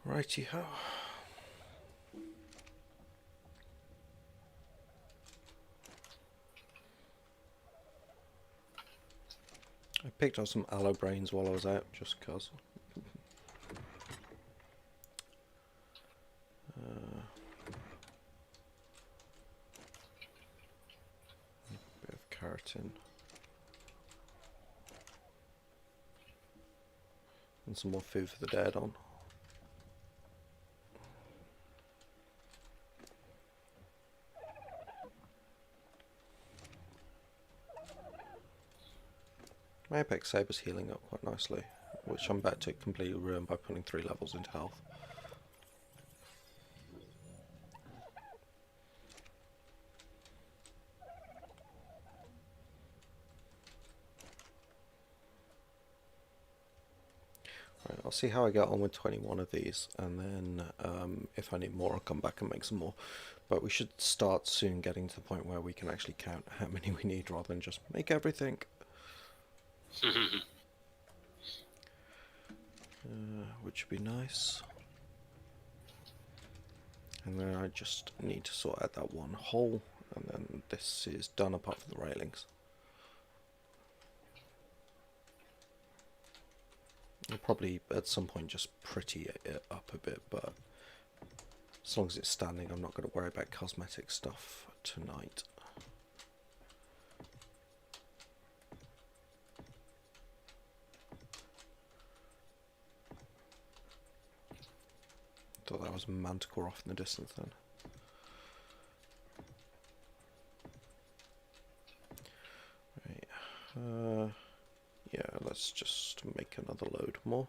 Righty ho. I picked up some aloe brains while I was out, just cause. Bit of keratin. And some more food for the dead on. My Apex Saber's healing up quite nicely, which I'm about to completely ruin by putting 3 levels into health. Right, I'll see how I get on with 21 of these, and then if I need more I'll come back and make some more. But we should start soon getting to the point where we can actually count how many we need rather than just make everything. Which would be nice. And then I just need to sort out that one hole, and then this is done apart from the railings. I'll probably at some point just pretty it up a bit, but as long as it's standing I'm not going to worry about cosmetic stuff tonight. Thought that was a manticore off in the distance then. Right. Yeah, let's just make another load more.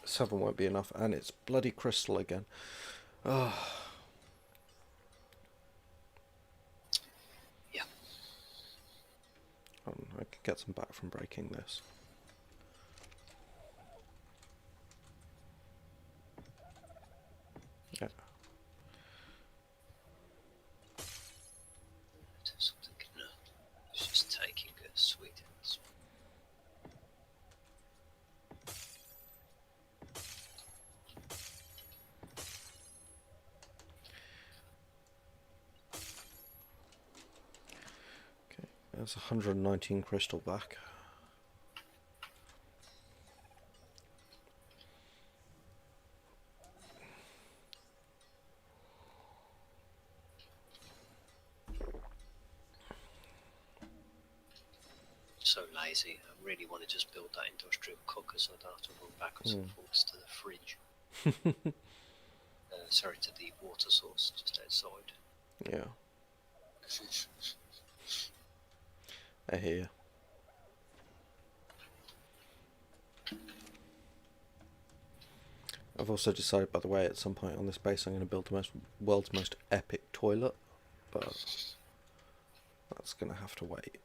Seven won't be enough, and it's bloody crystal again. Oh. Yeah. I can get some back from breaking this. Yeah. Something, no. It's just taking a sweet. Okay, there's 119 crystal back. So lazy. I really want to just build that industrial cooker so I don't have to run backwards and forwards to the fridge. Sorry, to the water source just outside. Yeah. I hear you. I've also decided, by the way, at some point on this base I'm going to build the world's most epic toilet, but that's going to have to wait.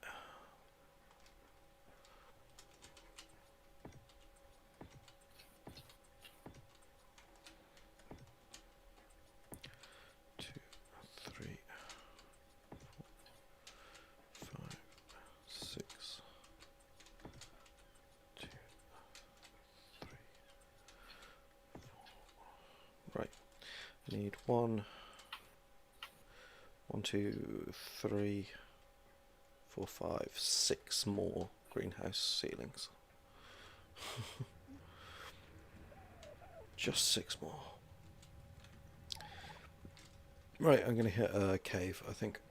Need 1, 2, 3, 4, 5, 6 more greenhouse ceilings. Just 6 more. Right, I'm going to hit a cave, I think.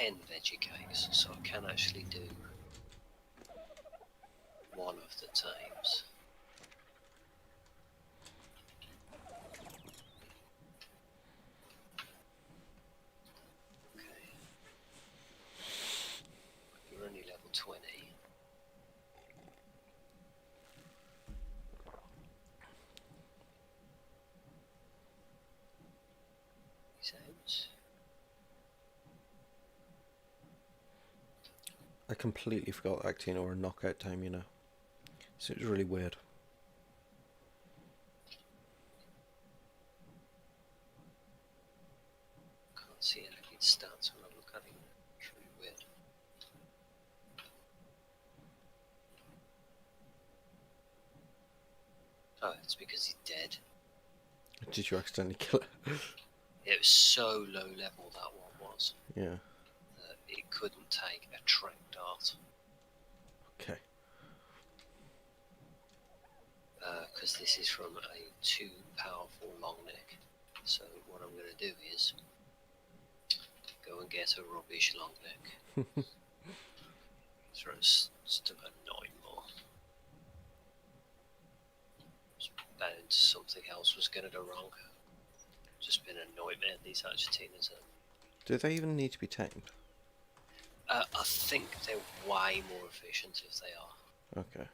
10 veggie cakes, so I can actually do one of the times. Okay. You're only level 20. He's out. I completely forgot that Actina were a knockout time, you know. So it was really weird. Can't see any stats when I look at him. It's really weird. Oh, it's because he's dead. Did you accidentally kill it? It was so low level that one was. Yeah. That it couldn't take a trank dart. Okay. Because this is from a too powerful long neck. So what I'm going to do is go and get a rubbish long neck. Throw stuff at 9 more. It's bound something else was going to go wrong. Just been a nightmare, these Argentinas are. Do they even need to be tamed? I think they're way more efficient if they are. Okay.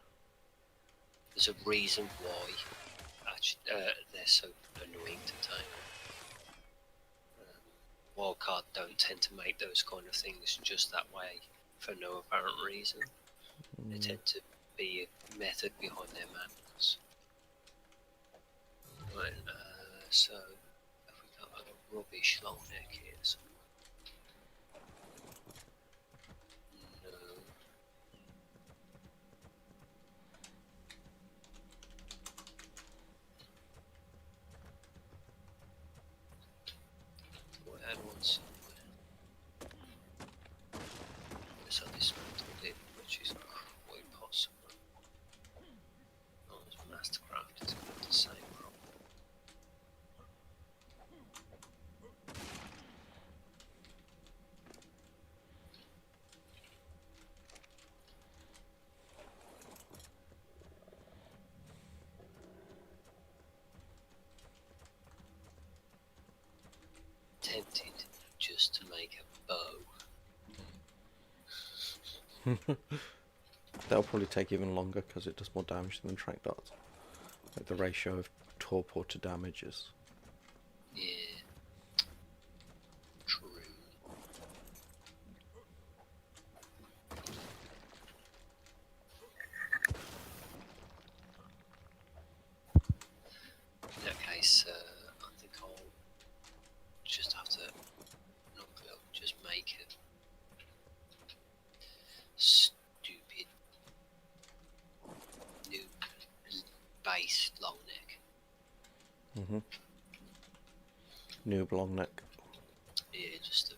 There's a reason why they're so annoying to tame. Wildcard don't tend to make those kind of things just that way for no apparent reason. They tend to be a method behind their madness. Right, so have we got a rubbish long neck here somewhere? No. Well, I had one somewhere. So this one, which is quite possible. Oh, it's Mastercraft, it's got the same problem. Tempted just to make a bow. That'll probably take even longer because it does more damage than trank darts. Like the ratio of torpor to damage is. Yeah. True. In that case, I think I'll just have to not go, just make it stupid new base long neck. Noob long neck. Yeah, just a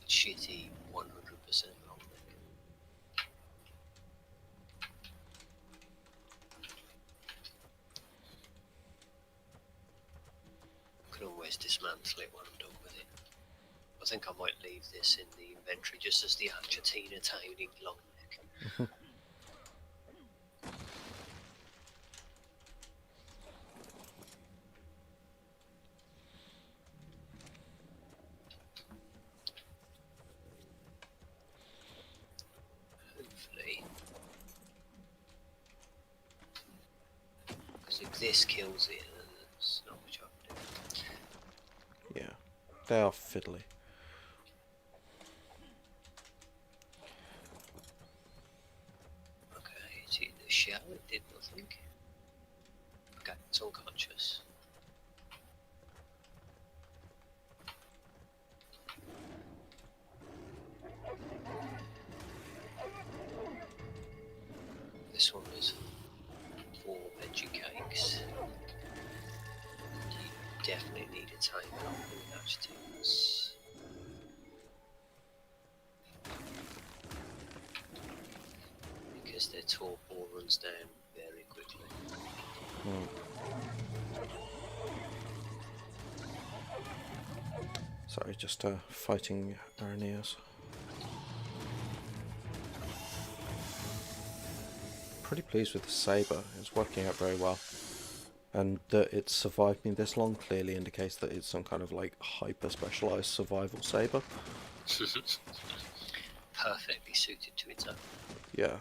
shitty 100% long neck. I can always dismantle it when I'm done with it. I think I might leave this in the inventory just as the Argentina taming long neck. Hopefully. Because if this kills it, then there's not much I can do. Yeah. They are fiddly. Okay, it's in the shell, it did nothing. Okay, it's unconscious. This one was 4 veggie cakes. You definitely need a timer on the vegetables. Because their torpor runs down very quickly. Sorry, just fighting Araneas. pretty pleased with the saber. It's working out very well. And that it's survived me this long clearly indicates that it's some kind of like hyper specialized survival saber. Perfectly suited to its own. Yeah.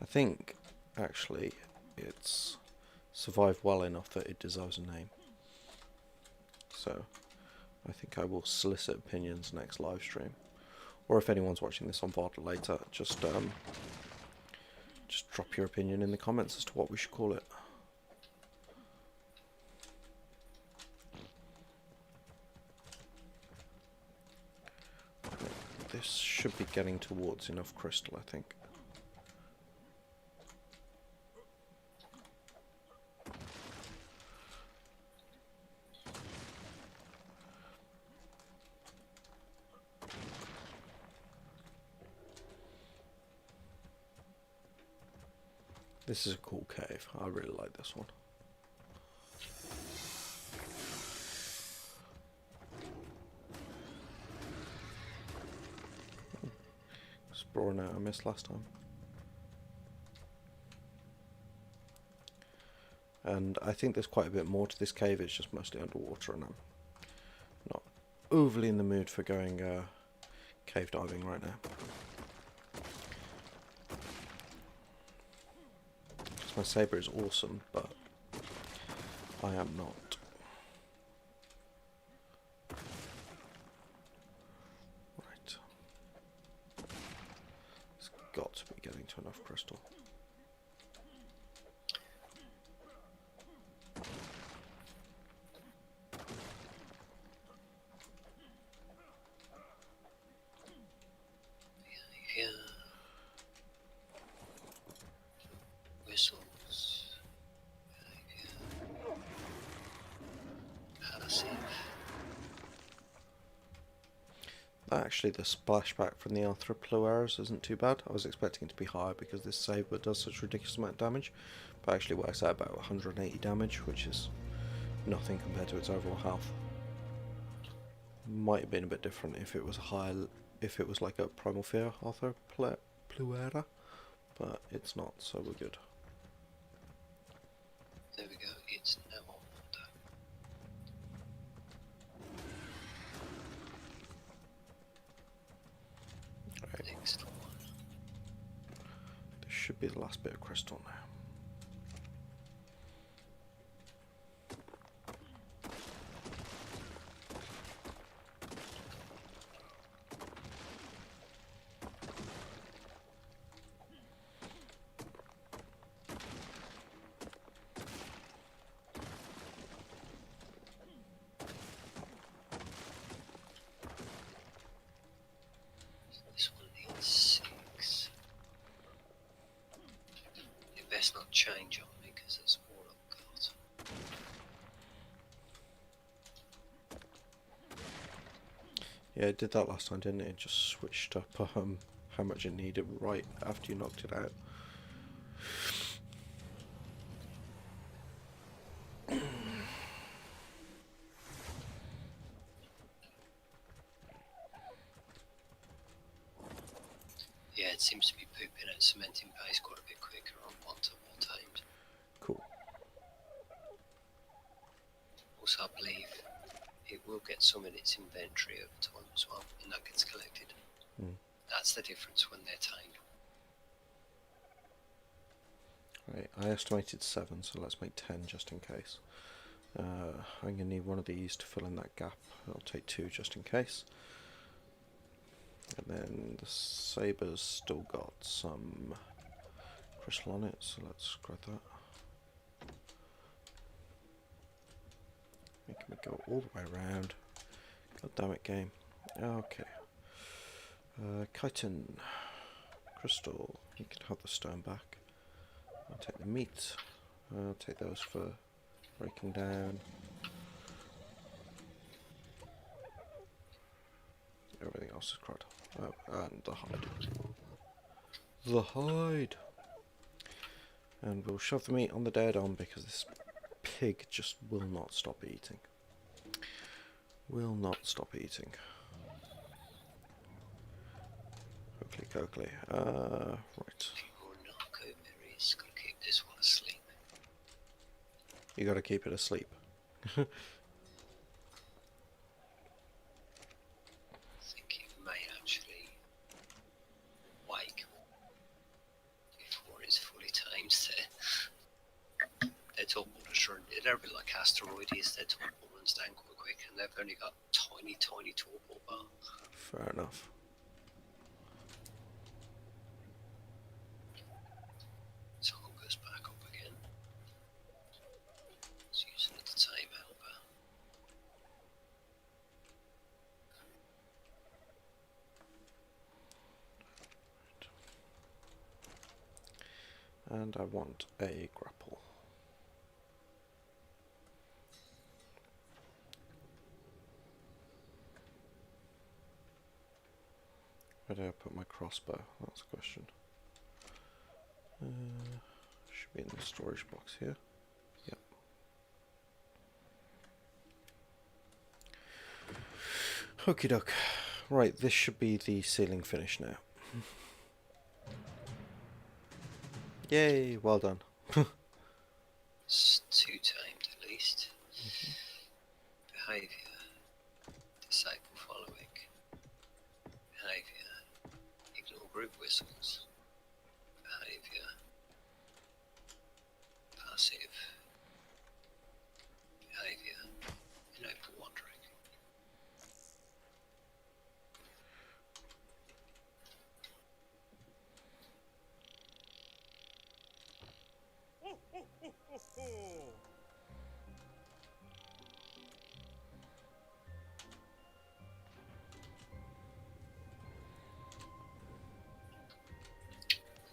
I think actually it's survived well enough that it deserves a name. So I think I will solicit opinions next live stream. Or if anyone's watching this on VOD later, just drop your opinion in the comments as to what we should call it. This should be getting towards enough crystal, I think. This is a cool cave. I really like this one. Exploring out I missed last time. And I think there's quite a bit more to this cave. It's just mostly underwater, and I'm not overly in the mood for going cave diving right now. My saber is awesome, but I am not. Right. It's got to be getting to enough crystal. Yeah. Whistles. Passive. Actually, the splashback from the Arthroplueras isn't too bad. I was expecting it to be higher because this saber does such a ridiculous amount of damage, but actually works out about 180 damage, which is nothing compared to its overall health. Might have been a bit different if it was higher, if it was like a Primal Fear Arthropluera, but it's not, so we're good. There we go, it's now on water. Right. Next one. This should be the last bit of crystal now. This one needs 6. You best not change on me because that's all I've got. Yeah, it did that last time, didn't it? It just switched up how much it needed right after you knocked it out. Yeah, it seems to be pooping at cementing pace quite a bit quicker on one-to-one tamed. Cool. Also, I believe it will get some in its inventory over time as well, and that gets collected. Mm. That's the difference when they're tamed. Right, I estimated 7, so let's make 10 just in case. I'm going to need one of these to fill in that gap. I'll take 2 just in case. And then the saber's still got some crystal on it, so let's grab that. Making me go all the way around. God damn it, game. Okay. Chitin. Crystal. You can have the stone back. I'll take the meat. I'll take those for breaking down. Everything else is crud. Oh, and the hide. The hide! And we'll shove the meat on the dead on because this pig just will not stop eating. Will not stop eating. Coakley. Right. Few more narco berries. Gotta keep this one asleep. You gotta keep it asleep. I think it may actually wake before it's fully tamed. Their torpor they're a bit like asteroids. Their torpor runs down quite quick, and they've only got tiny torpor bar. Fair enough. Toggle goes back up again. It's using it to tame Alba. And I want a grapple. Where do I put my crossbow? That's the question. Should be in the storage box here. Yep. Okie doke. Right, this should be the ceiling finish now. Yay, well done. It's 2 tamed at least. Behaviour. Disable following. Behaviour. Ignore group whistles. Behaviour. Passive. Behaviour. Enable wandering.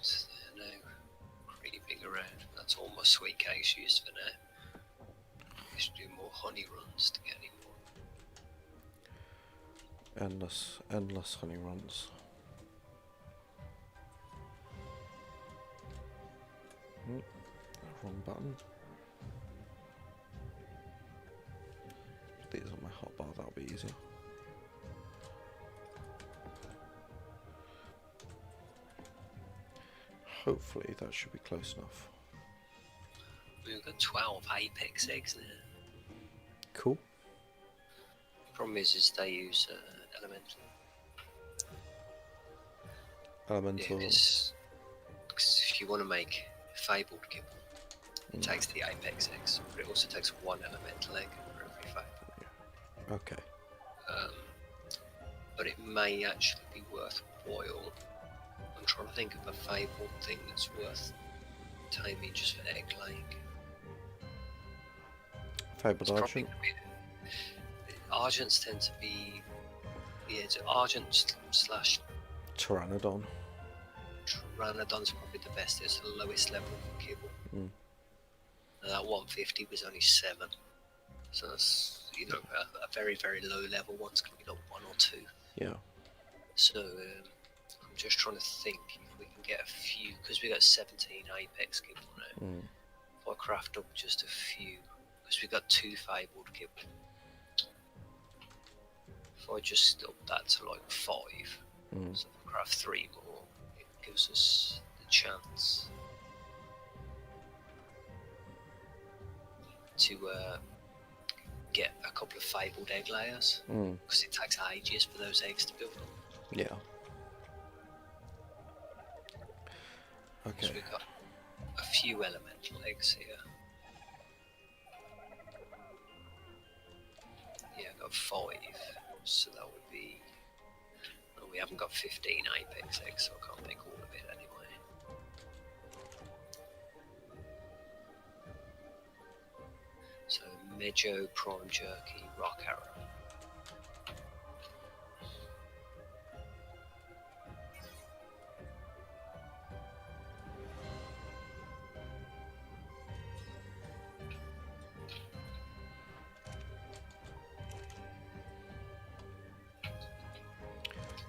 So they're now creeping around. That's all my sweet cakes used for now. I should do more honey runs to get any more. Endless honey runs. Wrong button. These on my hotbar, that'll be easier. Hopefully that should be close enough. We've got 12 apex eggs there. Cool. Problem is they use elemental. Elemental. Because if you want to make fabled kibble, it takes the apex eggs, but it also takes 1 elemental egg for every fable. Okay. But it may actually be worthwhile. I'm trying to think of a fabled thing that's worth taming just for egg laying. Fabled Argent. Argents tend to be, it's Argent slash Pteranodon. Pteranodon's probably the best. It's the lowest level for kibble. Mm. And that 150 was only 7. So that's, a very, very low level one's going to be like 1 or 2. Yeah. So I'm just trying to think if we can get a few, because we got 17 apex kibble now. If I craft up just a few, because we got 2 fabled kibble. If I just up that to like 5, so if I craft 3 more, it gives us the chance to get a couple of fabled egg layers, because it takes ages for those eggs to build up. Yeah. Okay. So we've got a few elemental eggs here. Yeah, I've got 5, so that would be... Well, we haven't got 15 apex eggs, so I can't make all of it anyway. So, Mejo, Prime Jerky, Rock Arrow.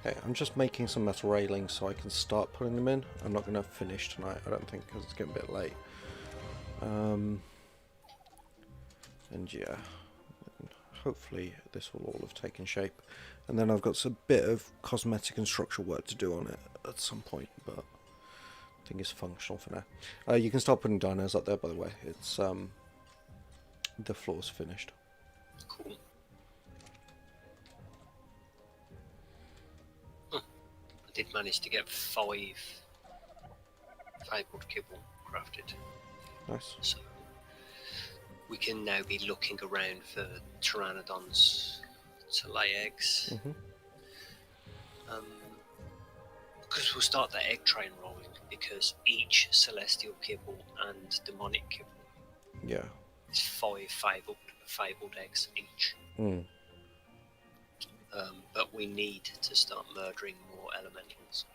Okay, I'm just making some metal railings so I can start putting them in. I'm not going to finish tonight, I don't think, because it's getting a bit late. And yeah, hopefully this will all have taken shape. And then I've got a bit of cosmetic and structural work to do on it at some point, but I think it's functional for now. You can start putting dinos up there, by the way. It's the floor's finished. Cool. I did manage to get 5 fabled kibble crafted. Nice. So we can now be looking around for pteranodons to lay eggs. Because we'll start the egg train rolling, because each celestial kibble and demonic kibble is 5 fabled eggs each. But we need to start murdering more elementals.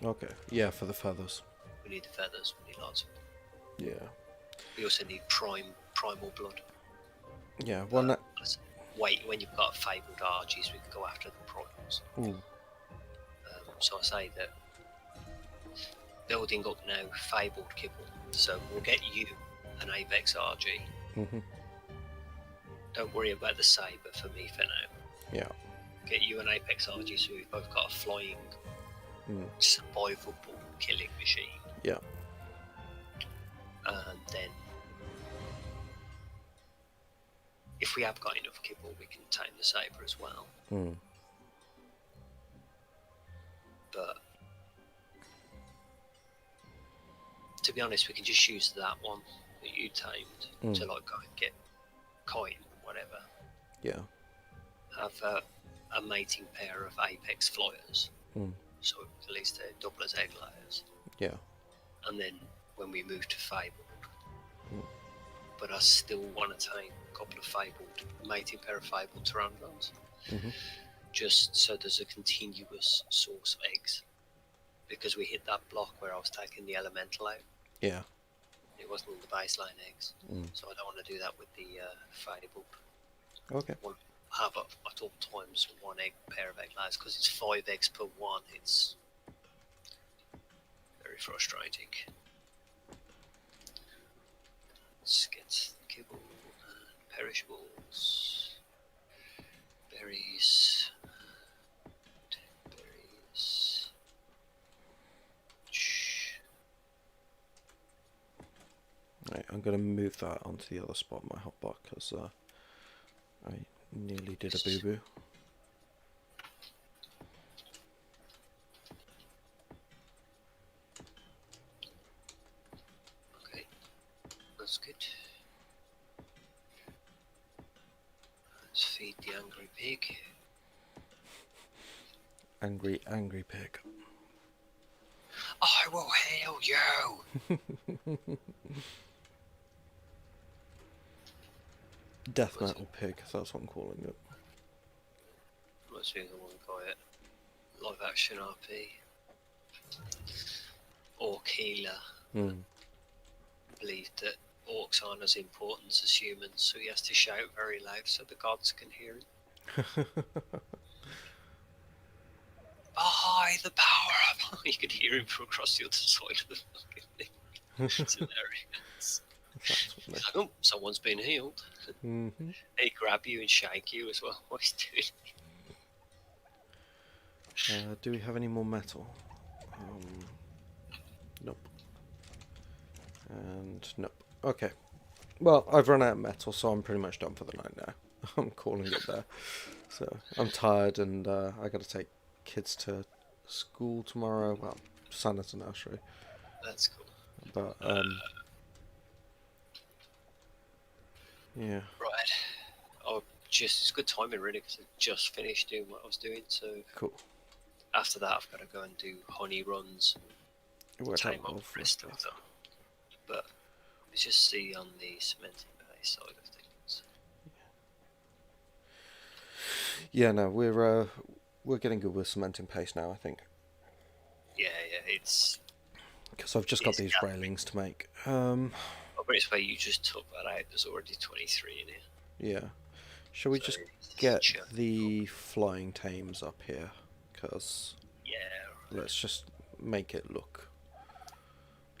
Okay. Yeah, for the feathers. We need the feathers. We need lots of them. Yeah. We also need primal blood. Yeah. Well, wait, when you've got fabled Argies, we can go after the primals. So I say that building up now fabled kibble. So we'll get you an Apex RG. Don't worry about the saber for me for now. Yeah. Get you an Apex RG, so we've both got a flying, survivable killing machine. Yeah. And then, if we have got enough kibble, we can tame the saber as well. But to be honest, we can just use that one that you tamed to like go and get coin or whatever. Yeah. Have a mating pair of apex flyers, so at least they're double as egg layers. Yeah. And then when we move to fabled, but I still want to tame a couple of fabled, mating pair of fabled pteranodons, just so there's a continuous source of eggs. Because we hit that block where I was taking the elemental out. Yeah. It wasn't in the baseline eggs, so I don't want to do that with the fabled. Okay. Have at all times 1 egg pair of egg layers, because it's 5 eggs per one. It's very frustrating. Let's get kibble and perishables, berries. Right, I'm going to move that onto the other spot in my hotbar because I nearly did a boo-boo. Okay, that's good. Let's feed the angry pig. Angry pig. I will heal you! Death metal pig, that's what I'm calling it. Must be the one quiet. Live action RP. Orc healer. Believed that orcs aren't as important as humans, so he has to shout very loud so the gods can hear him. By the power of... You could hear him from across the other side of the fucking thing. It's hilarious. Like, oh, someone's been healed. They grab you and shake you as well. What he's doing. Do we have any more metal? Nope. And nope. Okay. Well, I've run out of metal, so I'm pretty much done for the night now. I'm calling it there. So I'm tired, and I got to take kids to school tomorrow. Well, Santa to nursery. That's cool. But yeah. Right. Oh, it's good timing really, because I just finished doing what I was doing. So cool. After that, I've got to go and do honey runs. Tame up the rest of them. But let's just see on the cementing base side of things. Yeah, no, we're getting good with cementing paste now, I think. Yeah, it's... Because I've just got these railings to make. But it's where you just took that out. There's already 23 in here. Yeah. Shall we just get the flying tames up here? Because let's just make it look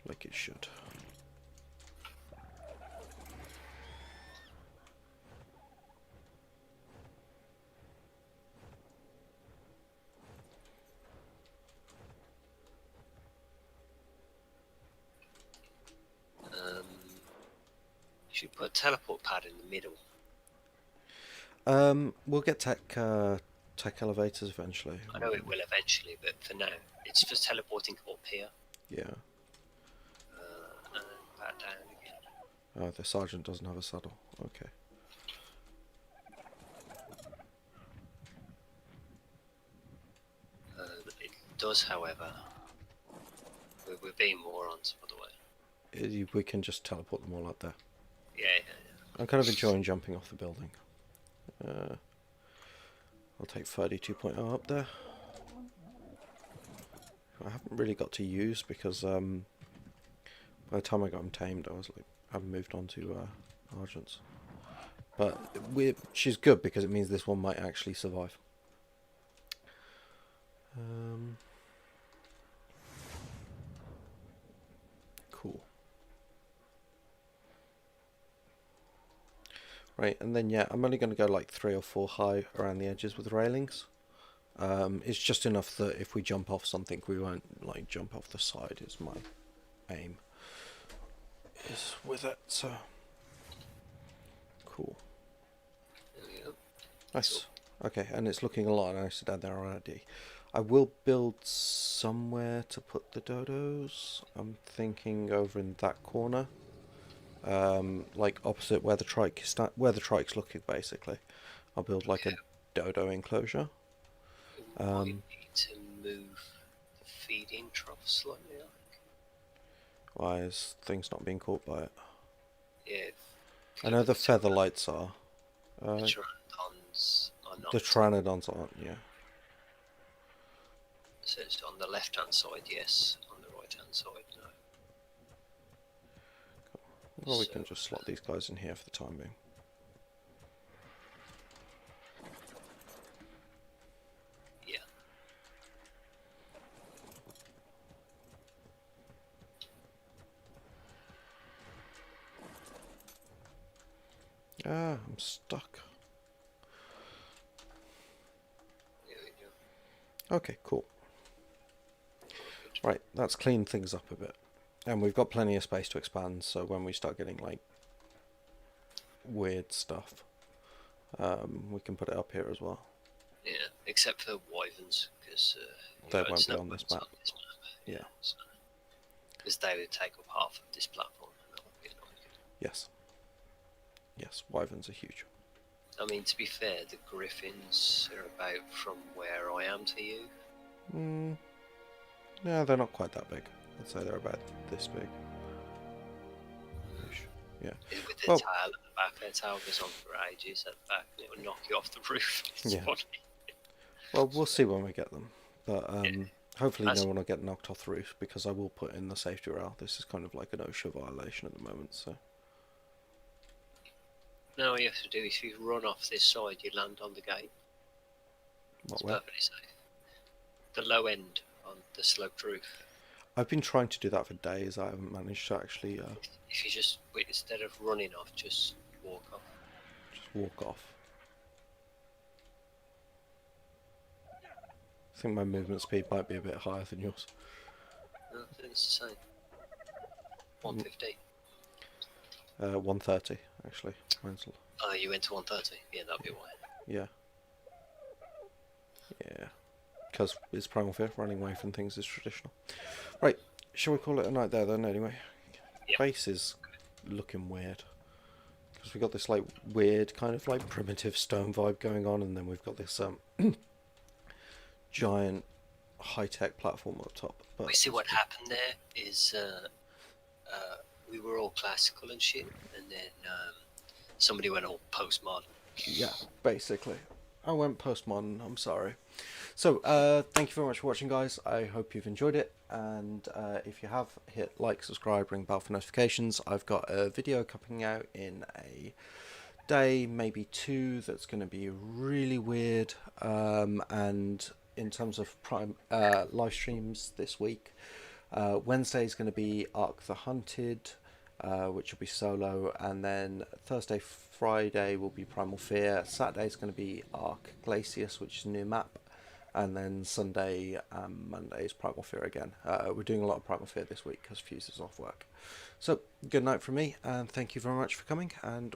like it should. Should put a teleport pad in the middle. We'll get tech elevators eventually. I know it will eventually, but for now, it's just teleporting up here. Yeah. And back down again. Oh, the sergeant doesn't have a saddle. Okay. It does, however. We're being morons, by the way. We can just teleport them all out there. Yeah. I'm kind of enjoying jumping off the building. I'll take 32.0 up there. I haven't really got to use because by the time I got him tamed, I've moved on to Argents. But she's good because it means this one might actually survive. Cool. Right, and then yeah, I'm only going to go like 3 or 4 high around the edges with railings. It's just enough that if we jump off something, we won't like jump off the side. Is my aim. Is with it, so cool. There we go. Nice. Okay, and it's looking a lot nicer down there already. I will build somewhere to put the dodos. I'm thinking over in that corner, like opposite where the trike where the trike's looking. Basically, I'll build like a dodo enclosure. We need to move the feeding trough slightly. Why is things not being caught by it? Yeah. I know the feather lights are. The pteranodons are not. The pteranodons aren't, yeah. So it's on the left-hand side, yes. On the right-hand side, no. Well, we can just slot these guys in here for the time being. Yeah. Ah, I'm stuck. There we go. Okay, cool. Right, that's cleaned things up a bit. And we've got plenty of space to expand, so when we start getting, like, weird stuff, we can put it up here as well. Yeah, except for wyverns, because they won't be on this map. Yeah. Because they would take up half of this platform, and that would be annoying. Yes. Yes, wyverns are huge. I mean, to be fair, the griffins are about from where I am to you. No, they're not quite that big. I'd say they're about this big. Yeah. With the tail at the back, their tail goes on for ages at the back, and it will knock you off the roof. It's funny. Well, we'll see when we get them. But hopefully no one will get knocked off the roof, because I will put in the safety rail. This is kind of like an OSHA violation at the moment, so... No, all you have to do is if you run off this side, you land on the gate. It's perfectly safe. The low end on the sloped roof. I've been trying to do that for days. I haven't managed to actually... If you just, instead of running off, just walk off. Just walk off. I think my movement speed might be a bit higher than yours. No, I think it's the same. 150. 130, actually. Mine's... Oh, you went to 130? Yeah, that'd be why. Yeah. Yeah. Because it's Primal Fear, running away from things is traditional. Right, shall we call it a night there then, anyway? Yep. Face is looking weird. Because we've got this, like, weird kind of, like, primitive stone vibe going on, and then we've got this, giant, high-tech platform up top. But we see what happened there is, we were all classical and shit, and then, somebody went all postmodern. Yeah, basically. I went postmodern, I'm sorry. So, thank you very much for watching, guys. I hope you've enjoyed it, and if you have, hit like, subscribe, ring bell for notifications. I've got a video coming out in a day, maybe 2, that's going to be really weird, and in terms of live streams this week, Wednesday is going to be Ark the Hunted, which will be solo, and then Thursday, Friday will be Primal Fear. Saturday is going to be Ark Glacius, which is a new map, and then Sunday and Monday is Primal Fear again. We're doing a lot of Primal Fear this week because Fuse is off work. So good night from me, and thank you very much for coming, and